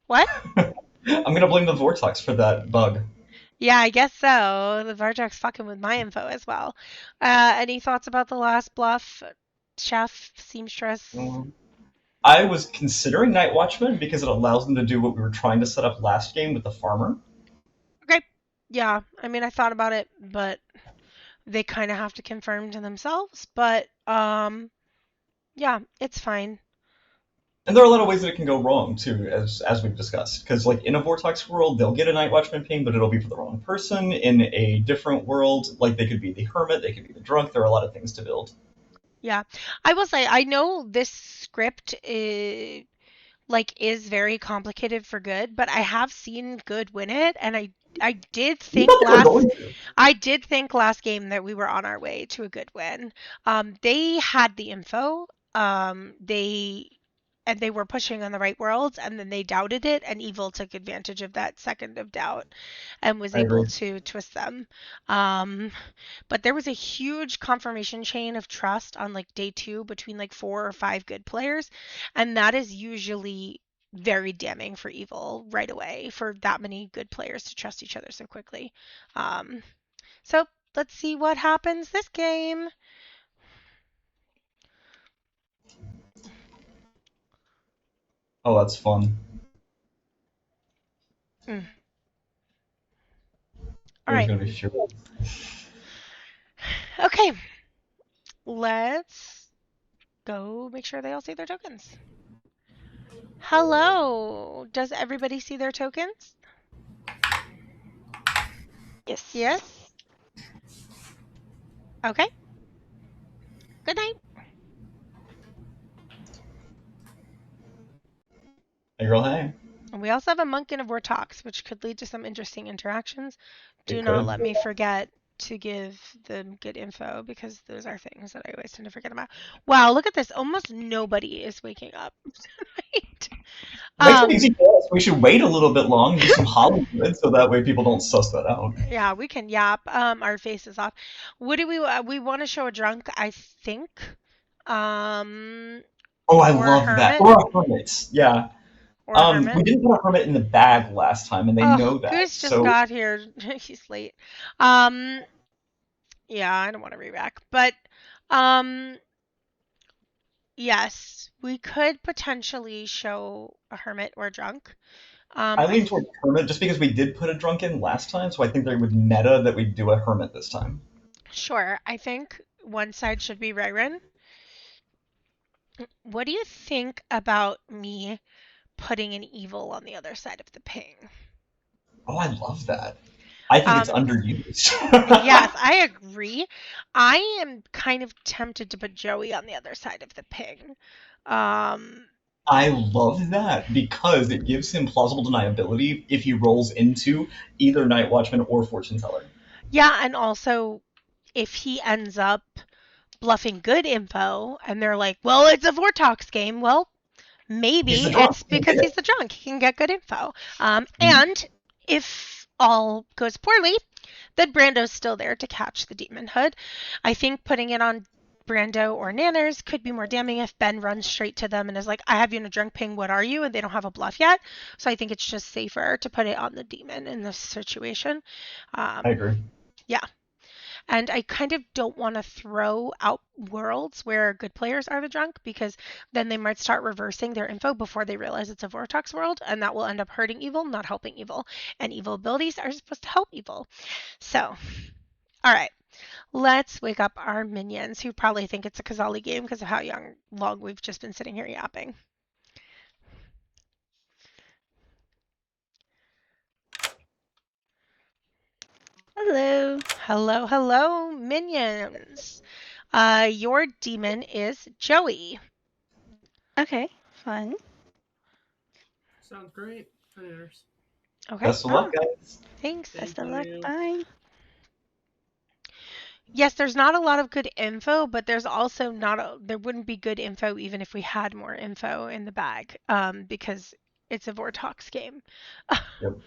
What? I'm gonna blame the Vortex for that bug. Yeah, I guess so. The Vortex fucking with my info as well. Any thoughts about the last bluff, chef, seamstress? I was considering Night Watchman because it allows them to do what we were trying to set up last game with the farmer. Okay. Yeah, I mean, I thought about it, but they kind of have to confirm to themselves. But Yeah, it's fine. And there are a lot of ways that it can go wrong too, as we've discussed. Because like in a Vortex world, they'll get a Night Watchman ping, but it'll be for the wrong person. In a different world, like they could be the hermit, they could be the drunk. There are a lot of things to build. Yeah, I will say I know this script is very complicated for good, but I have seen good win it, and I did think last game that we were on our way to a good win. They had the info. They were pushing on the right worlds, and then they doubted it, and Evil took advantage of that second of doubt and was able to twist them. But there was a huge confirmation chain of trust on like day 2 between like 4 or 5 good players, and that is usually very damning for Evil right away for that many good players to trust each other so quickly. So let's see what happens this game. Oh, that's fun. All right. Gonna be furious. Okay. Let's go make sure they all see their tokens. Hello. Does everybody see their tokens? Yes. Yes. Okay. Good night. Hey girl, hey. And we also have a monk and a vortox, which could lead to some interesting interactions. Do It not could. let me forget to give them good info, because those are things that I always tend to forget about. Wow, look at this. Almost nobody is waking up tonight. Makes it easy for us. We should wait a little bit long, do some Hollywood, so that way people don't suss that out. Yeah, we can yap our faces off. What do we want to show a drunk, I think. Oh, I love that. Or a hermit. Yeah. Or a hermit. We didn't put a hermit in the bag last time, and they know that. Goose just got here. He's late. Yeah, I don't want to re-rack, but yes, we could potentially show a hermit or a drunk. I lean towards hermit just because we did put a drunk in last time, so I think they would meta that we'd do a hermit this time. Sure, I think one side should be Ryren. What do you think about me putting an evil on the other side of the ping? Oh, I love that. I think it's underused. Yes, I agree. I am kind of tempted to put Joey on the other side of the ping. I love that because it gives him plausible deniability if he rolls into either Night Watchman or Fortune Teller. Yeah, and also if he ends up bluffing good info and they're like, well, it's a Vortox game. Well, maybe it's because he's the drunk. He can get good info. And if all goes poorly, then Brando's still there to catch the demon hood. I think putting it on Brando or Nanners could be more damning if Ben runs straight to them and is like, I have you in a drunk ping, what are you? And they don't have a bluff yet. So I think it's just safer to put it on the demon in this situation. I agree. Yeah. And I kind of don't want to throw out worlds where good players are the drunk, because then they might start reversing their info before they realize it's a Vortox world, and that will end up hurting Evil, not helping Evil. And Evil abilities are supposed to help Evil. So, all right. Let's wake up our minions, who probably think it's a Kazali game because of how long we've just been sitting here yapping. Hello. Hello, hello, minions. Your demon is Joey. Okay, fun. Sounds great. Okay. Best of luck, guys. Thanks. Best of luck. Bye. Yes, there's not a lot of good info, but there's also there wouldn't be good info even if we had more info in the bag, because it's a Vortox game. Yep.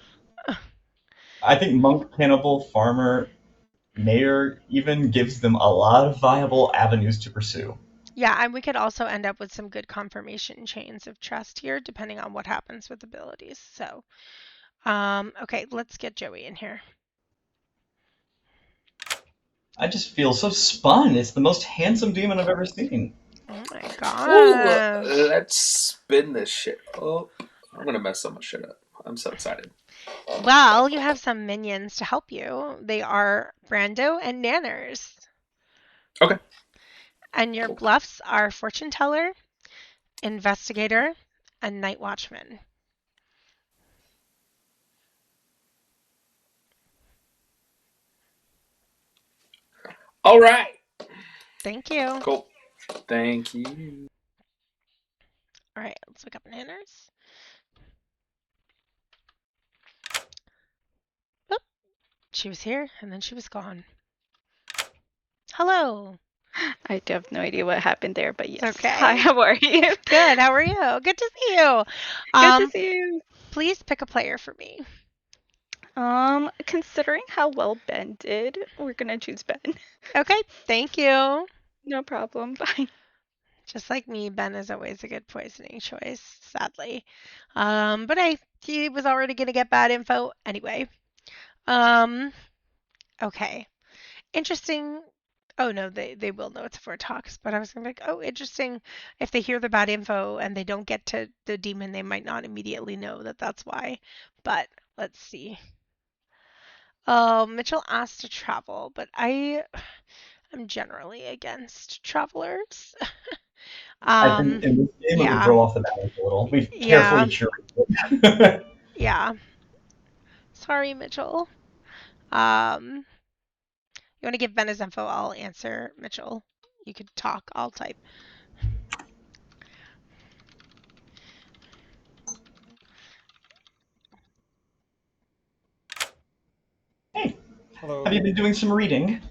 I think Monk, Cannibal, Farmer, Mayor even gives them a lot of viable avenues to pursue. Yeah, and we could also end up with some good confirmation chains of trust here, depending on what happens with abilities. So, okay, let's get Joey in here. I just feel so spun. It's the most handsome demon I've ever seen. Oh my god. Let's spin this shit up. I'm gonna mess so much shit up. I'm so excited. Well, you have some minions to help you. They are Brando and Nanners. Okay. And your bluffs are fortune teller, investigator, and night watchman. All right. Thank you. Cool. Thank you. All right, let's look up Nanners. Oh, she was here and then she was gone. Hello. I have no idea what happened there, but yes. Okay. Hi, how are you? Good. How are you? Good to see you. Good to see you. Please pick a player for me. Considering how well Ben did, we're gonna choose Ben. Okay, thank you. No problem. Bye. Just like me, Ben is always a good poisoning choice, sadly. But he was already gonna get bad info anyway. Okay. Interesting. Oh no, they will know it's for talks, but I was gonna be like, oh, interesting. If they hear the bad info and they don't get to the demon, they might not immediately know that that's why. But let's see. Oh, Mitchell asked to travel, but I am generally against travelers. I think in this game it would throw off the balance a little. We've carefully curated. Yeah. Sorry, Mitchell. You want to give Ben his info? I'll answer Mitchell. You could talk. I'll type. Hey. Hello. Have you been doing some reading?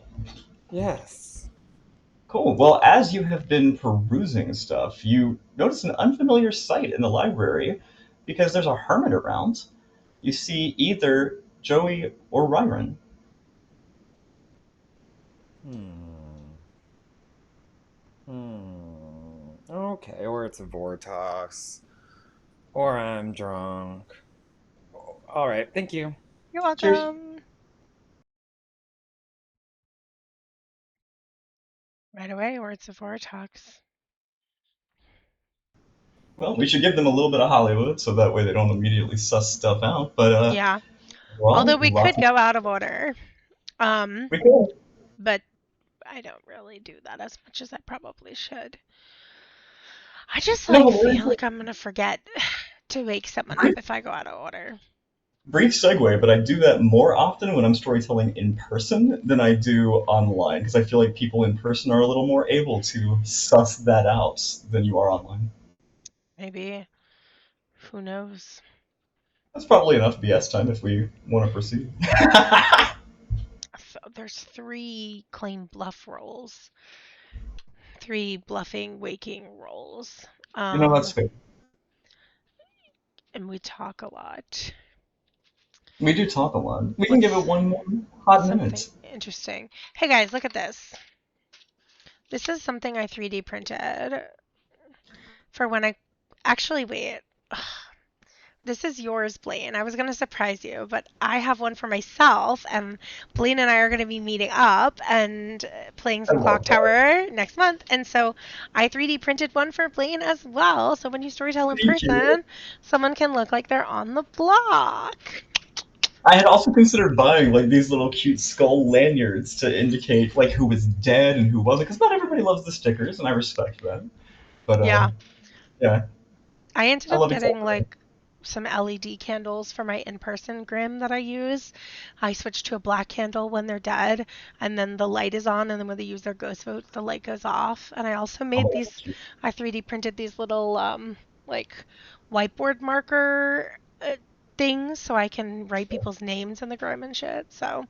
Yes. Cool. Well, as you have been perusing stuff, you notice an unfamiliar sight in the library because there's a hermit around. You see either Joey or Ryron. Okay, or it's a Vortox. Or I'm drunk. All right, thank you. You're welcome. Cheers. Right away, or it's a Vortox. Well, we should give them a little bit of Hollywood so that way they don't immediately suss stuff out. But yeah. Well, although we could go out of order. We could. But I don't really do that as much as I probably should. I just feel like I'm gonna forget to wake someone up if I go out of order. Brief segue, but I do that more often when I'm storytelling in person than I do online, because I feel like people in person are a little more able to suss that out than you are online. Maybe. Who knows? That's probably enough BS time if we want to proceed. So there's 3 claim bluff rolls. 3 bluffing waking rolls. That's fair. And we talk a lot. We do talk a lot. We can give it one more hot minute. Interesting. Hey guys, look at this. This is something I 3D printed for when I actually wait. This is yours, Blaine. I was going to surprise you, but I have one for myself, and Blaine and I are going to be meeting up and playing some Clocktower next month. And so I 3D printed one for Blaine as well. So when you storytell in person, someone can look like they're on the block. I had also considered buying like these little cute skull lanyards to indicate like who was dead and who wasn't, because not everybody loves the stickers, and I respect that. But yeah. I ended up getting like some LED candles for my in-person Grim that I use. I switch to a black candle when they're dead, and then the light is on, and then when they use their ghost vote, the light goes off. And I also made these, I 3D printed these little like whiteboard marker things so I can write people's names in the Grim and shit. So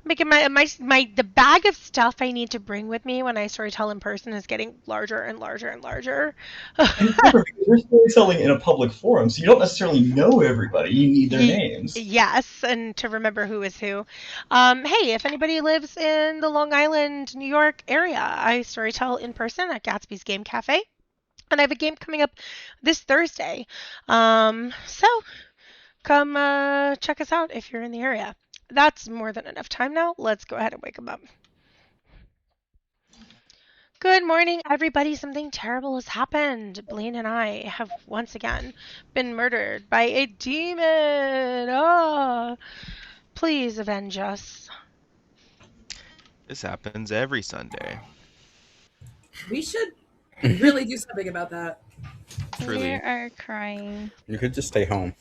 making the bag of stuff I need to bring with me when I storytell in person is getting larger and larger and larger. And remember, because you're storytelling in a public forum, so you don't necessarily know everybody. You need their names. Yes, and to remember who is who. Hey, if anybody lives in the Long Island, New York area, I storytell in person at Gatsby's Game Cafe. And I have a game coming up this Thursday. So come check us out if you're in the area. That's more than enough time now. Let's go ahead and wake them up. Good morning, everybody. Something terrible has happened. Blaine and I have once again been murdered by a demon. Oh, please avenge us. This happens every Sunday. We should really do something about that. Truly. We are crying. You could just stay home.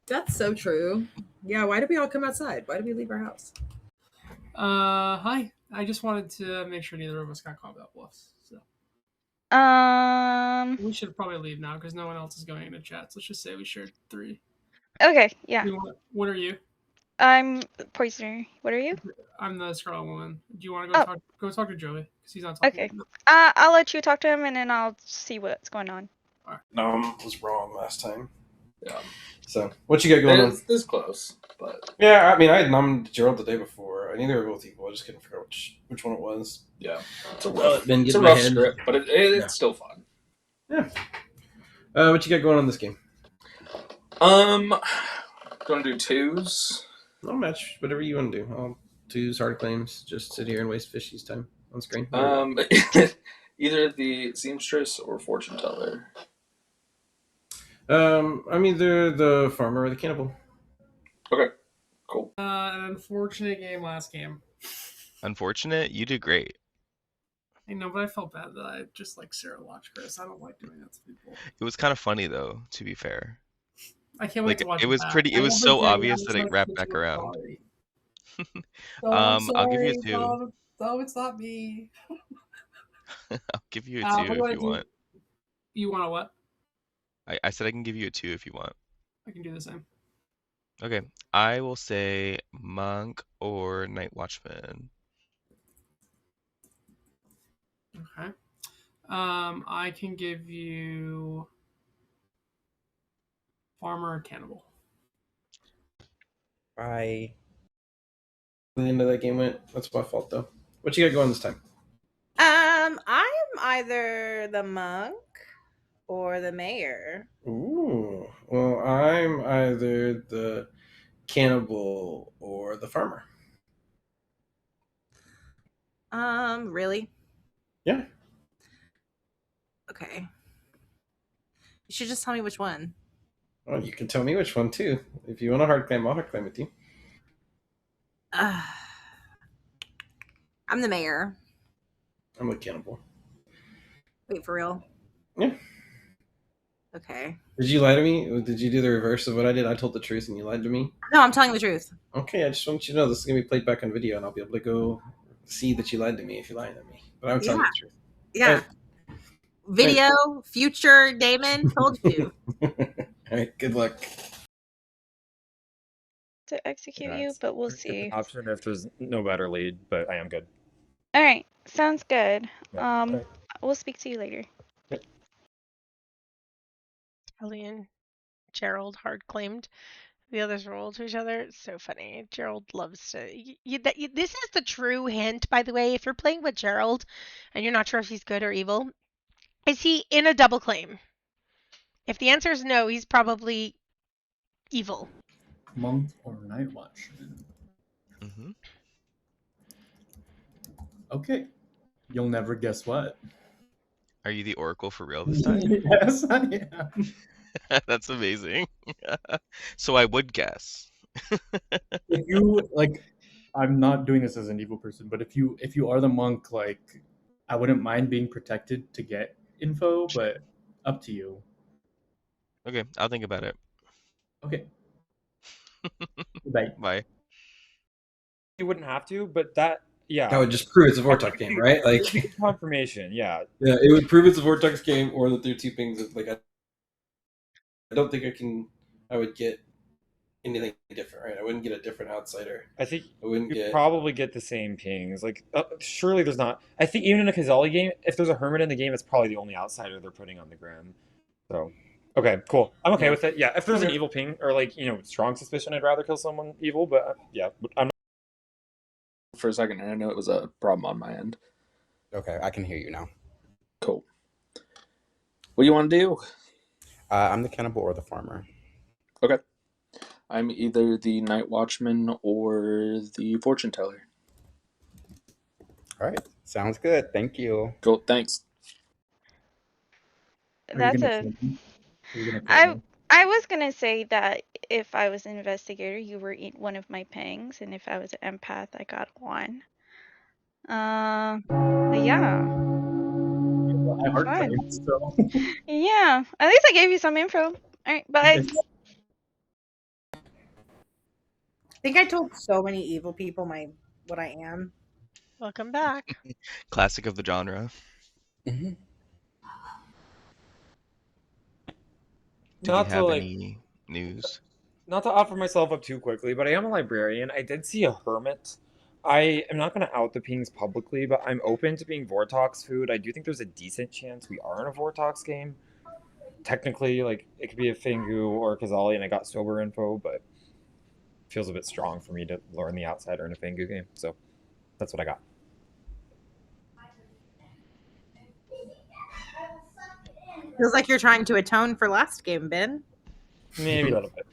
That's so true. Yeah, why did we all come outside? Why did we leave our house? Hi. I just wanted to make sure neither of us got caught without bluffs. So we should probably leave now because no one else is going into chats. Let's just say we shared 3. Okay, yeah. What are you? I'm Poisoner. What are you? I'm the Scarlet Woman. Do you want to go talk to Joey because he's not talking? Okay. I'll let you talk to him and then I'll see what's going on. Was wrong last time. Yeah. So what you got going on? This close, but yeah, I mean, I had nominated Gerald the day before. I knew they were both equal. I just couldn't figure out which one it was. Yeah, it's a rough, rough script, but it's still fun. Yeah. What you got going on this game? Gonna do 2s. I'll match whatever you want to do. I'll 2s, hard claims. Just sit here and waste Fishy's time on screen. Either the seamstress or fortune teller. I'm either the farmer or the cannibal. Okay, cool. An unfortunate game last game. Unfortunate? You did great. I know, but I felt bad that I just Sarah watch Chris. I don't like doing that to people. It was kind of funny though, to be fair. I can't wait to watch it. Was back. pretty. It was so obvious that it wrapped back around. I'll give you a 2. No, it's not me. I'll give you a 2 if you want. You want a what? I said I can give you a 2 if you want. I can do the same. Okay, I will say monk or night watchman. Okay. I can give you farmer or cannibal. Bye. The end of that game went. That's my fault though. What you got going this time? I'm either the monk or the mayor. Ooh. Well, I'm either the cannibal or the farmer. Really? Yeah. Okay. You should just tell me which one. Well, you can tell me which one too. If you want a hard claim, I'll hard claim with you. I'm the mayor. I'm the cannibal. Wait, for real? Yeah. Okay. Did you lie to me? Did you do the reverse of what I did? I told the truth and you lied to me? No, I'm telling the truth. Okay, I just want you to know this is going to be played back on video and All be able to go see that you lied to me if you lied to me. But I'm telling you the truth. Yeah. Right. Video, future Damon, told you. All right, good luck. To execute you, but we'll see. Option if there's no better lead, but I am good. All right, sounds good. Yeah. We'll speak to you later. Ellie and Gerald hard claimed. The others roll to each other. It's so funny. Gerald loves to. This is the true hint, by the way. If you're playing with Gerald and you're not sure if he's good or evil, is he in a double claim? If the answer is no, he's probably evil. Monk or night watchman? Mm-hmm. Okay. You'll never guess what. Are you the oracle for real this time? Yes, I am. That's amazing. So I would guess. If you I'm not doing this as an evil person, but if you are the monk, I wouldn't mind being protected to get info, but up to you. Okay, I'll think about it. Okay. Bye. Bye. You wouldn't have to, but that would just prove it's a Vortex game, right? Confirmation, yeah. Yeah, it would prove it's a Vortex game, or that there are two things that I don't think I would get anything different, right? I wouldn't get a different outsider. I think I wouldn't you get probably get the same pings. Surely there's not. I think even in a Kazali game, if there's a Hermit in the game, it's probably the only outsider they're putting on the Grim. So, okay, cool. I'm okay with it. Yeah, if there's an evil ping or strong suspicion, I'd rather kill someone evil. But yeah, I'm. For a second, and I know it was a problem on my end. Okay, I can hear you now. Cool. What do you want to do? I'm the cannibal or the farmer. Okay. I'm either the night watchman or the fortune teller. All right. Sounds good. Thank you. Cool. Thanks. That's I was gonna say that if I was an investigator, you were one of my pangs, and if I was an empath, I got one. Yeah. I hard Fine. claimed, so. Yeah. At least I gave you some info. All right. Bye. I think I told so many evil people what I am. Welcome back. Classic of the genre. Mm-hmm. Do we Not to have like, any news? not to offer myself up too quickly, but I am a librarian. I did see a hermit. I am not going to out the pings publicly, but I'm open to being Vortox food. I do think there's a decent chance we are in a Vortox game. Technically, like it could be a Fingu or a Kazali, and I got sober info, but it feels a bit strong for me to learn the outsider in a Fingu game. So that's what I got. Feels like you're trying to atone for last game, Ben. Maybe a little bit.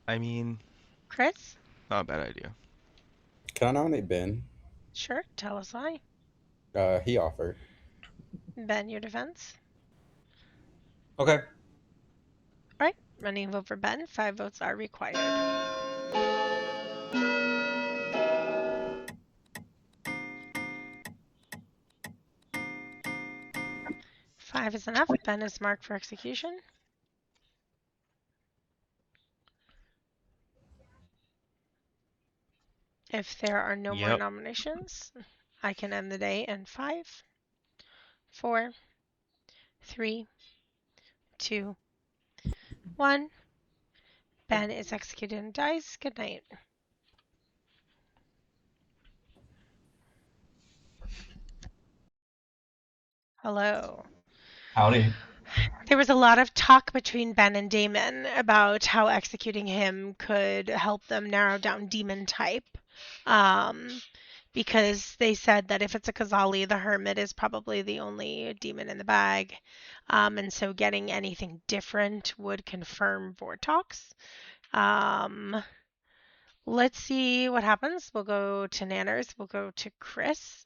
I mean, Chris? not a bad idea. Can I nominate Ben? Sure. Tell us why. He offered. Ben, your defense? Okay. All right. Running a vote for Ben. 5 votes are required. 5 is enough. Ben is marked for execution. If there are no more nominations, I can end the day in 5, 4, 3, 2, 1. Ben is executed and dies. Good night. Hello. Howdy. There was a lot of talk between Ben and Damon about how executing him could help them narrow down demon type. Because they said that if it's a Kazali, the Hermit is probably the only demon in the bag. And so getting anything different would confirm Vortox. Let's see what happens. We'll go to Nanners. We'll go to Chris.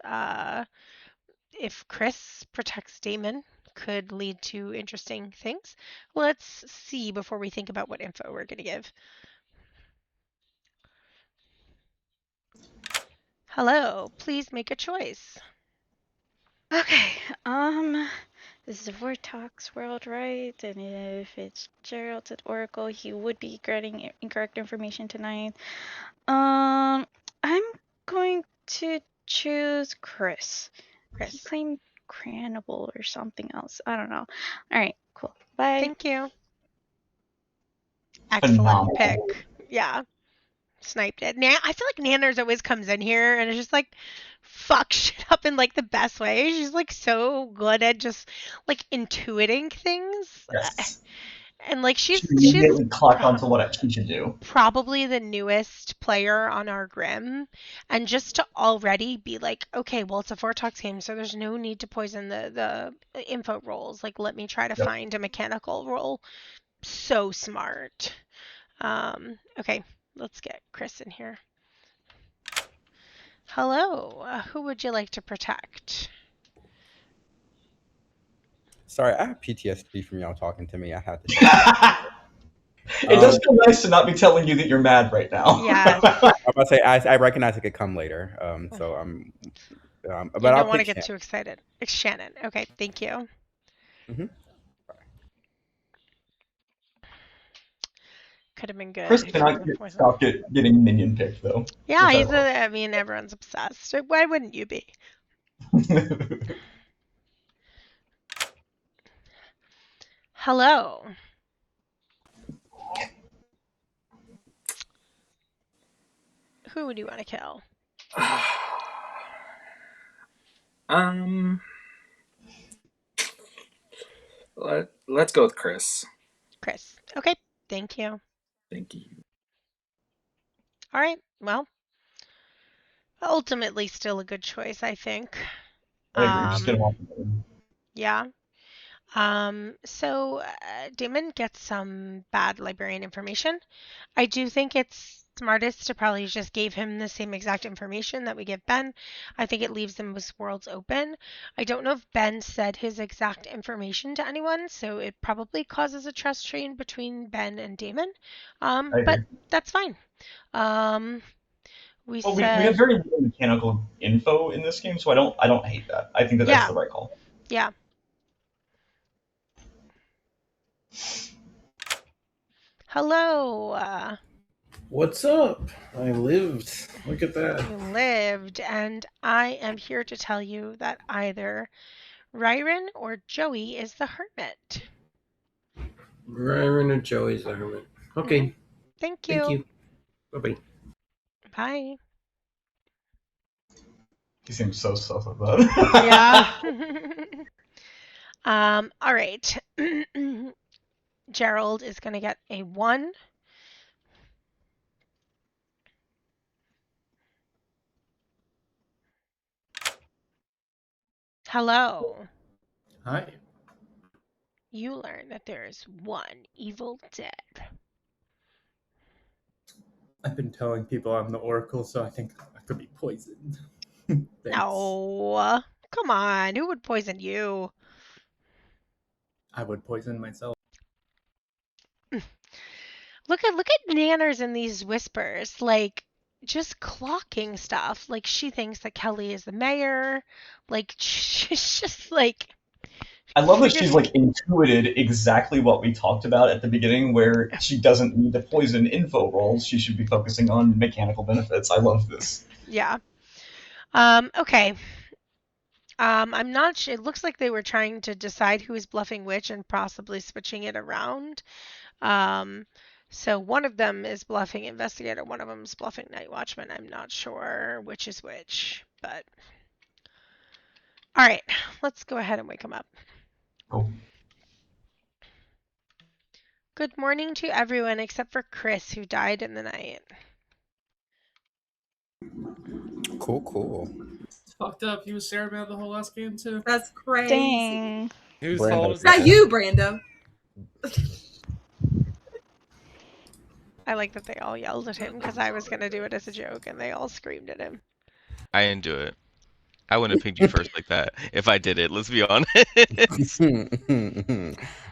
If Chris protects Damon, could lead to interesting things. Let's see before we think about what info we're going to give. Hello, please make a choice. Okay. This is a Vortox world, right? And if it's Gerald's at Oracle, he would be getting incorrect information tonight. I'm going to choose Chris. He claimed Cranable or something else. I don't know. All right, cool. Bye. Thank you. Excellent pick. Yeah. Sniped it. I feel like Nanners always comes in here and is just like fuck shit up in like the best way. She's like so good at just like intuiting things. Yes. And like she's immediately clocked onto what she should do. Probably the newest player on our Grim, and just to already be like, okay, well it's a Vortox game, so there's no need to poison the info rolls. Like let me try to find a mechanical roll. So smart. Okay, let's get Chris in here. Hello, who would you like to protect? Sorry, I have PTSD from y'all talking to me. I had to. It does feel nice to not be telling you that you're mad right now. Yes. I'm about to say I recognize it could come later. So I'm. But you I'll don't want to pick get too excited. It's Shannon. Okay, thank you. Mm-hmm. Could have been good. Chris cannot stop getting minion picked though. Yeah, I mean, everyone's obsessed. Why wouldn't you be? Hello. Who would you want to kill? Let's go with Chris. Chris. Okay, thank you. Thank you. All right, well, ultimately still a good choice, I think. I agree. Just get him off the board. Yeah. So Damon gets some bad librarian information. I do think it's smartest to probably just give him the same exact information that we give Ben. I think it leaves them with worlds open. I don't know if Ben said his exact information to anyone, so it probably causes a trust strain between Ben and Damon. But that's fine. We Well, we said have very little mechanical info in this game, so I don't hate that. I think that that's yeah, the right call. yeah. Hello. What's up? I lived. Look at that. You lived, and I am here to tell you that either Ryron or Joey is the hermit. Ryron and Joey's the hermit. Okay. Thank Thank you. you. Bye-bye. Bye. He seems so sus of that. Yeah. All right. Gerald is going to get a 1. Hello. Hi. You learn that there is one evil dead. I've been telling people I'm the Oracle, so I think I could be poisoned. No. Come on. Who would poison you? I would poison myself. Look at Nanners in these whispers, like just clocking stuff. Like she thinks that Kelly is the mayor. Like she's just like. I love that she's like intuited exactly what we talked about at the beginning, where she doesn't need to poison info rolls. She should be focusing on mechanical benefits. I love this. Yeah. Okay. I'm not sure. It looks like they were trying to decide who is bluffing which and possibly switching it around. So one of them is bluffing investigator, one of them is bluffing night watchman. I'm not sure which is which, but all right, let's go ahead and wake him up. Cool. Good morning to everyone except for Chris, who died in the night. Cool. It's fucked up. He was Sarah Man the whole last game too. That's crazy. Dang. Whose Brando fault is Not that? you, Brando. I like that they all yelled at him because I was going to do it as a joke and they all screamed at him. I didn't do it. I wouldn't have picked you first like that if I did it. Let's be honest.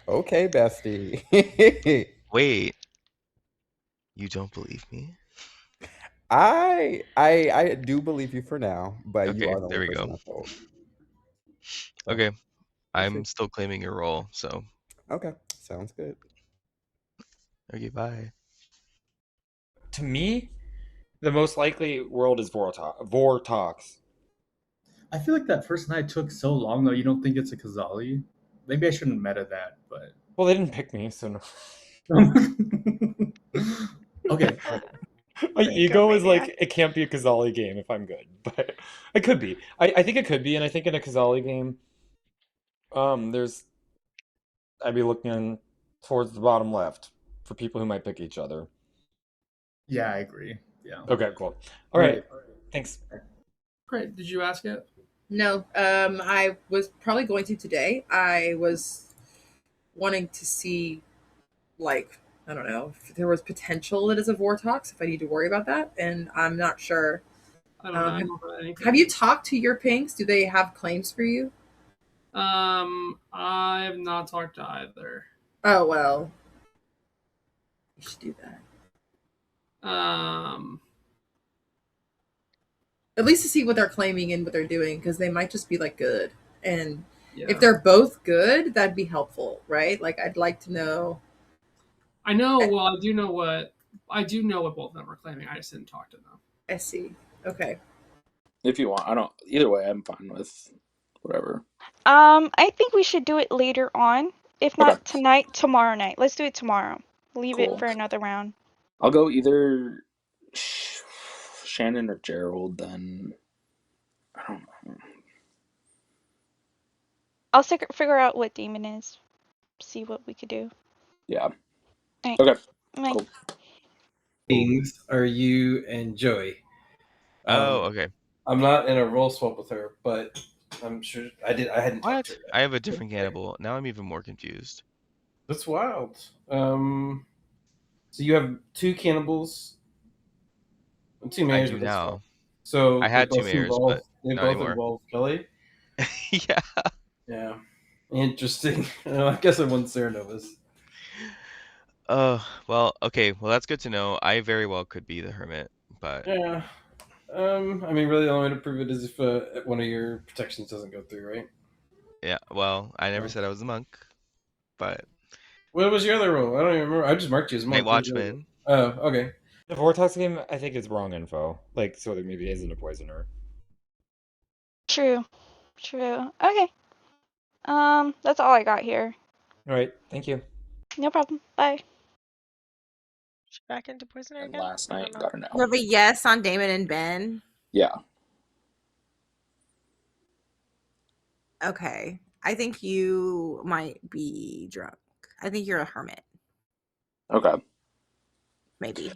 Okay, bestie. Wait, you don't believe me? I do believe you for now, but you Okay, are the there only we person go. I told. Okay, I'm still claiming your role, so. Okay, sounds good. Okay, bye. To me, the most likely world is Vortox. I feel like that first night took so long, though. You don't think it's a Kazali? Maybe I shouldn't meta that, but. Well, they didn't pick me, so no. Okay. My ego is like, it can't be a Kazali game if I'm good, but it could be. I think it could be, and I think in a Kazali game, I'd be looking towards the bottom left for people who might pick each other. Yeah, I agree. Yeah. Okay, cool. All right. Thanks. Great. Did you ask it? No. I was probably going to today. I was wanting to see, like, I don't know, if there was potential that is a Vortox, if I need to worry about that, and I'm not sure. I don't know. I don't know anything. Have you talked to your pinks? Do they have claims for you? I have not talked to either. Oh, well. You should do that. At least to see what they're claiming and what they're doing, because they might just be like good. And if they're both good, that'd be helpful, right? Like, I'd like to know. I know. Well, I do know what both of them are claiming. I just didn't talk to them. I see. Okay. If you want, I don't. Either way, I'm fine with whatever. I think we should do it later on. If not tonight, tomorrow night. Let's do it tomorrow. Leave it for another round. I'll go either Shannon or Gerald. Then I don't know. I'll figure out what demon is. See what we could do. Yeah. Right. Okay. Cool. Things are you and Joey. Okay. I'm not in a role swap with her, but I'm sure I hadn't talked What? to her yet. I have a different cannibal. Now I'm even more confused. That's wild. So you have 2 cannibals and 2 mayors. I do now. So I had 2 mayors, but they not both anymore. involve Kelly. Yeah. Yeah. Interesting. I guess I won Serenovas. Well, okay. Well, that's good to know. I very well could be the hermit, but yeah. I mean, really, the only way to prove it is if one of your protections doesn't go through, right? Yeah, well, I never said I was a monk, but What was your other role? I don't even remember. I just marked you as a Night monk. What was your other Watchman. role? Oh, okay. The Vortox game, I think it's wrong info. Like, so there maybe isn't a poisoner. True. Okay. That's all I got here. All right, thank you. No problem. Bye. Back into poisoner And again? last I night don't know. got an You L. have a yes on Damon and Ben. Yeah. Okay. I think you might be drunk. I think you're a hermit. Okay. Maybe.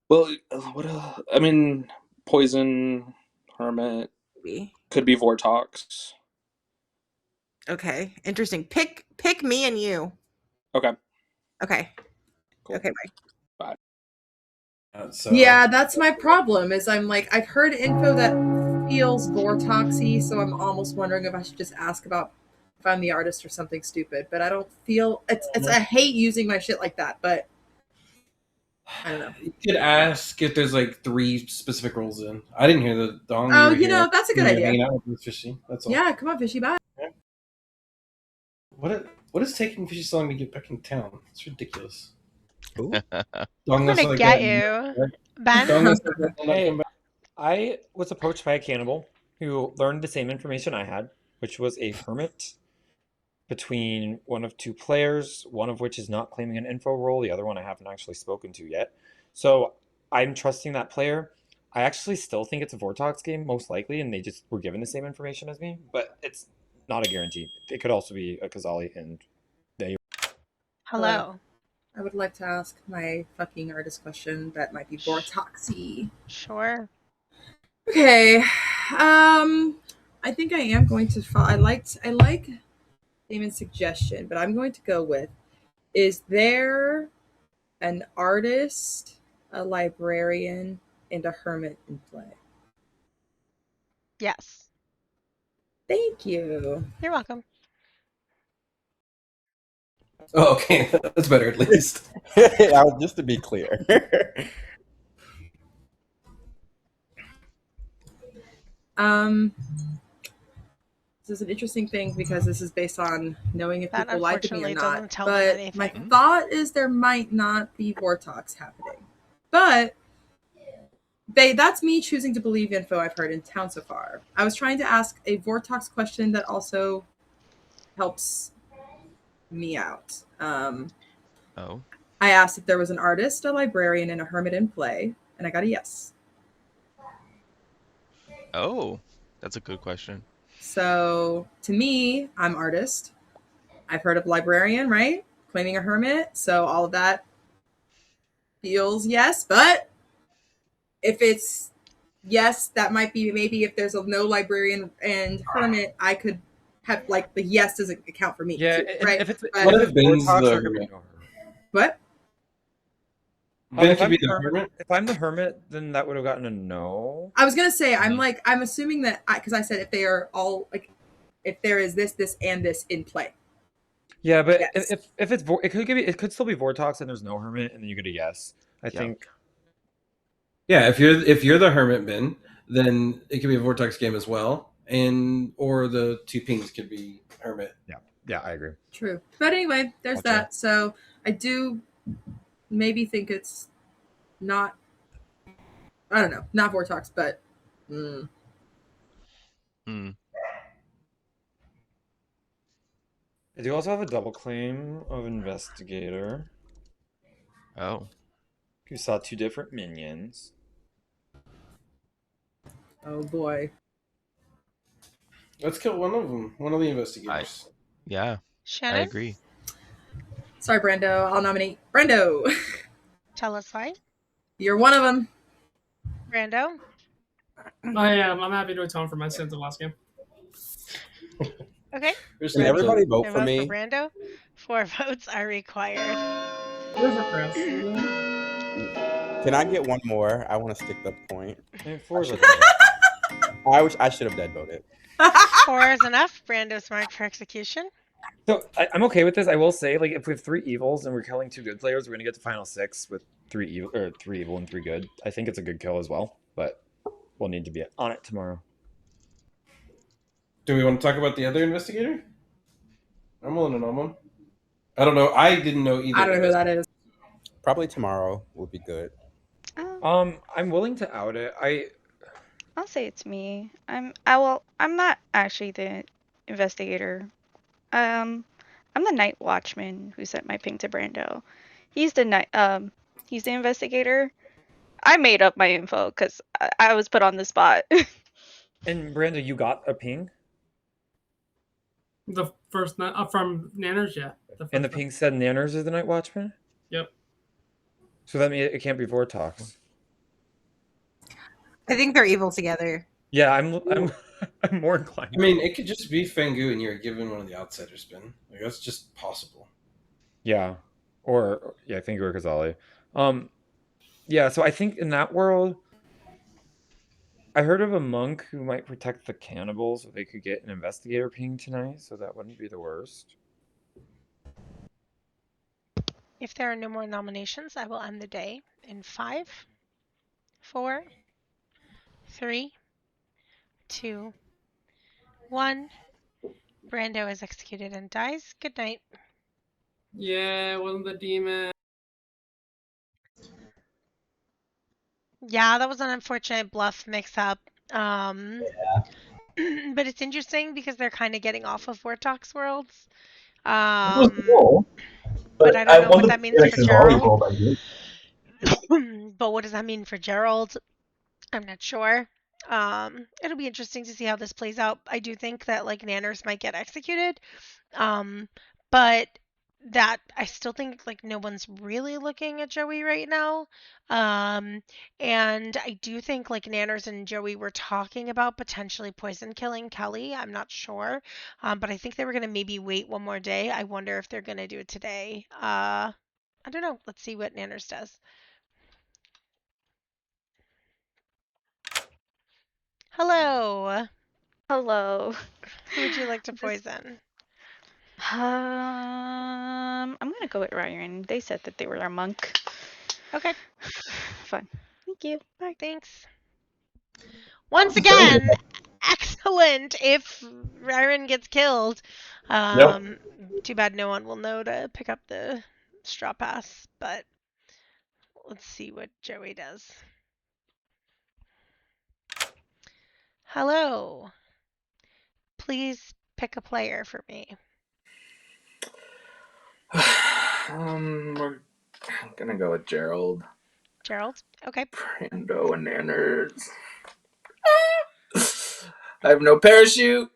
Well, what? I mean, poison, hermit, Maybe. could be Vortox. Okay. Interesting. Pick me and you. Okay. Okay. Cool. Okay, bye. So Yeah, that's my problem. Is I'm like I've heard info that feels Vortoxy, so I'm almost wondering if I should just ask about if I'm the artist or something stupid. But I don't feel it's. I hate using my shit like that, but I don't know. You could ask if there's like 3 specific roles in. I didn't hear the dong. Oh, were you know, here. that's a good You were idea. hanging out with Fishy. That's all. Yeah, come on, Fishy, bye. What is taking Fishy so long to get back in town? It's ridiculous. Ooh. I'm gonna get you, Ben. Hey, I was approached by a cannibal who learned the same information I had, which was a hermit between one of 2 players, one of which is not claiming an info role, the other one I haven't actually spoken to yet. So I'm trusting that player. I actually still think it's a Vortox game, most likely, and they just were given the same information as me, but it's not a guarantee. It could also be a Kazali, and they. Hello. I would like to ask my fucking artist question that might be Vortoxy. Sure. Okay. I think I am going to I like Damon's suggestion, but I'm going to go with, is there an artist, a librarian, and a hermit in play? Yes. Thank you. You're welcome. Oh, okay. That's better at least. Just to be clear. This is an interesting thing because this is based on knowing if That people like me or unfortunately not. doesn't tell them But anything. my thought is there might not be Vortox happening. But that's me choosing to believe info I've heard in town so far. I was trying to ask a Vortox question that also helps me out. Oh. I asked if there was an artist, a librarian, and a hermit in play, and I got a yes. Oh, that's a good question. So to me, I'm artist. I've heard of librarian, right? Claiming a hermit. So all of that feels yes. But if it's yes, that might be maybe if there's a no librarian and hermit, I could have like the yes doesn't account for me. Yeah, too, right? if it's What if Ben's Vortox, the there could be hermit? no hermit. What? Ben If could I'm be the the hermit, hermit. if I'm the hermit, then that would have gotten a no. I was gonna say I'm assuming that because I said if they are all like if there is this, and this in play. Yeah, but Yes. if it's it could still be Vortox and there's no hermit, and then you get a yes. I think. Yeah, if you're the hermit, Ben, then it could be a Vortex game as well, or the 2 pings could be hermit. Yeah, I agree. True. But anyway, there's Gotcha. that. So I do maybe think it's not, I don't know, not Vortox, but I do also have a double claim of investigator. Oh. Who saw 2 different minions. oh boy. Let's kill one of them. One of the investigators. Yeah. Shannon? I agree. Sorry, Brando. I'll nominate Brando. Tell us why. You're one of them. Brando? I am. I'm happy to atone for my sins of last game. Okay. Can everybody vote A for me? For Brando. 4 votes are required. Can I get one more? I want to stick the point. I wish I should have dead voted. 4 is enough. Brando's marked for execution. So I'm okay with this. I will say, like, if we have 3 evils and we're killing 2 good players, we're gonna get to final 6 with 3 evil and 3 good. I think it's a good kill as well. But we'll need to be on it tomorrow. Do we want to talk about the other investigator? I'm willing to know one. I don't know. I didn't know either. I don't know who that is. Probably tomorrow would be good. I'm willing to out it. I'll say it's me. I'm not actually the investigator. I'm the night watchman who sent my ping to Brando. He's the he's the investigator. I made up my info because I was put on the spot. And Brando, you got a ping? The first from Nanners, yeah. And the ping said Nanners is the night watchman? Yep. So that means it can't be Vortox. I think they're evil together. Yeah, I'm more inclined. I mean, it could just be Fengu and you're giving one of the outsiders spin. Like, that's just possible. Yeah. Or yeah, I think we're Kazali. Yeah, so I think in that world I heard of a monk who might protect the cannibals, so they could get an investigator ping tonight, so that wouldn't be the worst. If there are no more nominations, I will end the day in 5, 4, 3, 2, 1. Brando is executed and dies. Good night. Yeah, it wasn't the demon. Yeah, that was an unfortunate bluff mix-up. But it's interesting because they're kind of getting off of Vortox worlds. It was cool. But I don't know what that means for Gerald. World, I did. But what does that mean for Gerald? I'm not sure. It'll be interesting to see how this plays out. I do think that like Nanners might get executed. But that I still think like no one's really looking at Joey right now. And I do think like Nanners and Joey were talking about potentially poison killing Kelly. I'm not sure. But I think they were gonna maybe wait one more day. I wonder if they're gonna do it today. I don't know. Let's see what Nanners does. Hello. Hello. Who would you like to poison? I'm gonna go with Ryan. They said that they were a monk. Okay. Fun. Thank you. Bye. Thanks. Once again, excellent if Ryan gets killed. Too bad no one will know to pick up the straw pass, but let's see what Joey does. Hello. Please pick a player for me. I'm gonna go with Gerald. Gerald? Okay. Brando and Nanners. I have no parachute.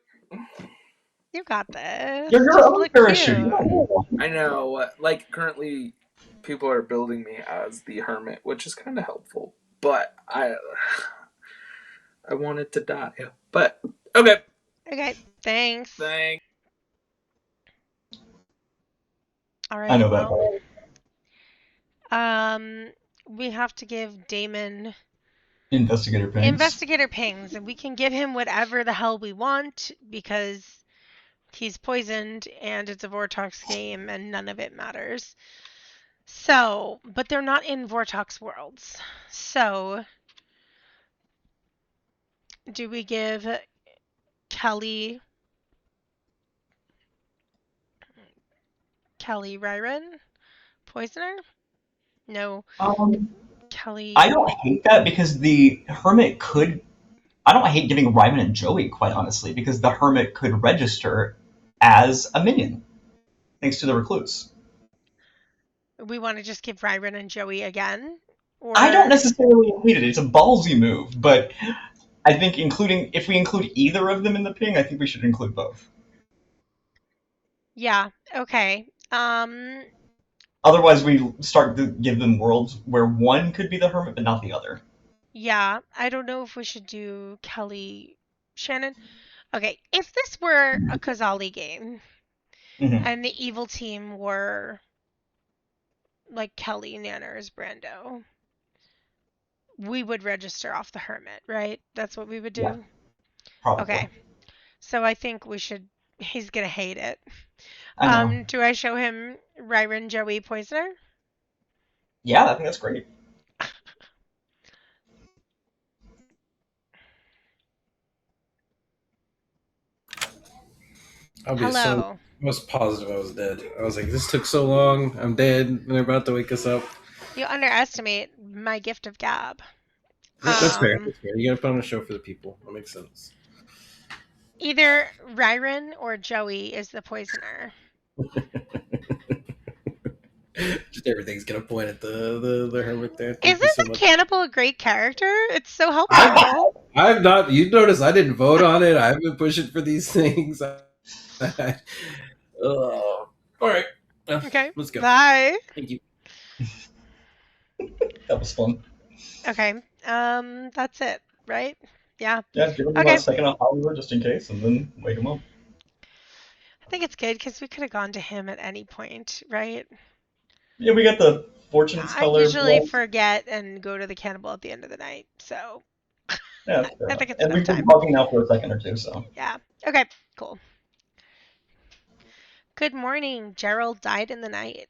You got this. You're Just your own look parachute. cute. I know. Like, currently, people are building me as the hermit, which is kind of helpful. But I wanted to die. But, okay. Okay, thanks. Thanks. All right, I know well, we have to give Damon Investigator pings. investigator pings, and we can give him whatever the hell we want because he's poisoned and it's a Vortox game and none of it matters. So, but they're not in Vortox worlds. So, do we give Kelly Ryren poisoner? No. Kelly. I don't hate that because the hermit could. I don't hate giving Ryman and Joey, quite honestly, because the hermit could register as a minion, thanks to the recluse. We want to just give Ryren and Joey again? Or... I don't necessarily hate it. It's a ballsy move, but I think if we include either of them in the ping, I think we should include both. Yeah, okay. Otherwise, we start to give them worlds where one could be the hermit, but not the other. Yeah, I don't know if we should do Kelly Shannon. Okay, if this were a Kazali game and the evil team were like Kelly, Nanners, Brando, we would register off the hermit, right? That's what we would do? Yeah, probably. Okay. So I think we should. He's gonna hate it. I know. Do I show him Ryren Joey Poisoner? Yeah, I think that's great. I'll be so. Hello. I was positive I was dead. I was like, this took so long. I'm dead. And they're about to wake us up. You underestimate my gift of gab. That's fair. That's fair. You gotta put on a show for the people. That makes sense. Either Ryron or Joey is the poisoner. Just everything's gonna point at the hermit there. Thank Isn't you so the much. cannibal a great character? It's so helpful. I've not. You notice I didn't vote on it. I've been pushing for these things. All right. Okay. Let's go. Bye. Thank you. That was fun. Okay. That's it, right? Yeah. Yeah, give him Okay. a second on Hollywood just in case, and then wake him up. I think it's good because we could have gone to him at any point, right? Yeah, we got the fortune teller. I usually blood. forget and go to the cannibal at the end of the night, so Yeah, that's fair I enough. think it's And enough we've been time. talking now for a second or two, so. Yeah. Okay. Cool. Good morning. Gerald died in the night.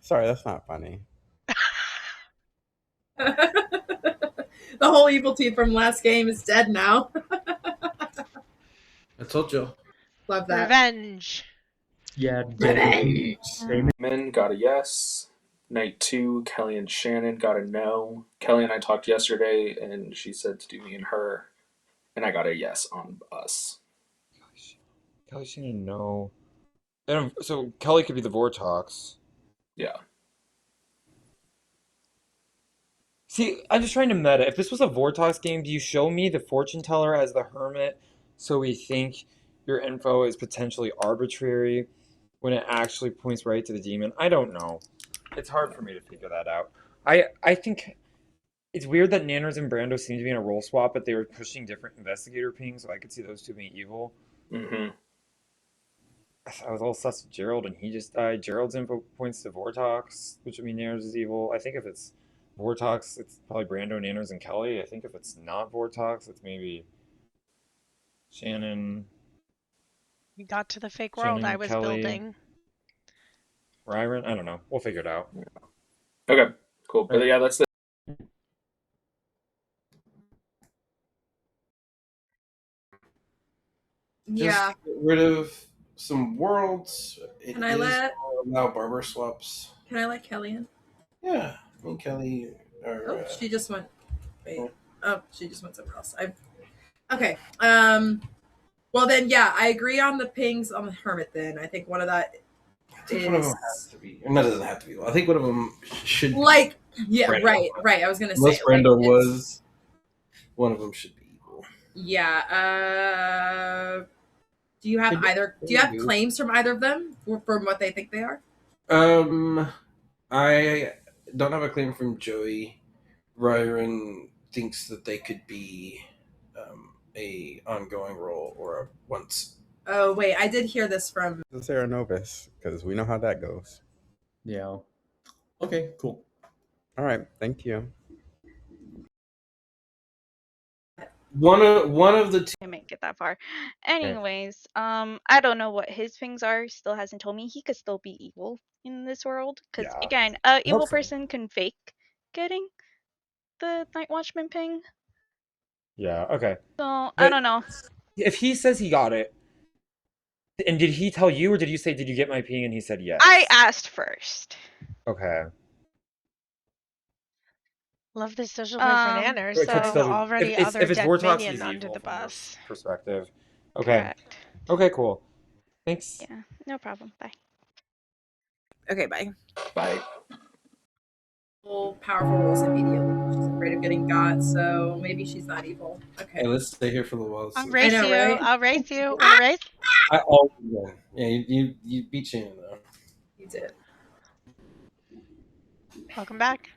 Sorry, that's not funny. The whole evil team from last game is dead now. I told you. Love that. Revenge. Yeah, Revenge. Men got a yes. Night 2, Kelly and Shannon got a no. Kelly and I talked yesterday, and she said to do me and her, and I got a yes on us. Kelly Shannon, no. And so Kelly could be the Vortox. Yeah. See, I'm just trying to meta. If this was a Vortox game, do you show me the fortune teller as the hermit so we think your info is potentially arbitrary when it actually points right to the demon? I don't know. It's hard for me to figure that out. I think it's weird that Nanners and Brando seem to be in a role swap, but they were pushing different investigator pings, so I could see those two being evil. Mm-hmm. I was all sus to Gerald, and he just died. Gerald's info points to Vortox, which would mean Nanners is evil. I think if it's Vortox, it's probably Brando, Nanners, and Kelly. I think if it's not Vortox, it's maybe Shannon. We got to the fake world Shannon, I was Kelly. building. Ryron? I don't know. We'll figure it out. Okay, cool. But yeah, that's it. Yeah. Just get rid of some worlds. It Can I is let- allow barber swaps. Can I let Kelly in? Yeah, me and Kelly are. Oh, she just went. Wait. Oh, she just went somewhere else. Okay. Well then, yeah, I agree on the pings on the hermit. Then I think one of that I think one of them has to be. And that doesn't have to be. I think one of them should. like. Yeah. Brando. Right. I was gonna Unless say. Brando like, was, one of them should be evil. Yeah. Do you have either? Do you have claims from either of them from what they think they are? I don't have a claim from Joey. Ryron thinks that they could be a ongoing role or a once. Oh wait, I did hear this from Sarah Novus, because we know how that goes. Yeah. Okay, cool. All right, thank you. One of the two. I make it that far. Anyways, I don't know what his things are. Still hasn't told me. He could still be evil in this world. Because Yeah. again, a evil Hope so. person can fake getting the Night Watchman ping. Yeah, okay. So I But don't know. if he says he got it, and did he tell you, or did you say, did you get my ping? And he said yes. I asked first. Okay. Love this social play for Nanners. It could So still be- already if other it's dead Vortox, minion he's under evil the from this bus. perspective. Okay. Correct. Okay, cool. Thanks. Yeah, no problem. Bye. Okay, bye. Bye. Powerful rules immediately. She's afraid of getting got, so maybe she's not evil. Okay. Hey, let's stay here for a little while. I'll race know, you. right? I'll race you. I'll race. I always win. Yeah, you beat Shannon though. You did. Welcome back.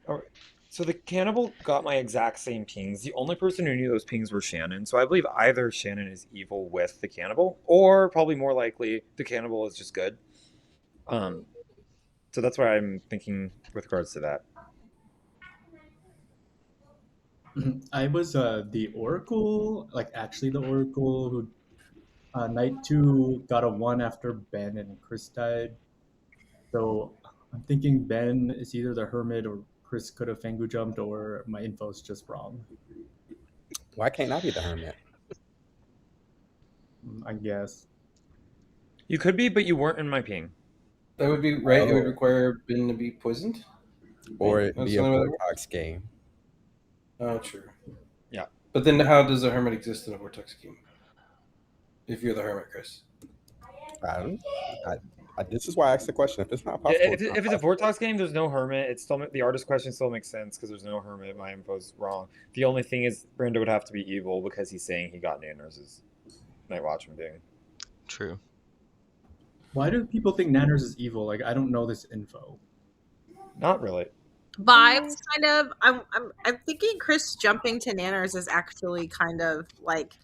All right. So the cannibal got my exact same pings. The only person who knew those pings were Shannon. So I believe either Shannon is evil with the cannibal, or probably more likely the cannibal is just good. So that's why I'm thinking with regards to that. I was the Oracle, like actually the Oracle who night 2 got a 1 after Ben and Chris died. So I'm thinking Ben is either the hermit or Chris could have Fangu jumped, or my info's just wrong. Why can't I be the hermit? I guess. You could be, but you weren't in my ping. That would be right. It would Oh. require Ben to be poisoned. Or Right? it That's be the a only way that Vortex game. Oh, true. Yeah. But then how does a hermit exist in a vortex game? If you're the hermit, Chris. This is why I asked the question. If it's not Yeah, possible, if it's a Vortex game, there's no hermit. It's still the artist question still makes sense because there's no hermit. My info's wrong. The only thing is Brando would have to be evil because he's saying he got Nanners' Night Watchman thing. True. Why do people think Nanners is evil? Like, I don't know this info. Not really. Vibes, kind of. I'm thinking Chris jumping to Nanners is actually kind of like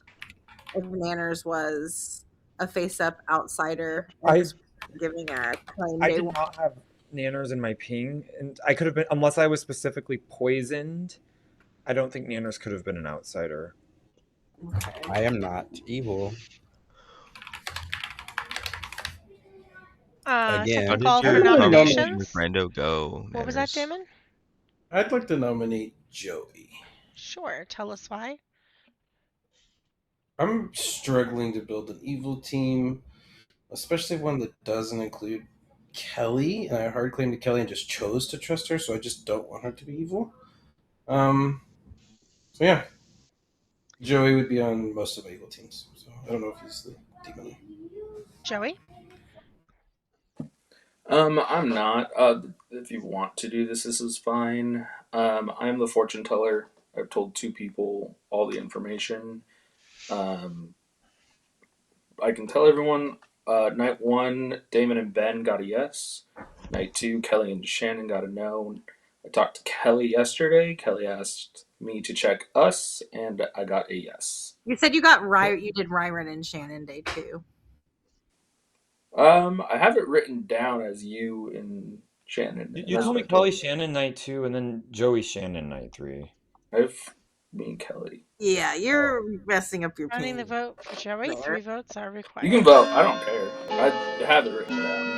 if Nanners was a face-up outsider and this giving a claim. I did not have Nanners in my ping, and I could have been unless I was specifically poisoned. I don't think Nanners could have been an outsider. I am not evil. Again, Second call for nominations. With Brando go? What was that, Nanners? Damon? I'd like to nominate Joey. Sure. Tell us why. I'm struggling to build an evil team, especially one that doesn't include Kelly. And I hard claim to Kelly and just chose to trust her, so I just don't want her to be evil. So yeah, Joey would be on most of my evil teams. So I don't know if he's the demon. Joey? I'm not. If you want to do this is fine. I'm the fortune teller. I've told 2 people all the information. I can tell everyone. Night 1, Damon and Ben got a yes. Night 2, Kelly and Shannon got a no. I talked to Kelly yesterday. Kelly asked me to check us, and I got a yes. You said you did Ryron and Shannon day 2. I have it written down as you and Shannon. You told me Kelly Shannon night 2, and then Joey Shannon night 3. I've me and Kelly. Yeah, you're messing up your Running ping. the vote for Joey. 3 votes are required. You can vote. I don't care. I have it written down.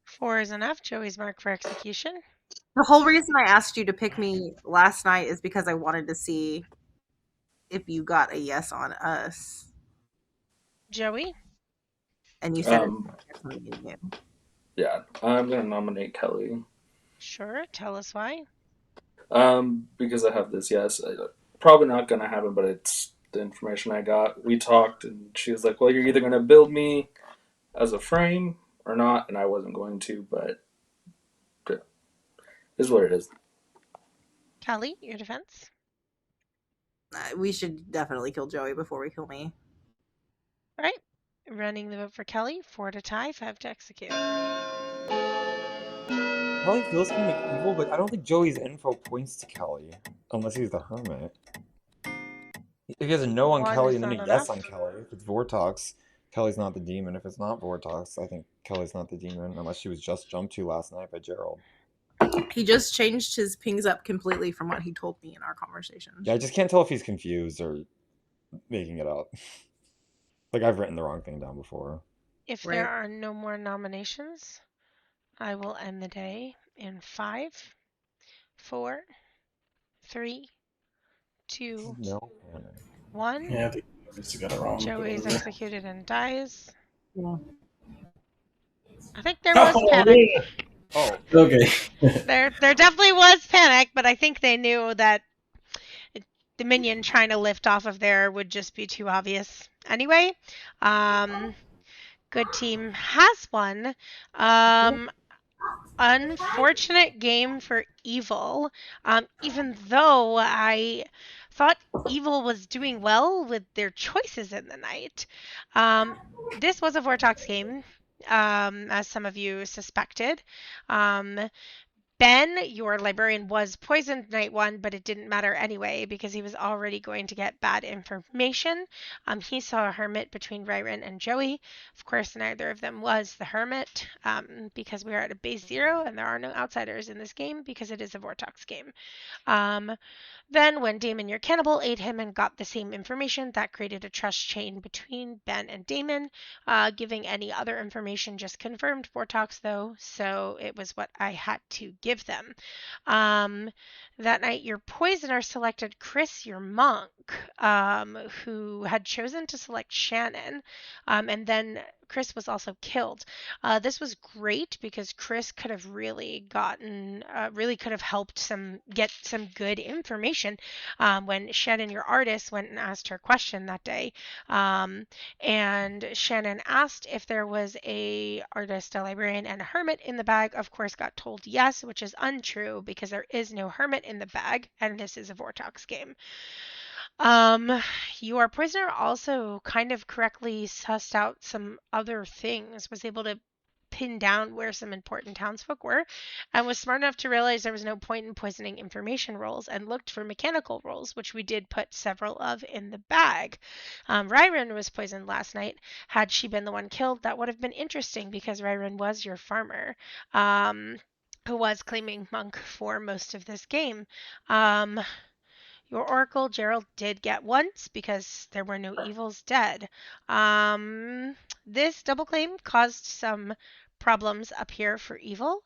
Four is enough. Joey's marked for execution. The whole reason I asked you to pick me last night is because I wanted to see if you got a yes on us. Joey? And you said Yeah, I'm gonna nominate Kelly. Sure. Tell us why. Because I have this yes. Probably not gonna happen, but it's the information I got. We talked, and she was like, "Well, you're either gonna build me as a frame or not," and I wasn't going to, but it is what it is. Kelly, your defense? We should definitely kill Joey before we kill me. All right. Running the vote for Kelly. 4 to tie, 5 to execute. Kelly feels kind of evil, but I don't think Joey's info points to Kelly, unless he's the hermit. If he has a no on Kelly and then a yes on Kelly, if it's Vortox, Kelly's not the demon. If it's not Vortox, I think Kelly's not the demon, unless she was just jumped to last night by Gerald. He just changed his pings up completely from what he told me in our conversation. Yeah, I just can't tell if he's confused or making it up. Like, I've written the wrong thing down before. If there are no more nominations, I will end the day in 5, 4, 3, 2, 1. Yeah, I think I just got it wrong. Joey's executed and dies. Yeah. I think there was panic. Oh, okay. There definitely was panic, but I think they knew that the minion trying to lift off of there would just be too obvious. Anyway, good team has won. Unfortunate game for Evil. Even though I thought Evil was doing well with their choices in the night. This was a Vortox game, as some of you suspected. Ben, your librarian, was poisoned night 1, but it didn't matter anyway because he was already going to get bad information. He saw a hermit between Ryron and Joey. Of course, neither of them was the hermit because we are at a base 0 and there are no outsiders in this game because it is a Vortox game. Then when Damon, your cannibal, ate him and got the same information, that created a trust chain between Ben and Damon. Giving any other information just confirmed Vortox, though, so it was what I had to give give them. That night, your poisoner selected Chris, your monk, who had chosen to select Shannon, and then Chris was also killed. This was great because Chris could have really could have helped get some good information when Shannon, your artist, went and asked her question that day. And Shannon asked if there was a artist, a librarian, and a hermit in the bag. Of course, got told yes, which is untrue because there is no hermit in the bag, and this is a Vortox game. Your prisoner also kind of correctly sussed out some other things, was able to pin down where some important townsfolk were, and was smart enough to realize there was no point in poisoning information rolls and looked for mechanical rolls, which we did put several of in the bag. Ryron was poisoned last night. Had she been the one killed, that would have been interesting because Ryron was your farmer, who was claiming monk for most of this game. Your Oracle, Gerald did get once because there were no evils dead. This double claim caused some problems up here for evil.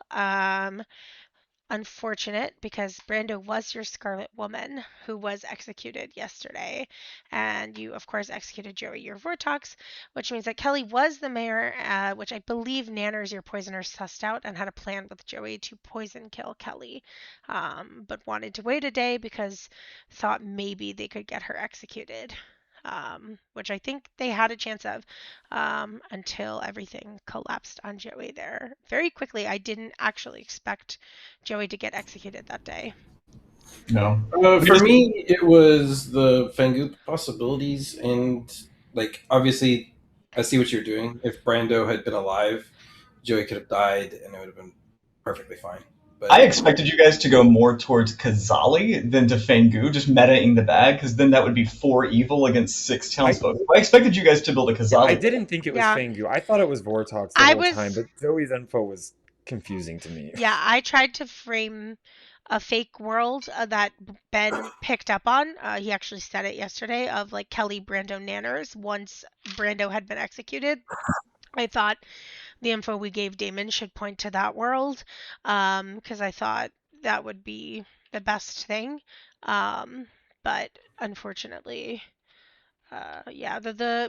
Unfortunate because Brando was your Scarlet Woman who was executed yesterday. And you, of course, executed Joey, your Vortox, which means that Kelly was the mayor, which I believe Nanners, your poisoner, sussed out and had a plan with Joey to poison kill Kelly, but wanted to wait a day because thought maybe they could get her executed. Which I think they had a chance of until everything collapsed on Joey there very quickly. I didn't actually expect Joey to get executed that day. No. For me, it was the Fangoop possibilities, and like obviously, I see what you're doing. If Brando had been alive, Joey could have died, and it would have been perfectly fine. But I expected you guys to go more towards Kazali than to Fangu, just meta-ing the bag, because then that would be 4 evil against 6 townsfolk. I expected you guys to build a Kazali. I didn't think it was Fangu. I thought it was Vortox the whole time, but Zoe's info was confusing to me. Yeah, I tried to frame a fake world that Ben picked up on. He actually said it yesterday of like Kelly, Brando, Nanners once Brando had been executed. I thought the info we gave Damon should point to that world because I thought that would be the best thing. But unfortunately, yeah,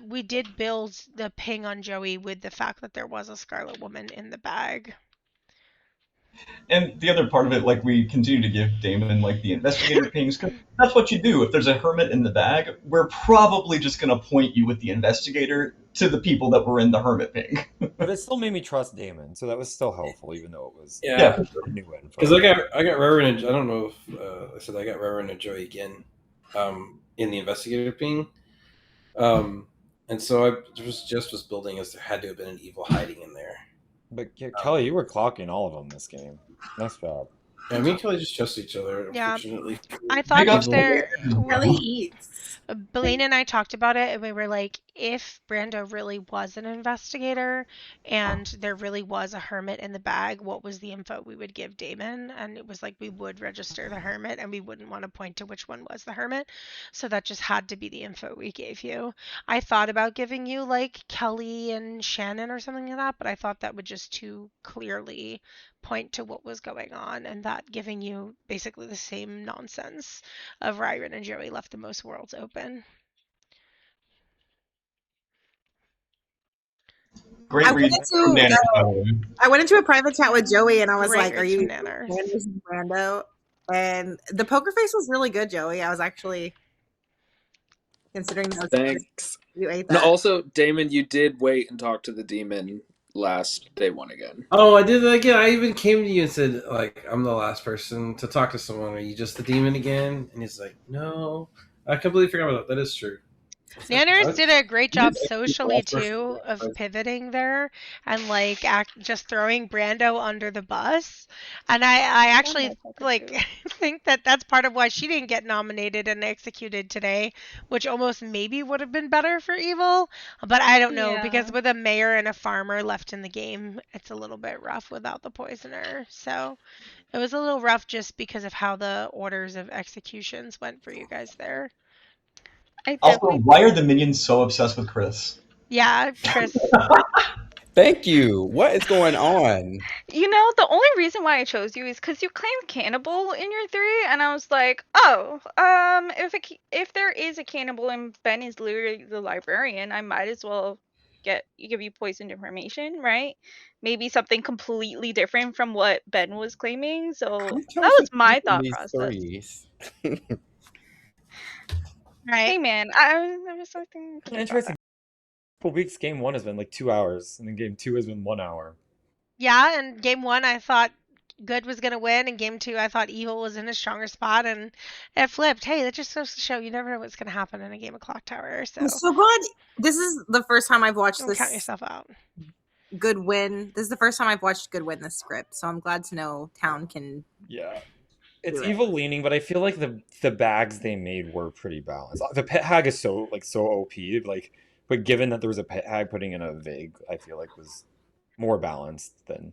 we did build the ping on Joey with the fact that there was a Scarlet Woman in the bag. And the other part of it, like, we continue to give Damon, like, the investigator pings, because that's what you do. If there's a hermit in the bag, we're probably just going to point you with the investigator to the people that were in the hermit ping. But it still made me trust Damon, so that was still helpful, even though it was yeah, new info. because I got Reverend. I don't know if I said I got Reverend and Joey again in the investigator ping, and so I was building as there had to have been an evil hiding in there. But Kelly, you were clocking all of them this game. Nice job. Yeah, me and Kelly just trust each other. Yeah, unfortunately. I thought if there. Kelly eats. Blaine and I talked about it, and we were like, if Brando really was an investigator and there really was a hermit in the bag, what was the info we would give Damon? And it was like we would register the hermit, and we wouldn't want to point to which one was the hermit. So that just had to be the info we gave you. I thought about giving you like Kelly and Shannon or something like that, but I thought that would just too clearly point to what was going on, and that giving you basically the same nonsense of Ryron and Joey left the most worlds open. Great read from Nanners. I went into a private chat with Joey and I was Great like, are read you from Nanners. Nanners and Brando? And the poker face was really good, Joey. I was actually considering those. Thanks. You ate No, that. also, Damon, you did wait and talk to the demon last day one again. Oh, I did that again. I even came to you and said, like, I'm the last person to talk to someone. Are you just the demon again? And he's like, no. I completely forgot about that. That is true. Nanners did a great job socially too of pivoting there and like just throwing Brando under the bus, and I actually like think that that's part of why she didn't get nominated and executed today, which almost maybe would have been better for evil, but I don't know because with a mayor and a farmer left in the game, it's a little bit rough without the poisoner. So it was a little rough just because of how the orders of executions went for you guys there. Also, why are the minions so obsessed with Chris? Yeah, Chris. Thank you. What is going on? You know, the only reason why I chose you is because you claimed cannibal in your 3, and I was like, oh, if there is a cannibal and Ben is literally the librarian, I might as well give you poisoned information, right? Maybe something completely different from what Ben was claiming. So Who that chose to was my pick thought these process. threes? Right. Hey man, I was something. Interesting. For weeks, game 1 has been like 2 hours, and then game 2 has been 1 hour. Yeah, and game 1 I thought good was gonna win, and game 2 I thought evil was in a stronger spot, and it flipped. Hey, that just goes to show you never know what's gonna happen in a game of Clocktower. So I'm so glad this is the first time I've watched don't this. count yourself out. Good win. This is the first time I've watched Good Win this script, so I'm glad to know Town can. Yeah. It's do it. evil leaning, but I feel like the bags they made were pretty balanced. The pet hag is so OP, but given that there was a pet hag, putting in a Vig, I feel like was more balanced than.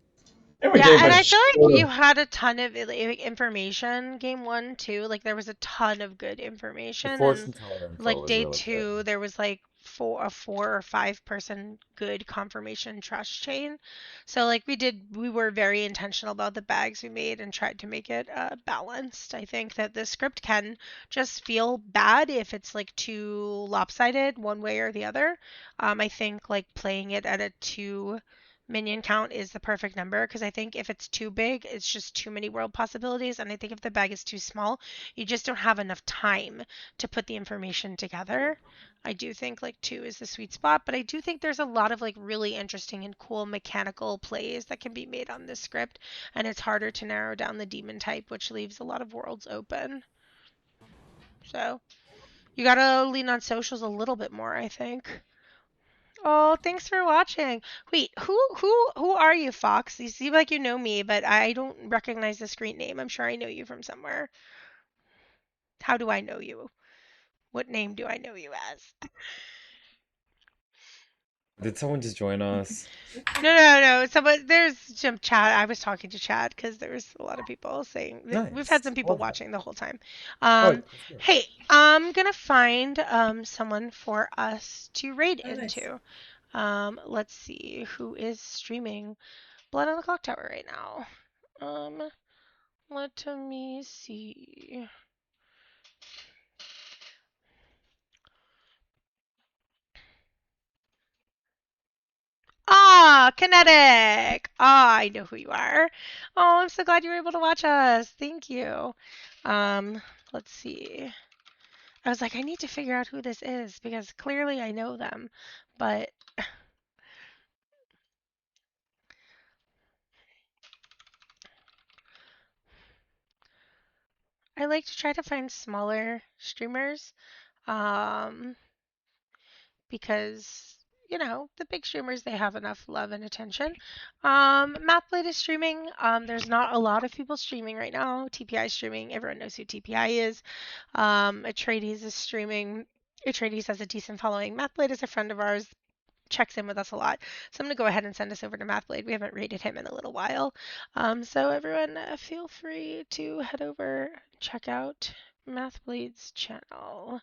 Yeah, and I feel like you had a ton of information game 1 too. Like there was a ton of good information, The and fortune teller info like was day really 2 good. there was like a 4 or 5 person good confirmation trust chain. So like we were very intentional about the bags we made and tried to make it balanced. I think that the script can just feel bad if it's like too lopsided one way or the other. I think like playing it at a 2 minion count is the perfect number, because I think if it's too big, it's just too many world possibilities, and I think if the bag is too small, you just don't have enough time to put the information together. I do think like 2 is the sweet spot, but I do think there's a lot of like really interesting and cool mechanical plays that can be made on this script, and it's harder to narrow down the demon type, which leaves a lot of worlds open. So you gotta lean on socials a little bit more, I think. Oh, thanks for watching. Wait, who are you, Fox? You seem like you know me, but I don't recognize the screen name. I'm sure I know you from somewhere. How do I know you? What name do I know you as? Did someone just join us? No. There's some chat. I was talking to Chad because there was a lot of people saying we've had some people watching the whole time. Hey, I'm gonna find someone for us to raid into. Let's see who is streaming Blood on the Clocktower right now. Let me see. Ah, Kinetic! Ah, I know who you are. Oh, I'm so glad you were able to watch us. Thank you. Let's see. I was like, I need to figure out who this is because clearly I know them, but I like to try to find smaller streamers, because the big streamers, they have enough love and attention. Mathblade is streaming. There's not a lot of people streaming right now. TPI is streaming. Everyone knows who TPI is. Atreides is streaming. Atreides has a decent following. Mathblade is a friend of ours, checks in with us a lot. So I'm going to go ahead and send us over to Mathblade. We haven't rated him in a little while. So everyone, feel free to head over, check out Mathblade's channel.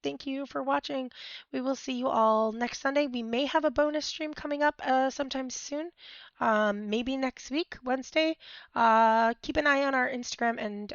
Thank you for watching. We will see you all next Sunday. We may have a bonus stream coming up sometime soon. Maybe next week, Wednesday. Keep an eye on our Instagram and